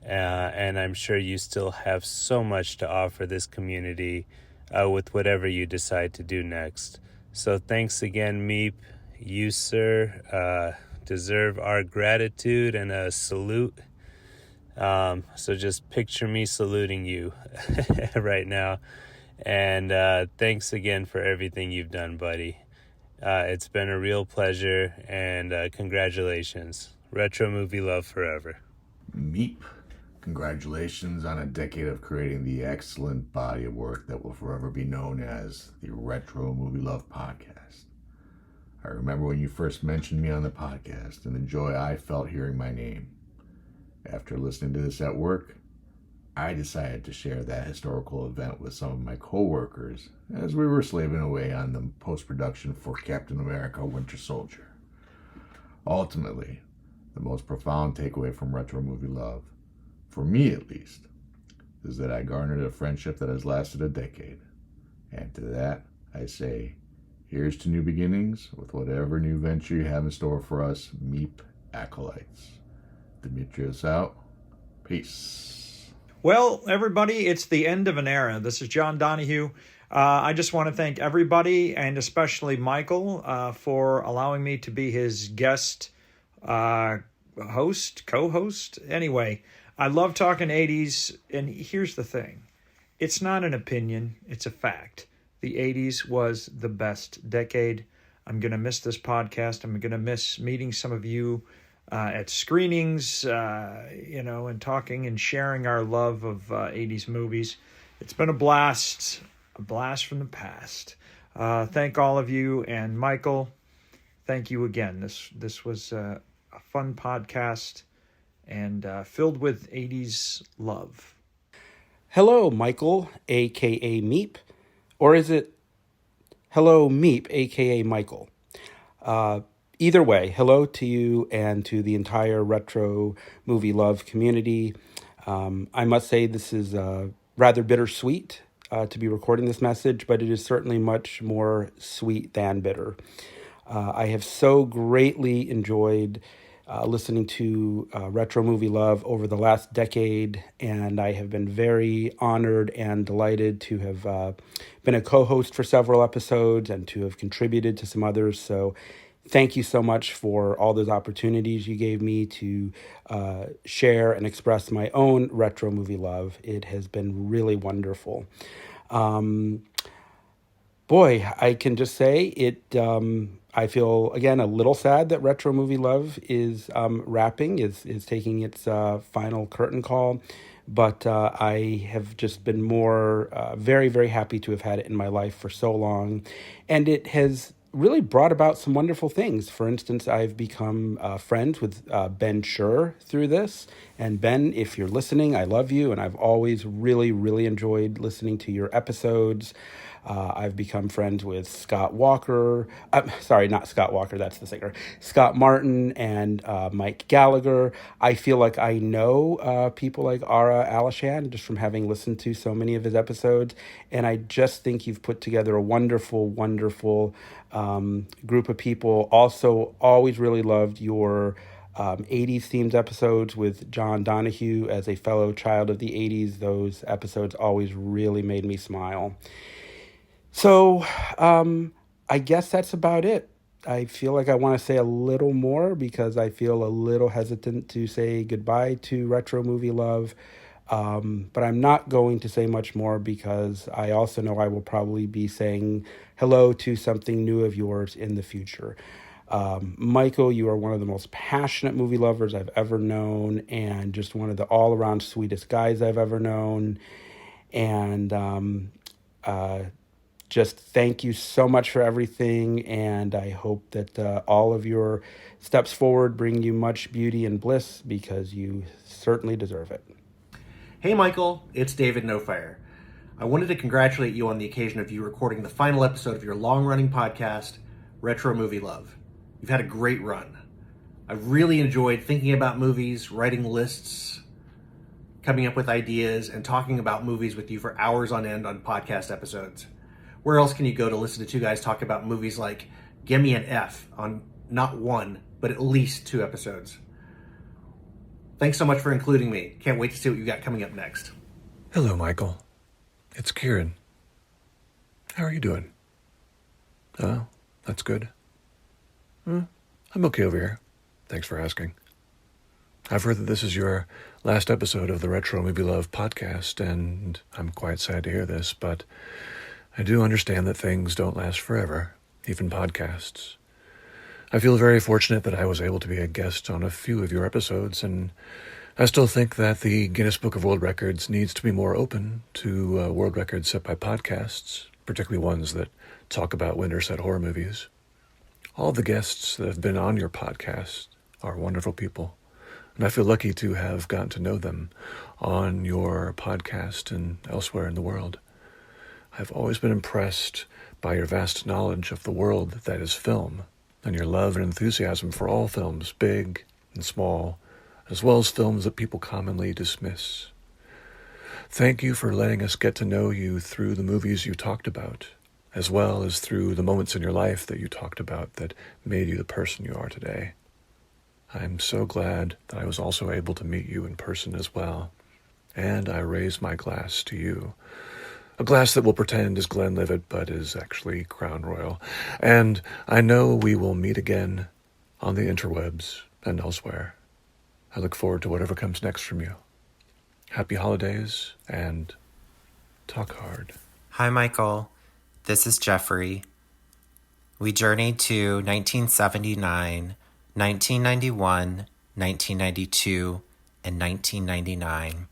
And I'm sure you still have so much to offer this community with whatever you decide to do next. So thanks again, Meep. You, sir, deserve our gratitude and a salute. So just picture me saluting you right now. And thanks again for everything you've done, buddy. It's been a real pleasure, and congratulations. Retro Movie Love forever. Meep, congratulations on a decade of creating the excellent body of work that will forever be known as the Retro Movie Love podcast. I remember when you first mentioned me on the podcast and the joy I felt hearing my name. After listening to this at work, I decided to share that historical event with some of my co-workers as we were slaving away on the post-production for Captain America Winter Soldier. Ultimately, the most profound takeaway from Retro Movie Love, for me at least, is that I garnered a friendship that has lasted a decade. And to that, I say, here's to new beginnings with whatever new venture you have in store for us, Meep acolytes. Demetrius out. Peace. Well, everybody, it's the end of an era. This is John Donahue. I just want to thank everybody, and especially Michael, for allowing me to be his guest co-host. Anyway, I love talking 80s, and here's the thing. It's not an opinion, it's a fact. The 80s was the best decade. I'm going to miss this podcast. I'm going to miss meeting some of you at screenings, and talking and sharing our love of 80s movies. It's been a blast from the past. Thank all of you, and Michael, thank you again. This was a fun podcast and filled with 80s love. Hello, Michael, a.k.a. Meep. Or is it hello, Meep, a.k.a. Michael? Either way, hello to you and to the entire Retro Movie Love community. I must say this is rather bittersweet to be recording this message, but it is certainly much more sweet than bitter. I have so greatly enjoyed listening to Retro Movie Love over the last decade, and I have been very honored and delighted to have been a co-host for several episodes and to have contributed to some others. So thank you so much for all those opportunities you gave me to share and express my own retro movie love. It has been really wonderful. Boy, I can just say it. I feel, again, a little sad that Retro Movie Love is wrapping, is taking its final curtain call. But I have just been very, very happy to have had it in my life for so long. And it has really brought about some wonderful things. For instance, I've become friends with Ben Schur through this. And Ben, if you're listening, I love you. And I've always really, really enjoyed listening to your episodes. I've become friends with Scott Walker. Sorry, not Scott Walker, that's the singer. Scott Martin and Mike Gallagher. I feel like I know people like Ara Alishan just from having listened to so many of his episodes. And I just think you've put together a wonderful, wonderful group of people. Also, always really loved your 80s themed episodes with John Donahue as a fellow child of the 80s. Those episodes always really made me smile. So I guess that's about it. I feel like I want to say a little more because I feel a little hesitant to say goodbye to Retro Movie Love. But I'm not going to say much more because I also know I will probably be saying hello to something new of yours in the future. Michael, you are one of the most passionate movie lovers I've ever known and just one of the all-around sweetest guys I've ever known. And just thank you so much for everything, and I hope that all of your steps forward bring you much beauty and bliss because you certainly deserve it. Hey Michael, it's David Nofire. I wanted to congratulate you on the occasion of you recording the final episode of your long-running podcast, Retro Movie Love. You've had a great run. I've really enjoyed thinking about movies, writing lists, coming up with ideas, and talking about movies with you for hours on end on podcast episodes. Where else can you go to listen to two guys talk about movies like Gimme an F on not one, but at least 2 episodes? Thanks so much for including me. Can't wait to see what you got coming up next. Hello, Michael. It's Kieron. How are you doing? Oh, that's good. I'm okay over here. Thanks for asking. I've heard that this is your last episode of the Retro Movie Love podcast, and I'm quite sad to hear this, but I do understand that things don't last forever, even podcasts. I feel very fortunate that I was able to be a guest on a few of your episodes, and I still think that the Guinness Book of World Records needs to be more open to world records set by podcasts, particularly ones that talk about winter-set horror movies. All the guests that have been on your podcast are wonderful people, and I feel lucky to have gotten to know them on your podcast and elsewhere in the world. I've always been impressed by your vast knowledge of the world that is film, and your love and enthusiasm for all films, big and small, as well as films that people commonly dismiss. Thank you for letting us get to know you through the movies you talked about, as well as through the moments in your life that you talked about that made you the person you are today. I'm so glad that I was also able to meet you in person as well, and I raise my glass to you. A glass that will pretend is Glenlivet, but is actually Crown Royal. And I know we will meet again on the interwebs and elsewhere. I look forward to whatever comes next from you. Happy holidays, and talk hard. Hi, Michael. This is Jeffery. We journeyed to 1979, 1991, 1992, and 1999.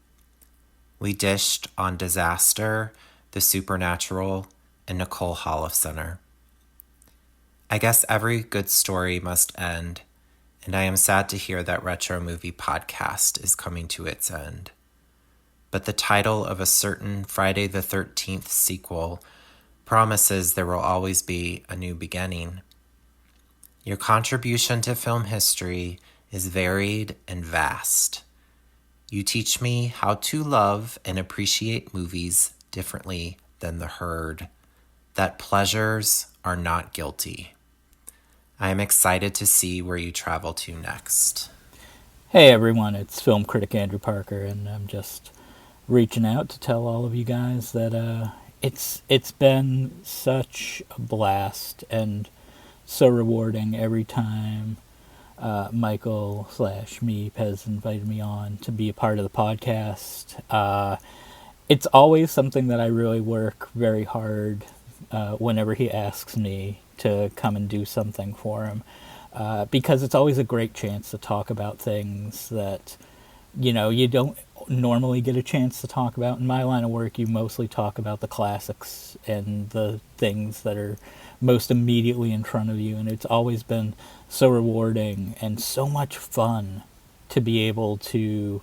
We dished on Disaster, The Supernatural, and Nicole Holofcener. I guess every good story must end, and I am sad to hear that Retro Movie Podcast is coming to its end. But the title of a certain Friday the 13th sequel promises there will always be a new beginning. Your contribution to film history is varied and vast. You teach me how to love and appreciate movies differently than the herd, that pleasures are not guilty. I am excited to see where you travel to next. Hey everyone, it's film critic Andrew Parker, and I'm just reaching out to tell all of you guys that it's been such a blast and so rewarding every time Michael/Meep has invited me on to be a part of the podcast. It's always something that I really work very hard whenever he asks me to come and do something for him, because it's always a great chance to talk about things that, you know, you don't normally get a chance to talk about. In my line of work, you mostly talk about the classics and the things that are most immediately in front of you, and it's always been so rewarding and so much fun to be able to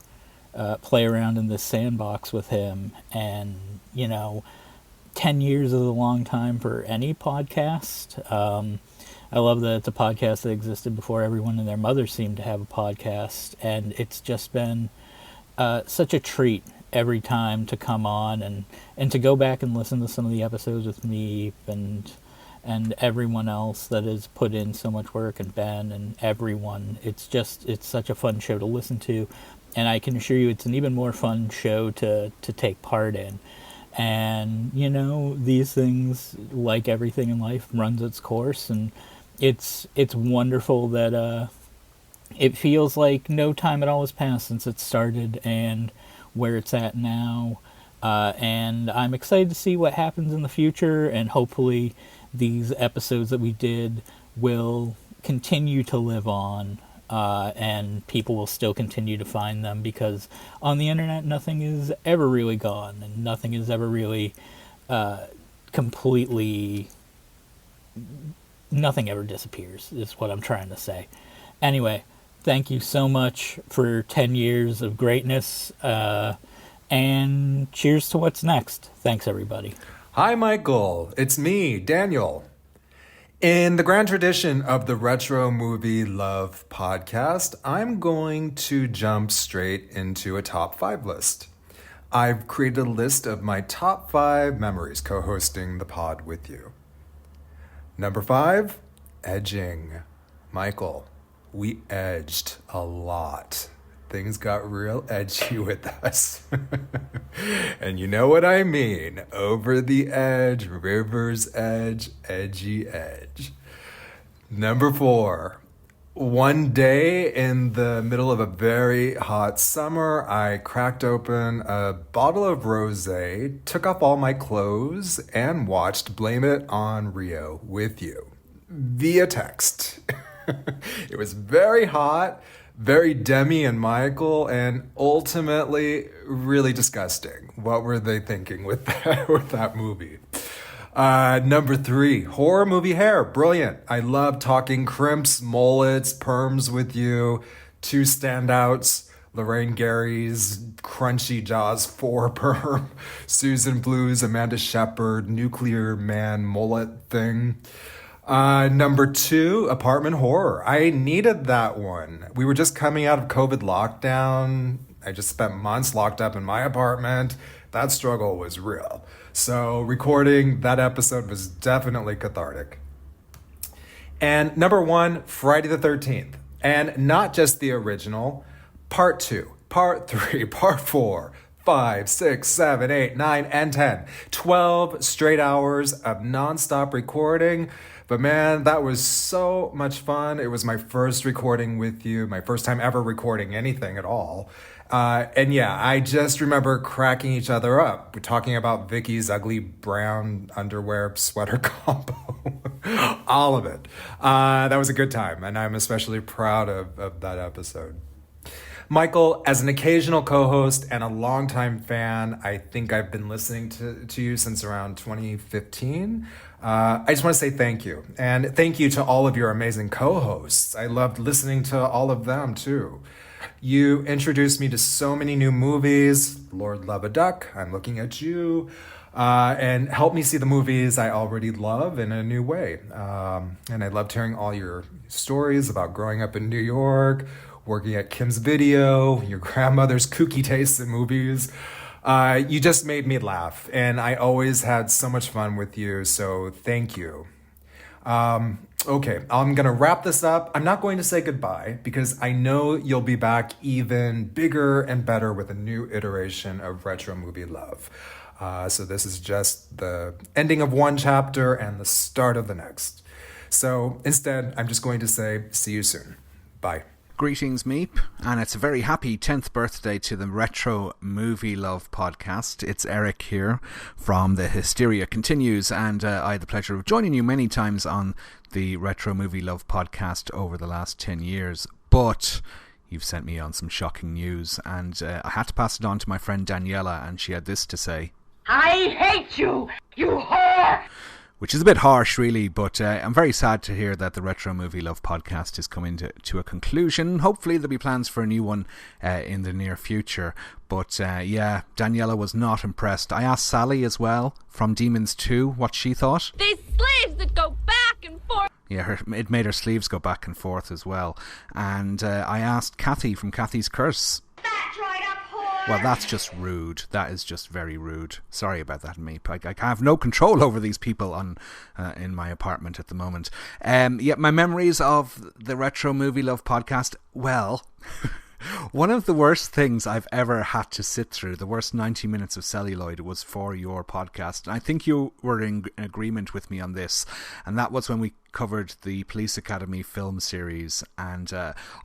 play around in this sandbox with him and, you know, 10 years is a long time for any podcast. I love that it's a podcast that existed before everyone and their mother seemed to have a podcast, and it's just been such a treat every time to come on and to go back and listen to some of the episodes with Meep and everyone else that has put in so much work, and Ben and everyone. It's such a fun show to listen to, and I can assure you it's an even more fun show to take part in. And, you know, these things, like everything in life, runs its course, and it's wonderful that it feels like no time at all has passed since it started and where it's at now. And I'm excited to see what happens in the future, and hopefully these episodes that we did will continue to live on, and people will still continue to find them, because on the internet nothing is ever really gone, and nothing is ever really completely... Nothing ever disappears, is what I'm trying to say. Anyway, thank you so much for 10 years of greatness, and cheers to what's next. Thanks, everybody. Hi, Michael. It's me, Daniel. In the grand tradition of the Retro Movie Love podcast, I'm going to jump straight into a top 5 list. I've created a list of my top 5 memories co-hosting the pod with you. Number 5, edging. Michael, we edged a lot. Things got real edgy with us. And you know what I mean. Over the edge, river's edge, edgy edge. Number 4, one day in the middle of a very hot summer, I cracked open a bottle of rosé, took off all my clothes, and watched Blame It on Rio with you via text. It was very hot, very Demi and Michael, and ultimately really disgusting. What were they thinking with that movie? Number 3, horror movie hair. Brilliant. I love talking crimps, mullets, perms with you. 2 standouts, Lorraine Gary's Crunchy Jaws 4 perm, Susan Blue's Amanda Shepard nuclear man mullet thing. Number 2, apartment horror. I needed that one. We were just coming out of COVID lockdown. I just spent months locked up in my apartment. That struggle was real. So recording that episode was definitely cathartic. And number 1, Friday the 13th. And not just the original. Part 2, Part 3, Part 4, 5, 6, 7, 8, 9, and 10. 12 straight hours of nonstop recording. But man, that was so much fun. It was my first recording with you, my first time ever recording anything at all. And yeah, I just remember cracking each other up. We're talking about Vicky's ugly brown underwear sweater combo. All of it. That was a good time, and I'm especially proud of that episode. Michael, as an occasional co-host and a longtime fan, I think I've been listening to you since around 2015. I just want to say thank you. And thank you to all of your amazing co-hosts. I loved listening to all of them, too. You introduced me to so many new movies. Lord Love a Duck, I'm Looking at You. And helped me see the movies I already love in a new way. And I loved hearing all your stories about growing up in New York, working at Kim's Video, your grandmother's kooky tastes in movies. You just made me laugh, and I always had so much fun with you, so thank you. Okay, I'm going to wrap this up. I'm not going to say goodbye, because I know you'll be back even bigger and better with a new iteration of Retro Movie Love. So this is just the ending of one chapter and the start of the next. So instead, I'm just going to say, see you soon. Bye. Greetings, Meep, and it's a very happy 10th birthday to the Retro Movie Love podcast. It's Erik here from The Hysteria Continues, and I had the pleasure of joining you many times on the Retro Movie Love podcast over the last 10 years, but you've sent me on some shocking news, and I had to pass it on to my friend Daniela, and she had this to say. I hate you, you whore! which is a bit harsh, really, but I'm very sad to hear that the Retro Movie Love podcast is coming to a conclusion. Hopefully there'll be plans for a new one in the near future. But yeah, Daniela was not impressed. I asked Sally as well from Demons 2 what she thought. These sleeves that go back and forth. Yeah, it made her sleeves go back and forth as well. And I asked Kathy from Kathy's Curse. That dried up whore. Well, that's just rude. That is just very rude. Sorry about that, Meep. I have no control over these people in my apartment at the moment. Yeah, my memories of the Retro Movie Love podcast, well... One of the worst things I've ever had to sit through, the worst 90 minutes of celluloid, was for your podcast. And I think you were in agreement with me on this. And that was when we covered the Police Academy film series. And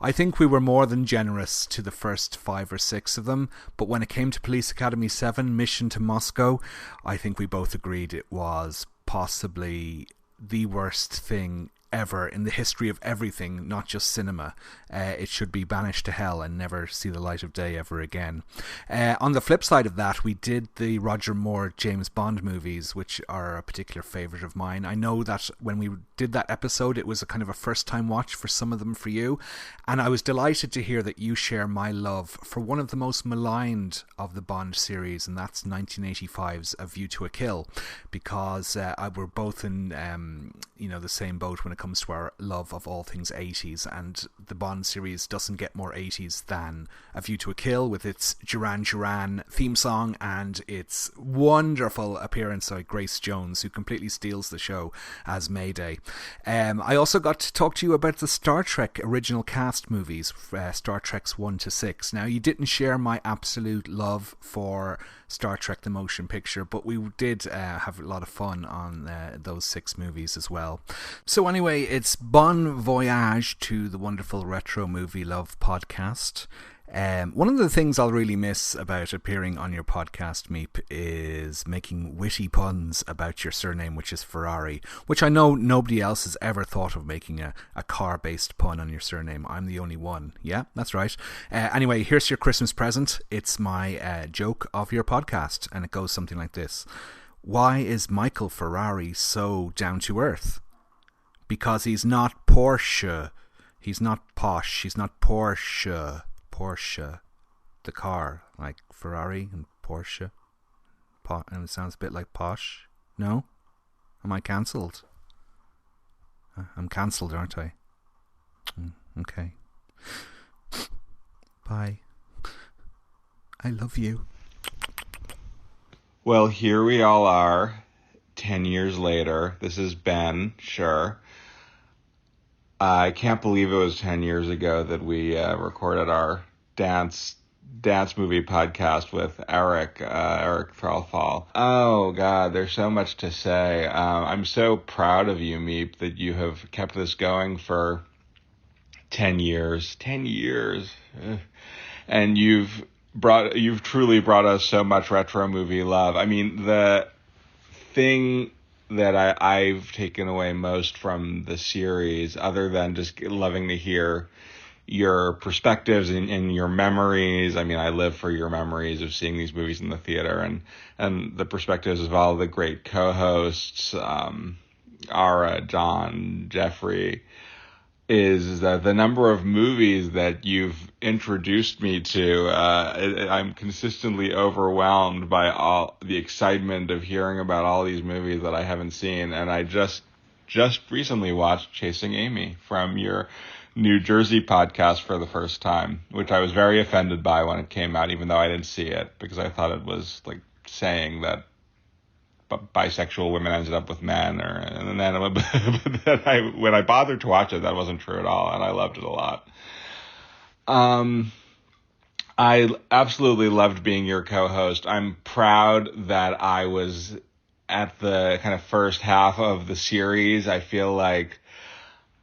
I think we were more than generous to the first 5 or 6 of them. But when it came to Police Academy 7, Mission to Moscow, I think we both agreed it was possibly the worst thing ever in the history of everything, not just cinema. It should be banished to hell and never see the light of day ever again. On the flip side of that, we did the Roger Moore James Bond movies, which are a particular favourite of mine. I know that when we did that episode, it was a kind of a first time watch for some of them for you, and I was delighted to hear that you share my love for one of the most maligned of the Bond series, and that's 1985's A View to a Kill, because we're both in the same boat when it comes to our love of all things 80s, and the Bond series doesn't get more 80s than A View to a Kill, with its Duran Duran theme song and its wonderful appearance by Grace Jones, who completely steals the show as Mayday. I also got to talk to you about the Star Trek original cast movies, Star Trek's 1 to 6. Now, you didn't share my absolute love for Star Trek the Motion Picture, but we did have a lot of fun on those 6 movies as well. So anyway, it's bon voyage to the wonderful Retro Movie Love podcast. One of the things I'll really miss about appearing on your podcast, Meep, is making witty puns about your surname, which is Ferrari, which I know nobody else has ever thought of making a car-based pun on your surname. I'm the only one. Yeah, that's right. Anyway, here's your Christmas present. It's my joke of your podcast, and it goes something like this. Why is Michael Ferrari so down to earth? Because he's not Porsche. He's not posh. He's not Porsche. Porsche. The car. Like Ferrari and Porsche. And it sounds a bit like posh. No? Am I cancelled? I'm cancelled, aren't I? Okay. Bye. I love you. Well, here we all are, 10 years later. This is Ben, sure. I can't believe it was 10 years ago that we recorded our dance movie podcast with Erik Threlfall. Oh, God, there's so much to say. I'm so proud of you, Meep, that you have kept this going for 10 years. 10 years. And you've truly brought us so much retro movie love. I mean, the thing that I've taken away most from the series, other than just loving to hear your perspectives and your memories. I mean, I live for your memories of seeing these movies in the theater, and the perspectives of all the great co-hosts, Ara, John, Jeffrey, is the number of movies that you've introduced me to. I'm consistently overwhelmed by all the excitement of hearing about all these movies that I haven't seen. And I just recently watched Chasing Amy from your New Jersey podcast for the first time, which I was very offended by when it came out, even though I didn't see it, because I thought it was like saying that bisexual women ended up with men, and then when I bothered to watch it, that wasn't true at all, and I loved it a lot. I absolutely loved being your co-host. I'm proud that I was at the kind of first half of the series. I feel like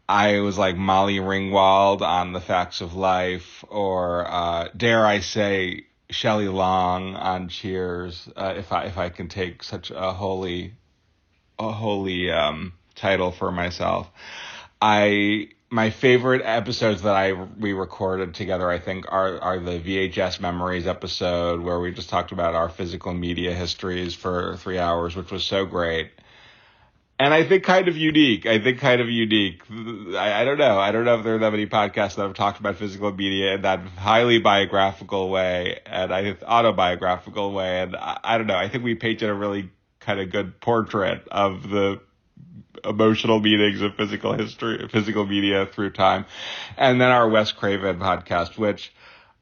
I was like Molly Ringwald on The Facts of Life, or dare I say Shelley Long on Cheers, if I can take such a holy title for myself. My favorite episodes that we recorded together, I think, are the VHS Memories episode, where we just talked about our physical media histories for 3 hours, which was so great. And I think kind of unique. I don't know. I don't know if there are that many podcasts that have talked about physical media in that highly biographical way and autobiographical way. And I don't know. I think we painted a really kind of good portrait of the emotional meanings of physical media through time. And then our Wes Craven podcast, which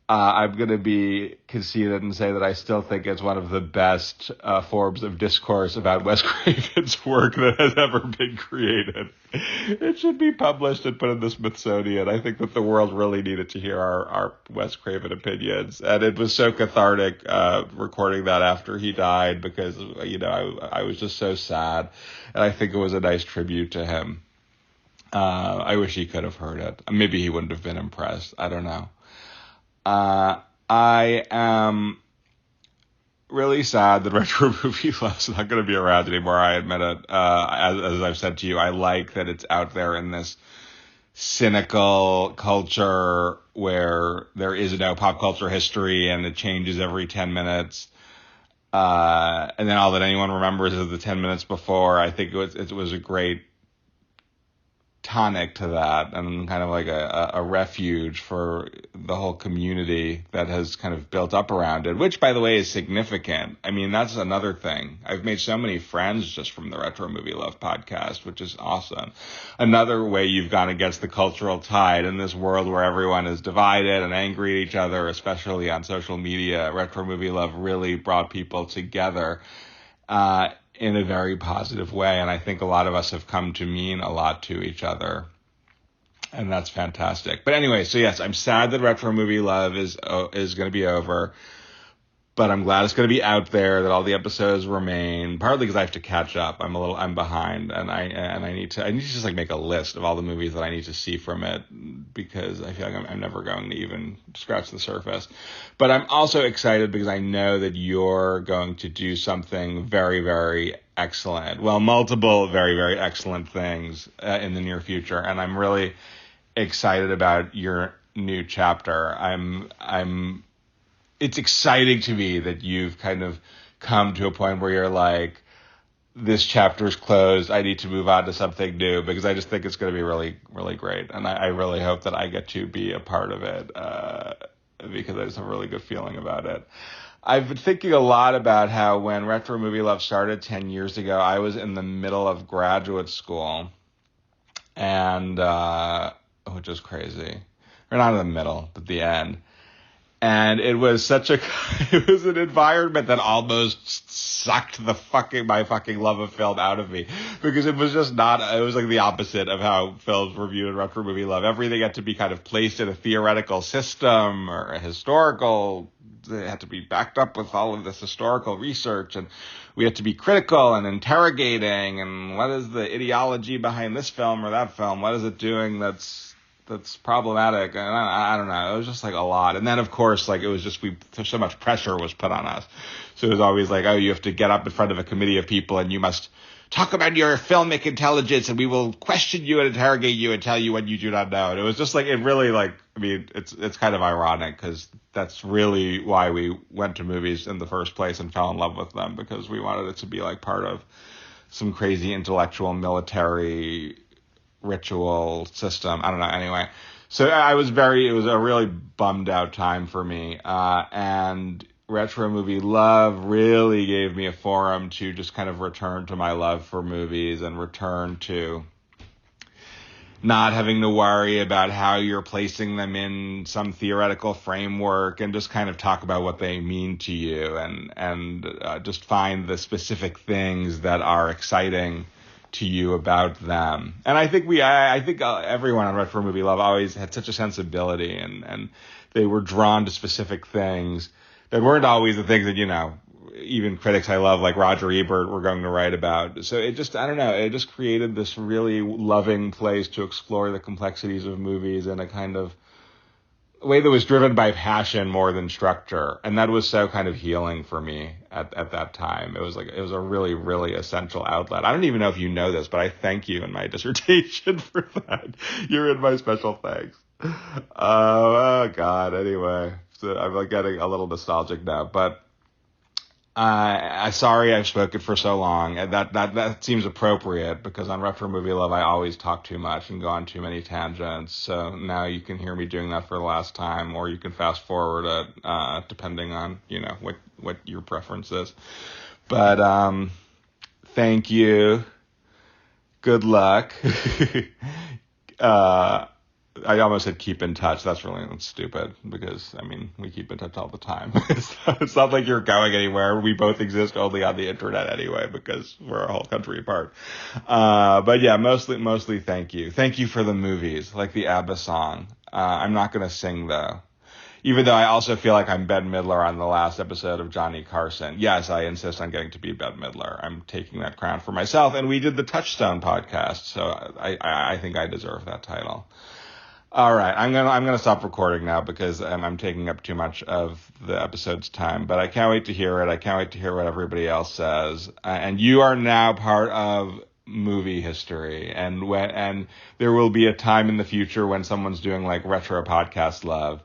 I'm going to be conceited and say that I still think it's one of the best forms of discourse about Wes Craven's work that has ever been created. It should be published and put in the Smithsonian. I think that the world really needed to hear our Wes Craven opinions. And it was so cathartic recording that after he died because, I was just so sad. And I think it was a nice tribute to him. I wish he could have heard it. Maybe he wouldn't have been impressed. I don't know. I am really sad that Retro Movie Love is not going to be around anymore. I admit it. As I've said to you, I like that it's out there in this cynical culture where there is no pop culture history and it changes every 10 minutes. And then all that anyone remembers is the 10 minutes before. I think it was a great tonic to that and kind of like a refuge for the whole community that has kind of built up around it, which, by the way, is significant. I mean, that's another thing. I've made so many friends just from the Retro Movie Love podcast, which is awesome. Another way you've gone against the cultural tide in this world where everyone is divided and angry at each other, especially on social media. Retro Movie Love really brought people together in a very positive way. And I think a lot of us have come to mean a lot to each other. And that's fantastic. But anyway, so yes, I'm sad that Retro Movie Love is going to be over. But I'm glad it's going to be out there, that all the episodes remain, partly because I have to catch up. I'm behind, and I need to just like make a list of all the movies that I need to see from it, because I feel like I'm never going to even scratch the surface. But I'm also excited because I know that you're going to do something very, very excellent. Well, multiple very, very excellent things in the near future, and I'm really excited about your new chapter. It's exciting to me that you've kind of come to a point where you're like, this chapter's closed. I need to move on to something new, because I just think it's going to be really, really great. And I really hope that I get to be a part of it, because I just have a really good feeling about it. I've been thinking a lot about how when Retro Movie Love started 10 years ago, I was in the middle of graduate school, and which is crazy. Or not in the middle, but the end. And it was it was an environment that almost sucked my fucking love of film out of me, because it was it was like the opposite of how films were viewed in Retro Movie Love. Everything had to be kind of placed in a theoretical system or a historical. It had to be backed up with all of this historical research, and we had to be critical and interrogating, and what is the ideology behind this film or that film? What is it doing that's problematic? And I don't know. It was just like a lot. And then, of course, like it was just, so much pressure was put on us. So it was always like, oh, you have to get up in front of a committee of people and you must talk about your filmic intelligence, and we will question you and interrogate you and tell you what you do not know. And it was just like, it really it's kind of ironic, because that's really why we went to movies in the first place and fell in love with them, because we wanted it to be like part of some crazy intellectual military ritual system. I don't know. Anyway, so it was a really bummed out time for me. And Retro Movie Love really gave me a forum to just kind of return to my love for movies and return to not having to worry about how you're placing them in some theoretical framework, and just kind of talk about what they mean to you, and just find the specific things that are exciting to you about them. And I think everyone on Retro Movie Love always had such a sensibility, and they were drawn to specific things that weren't always the things that, even critics I love like Roger Ebert were going to write about. So it just, I don't know, it just created this really loving place to explore the complexities of movies in a kind of way that was driven by passion more than structure. And that was so kind of healing for me at that time. It was a really, really essential outlet. I don't even know if you know this, but I thank you in my dissertation for that. You're in my special thanks. Oh God. Anyway, so I'm like getting a little nostalgic now, but I'm sorry I've spoken for so long. That seems appropriate because on Retro Movie Love I always talk too much and go on too many tangents. So now you can hear me doing that for the last time, or you can fast forward it depending on what your preference is. But thank you. Good luck. I almost said keep in touch. That's stupid because, we keep in touch all the time. It's not like you're going anywhere. We both exist only on the internet anyway because we're a whole country apart. But yeah, mostly thank you. Thank you for the movies, like the ABBA song. I'm not going to sing though. Even though I also feel like I'm Bette Midler on the last episode of Johnny Carson. Yes, I insist on getting to be Bette Midler. I'm taking that crown for myself. And we did the Touchstone podcast, so I think I deserve that title. All right, I'm gonna stop recording now because I'm taking up too much of the episode's time. But I can't wait to hear it. I can't wait to hear what everybody else says. And you are now part of movie history, and there will be a time in the future when someone's doing like retro podcast love,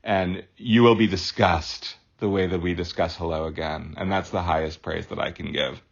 and you will be discussed the way that we discuss Hello Again, and that's the highest praise that I can give.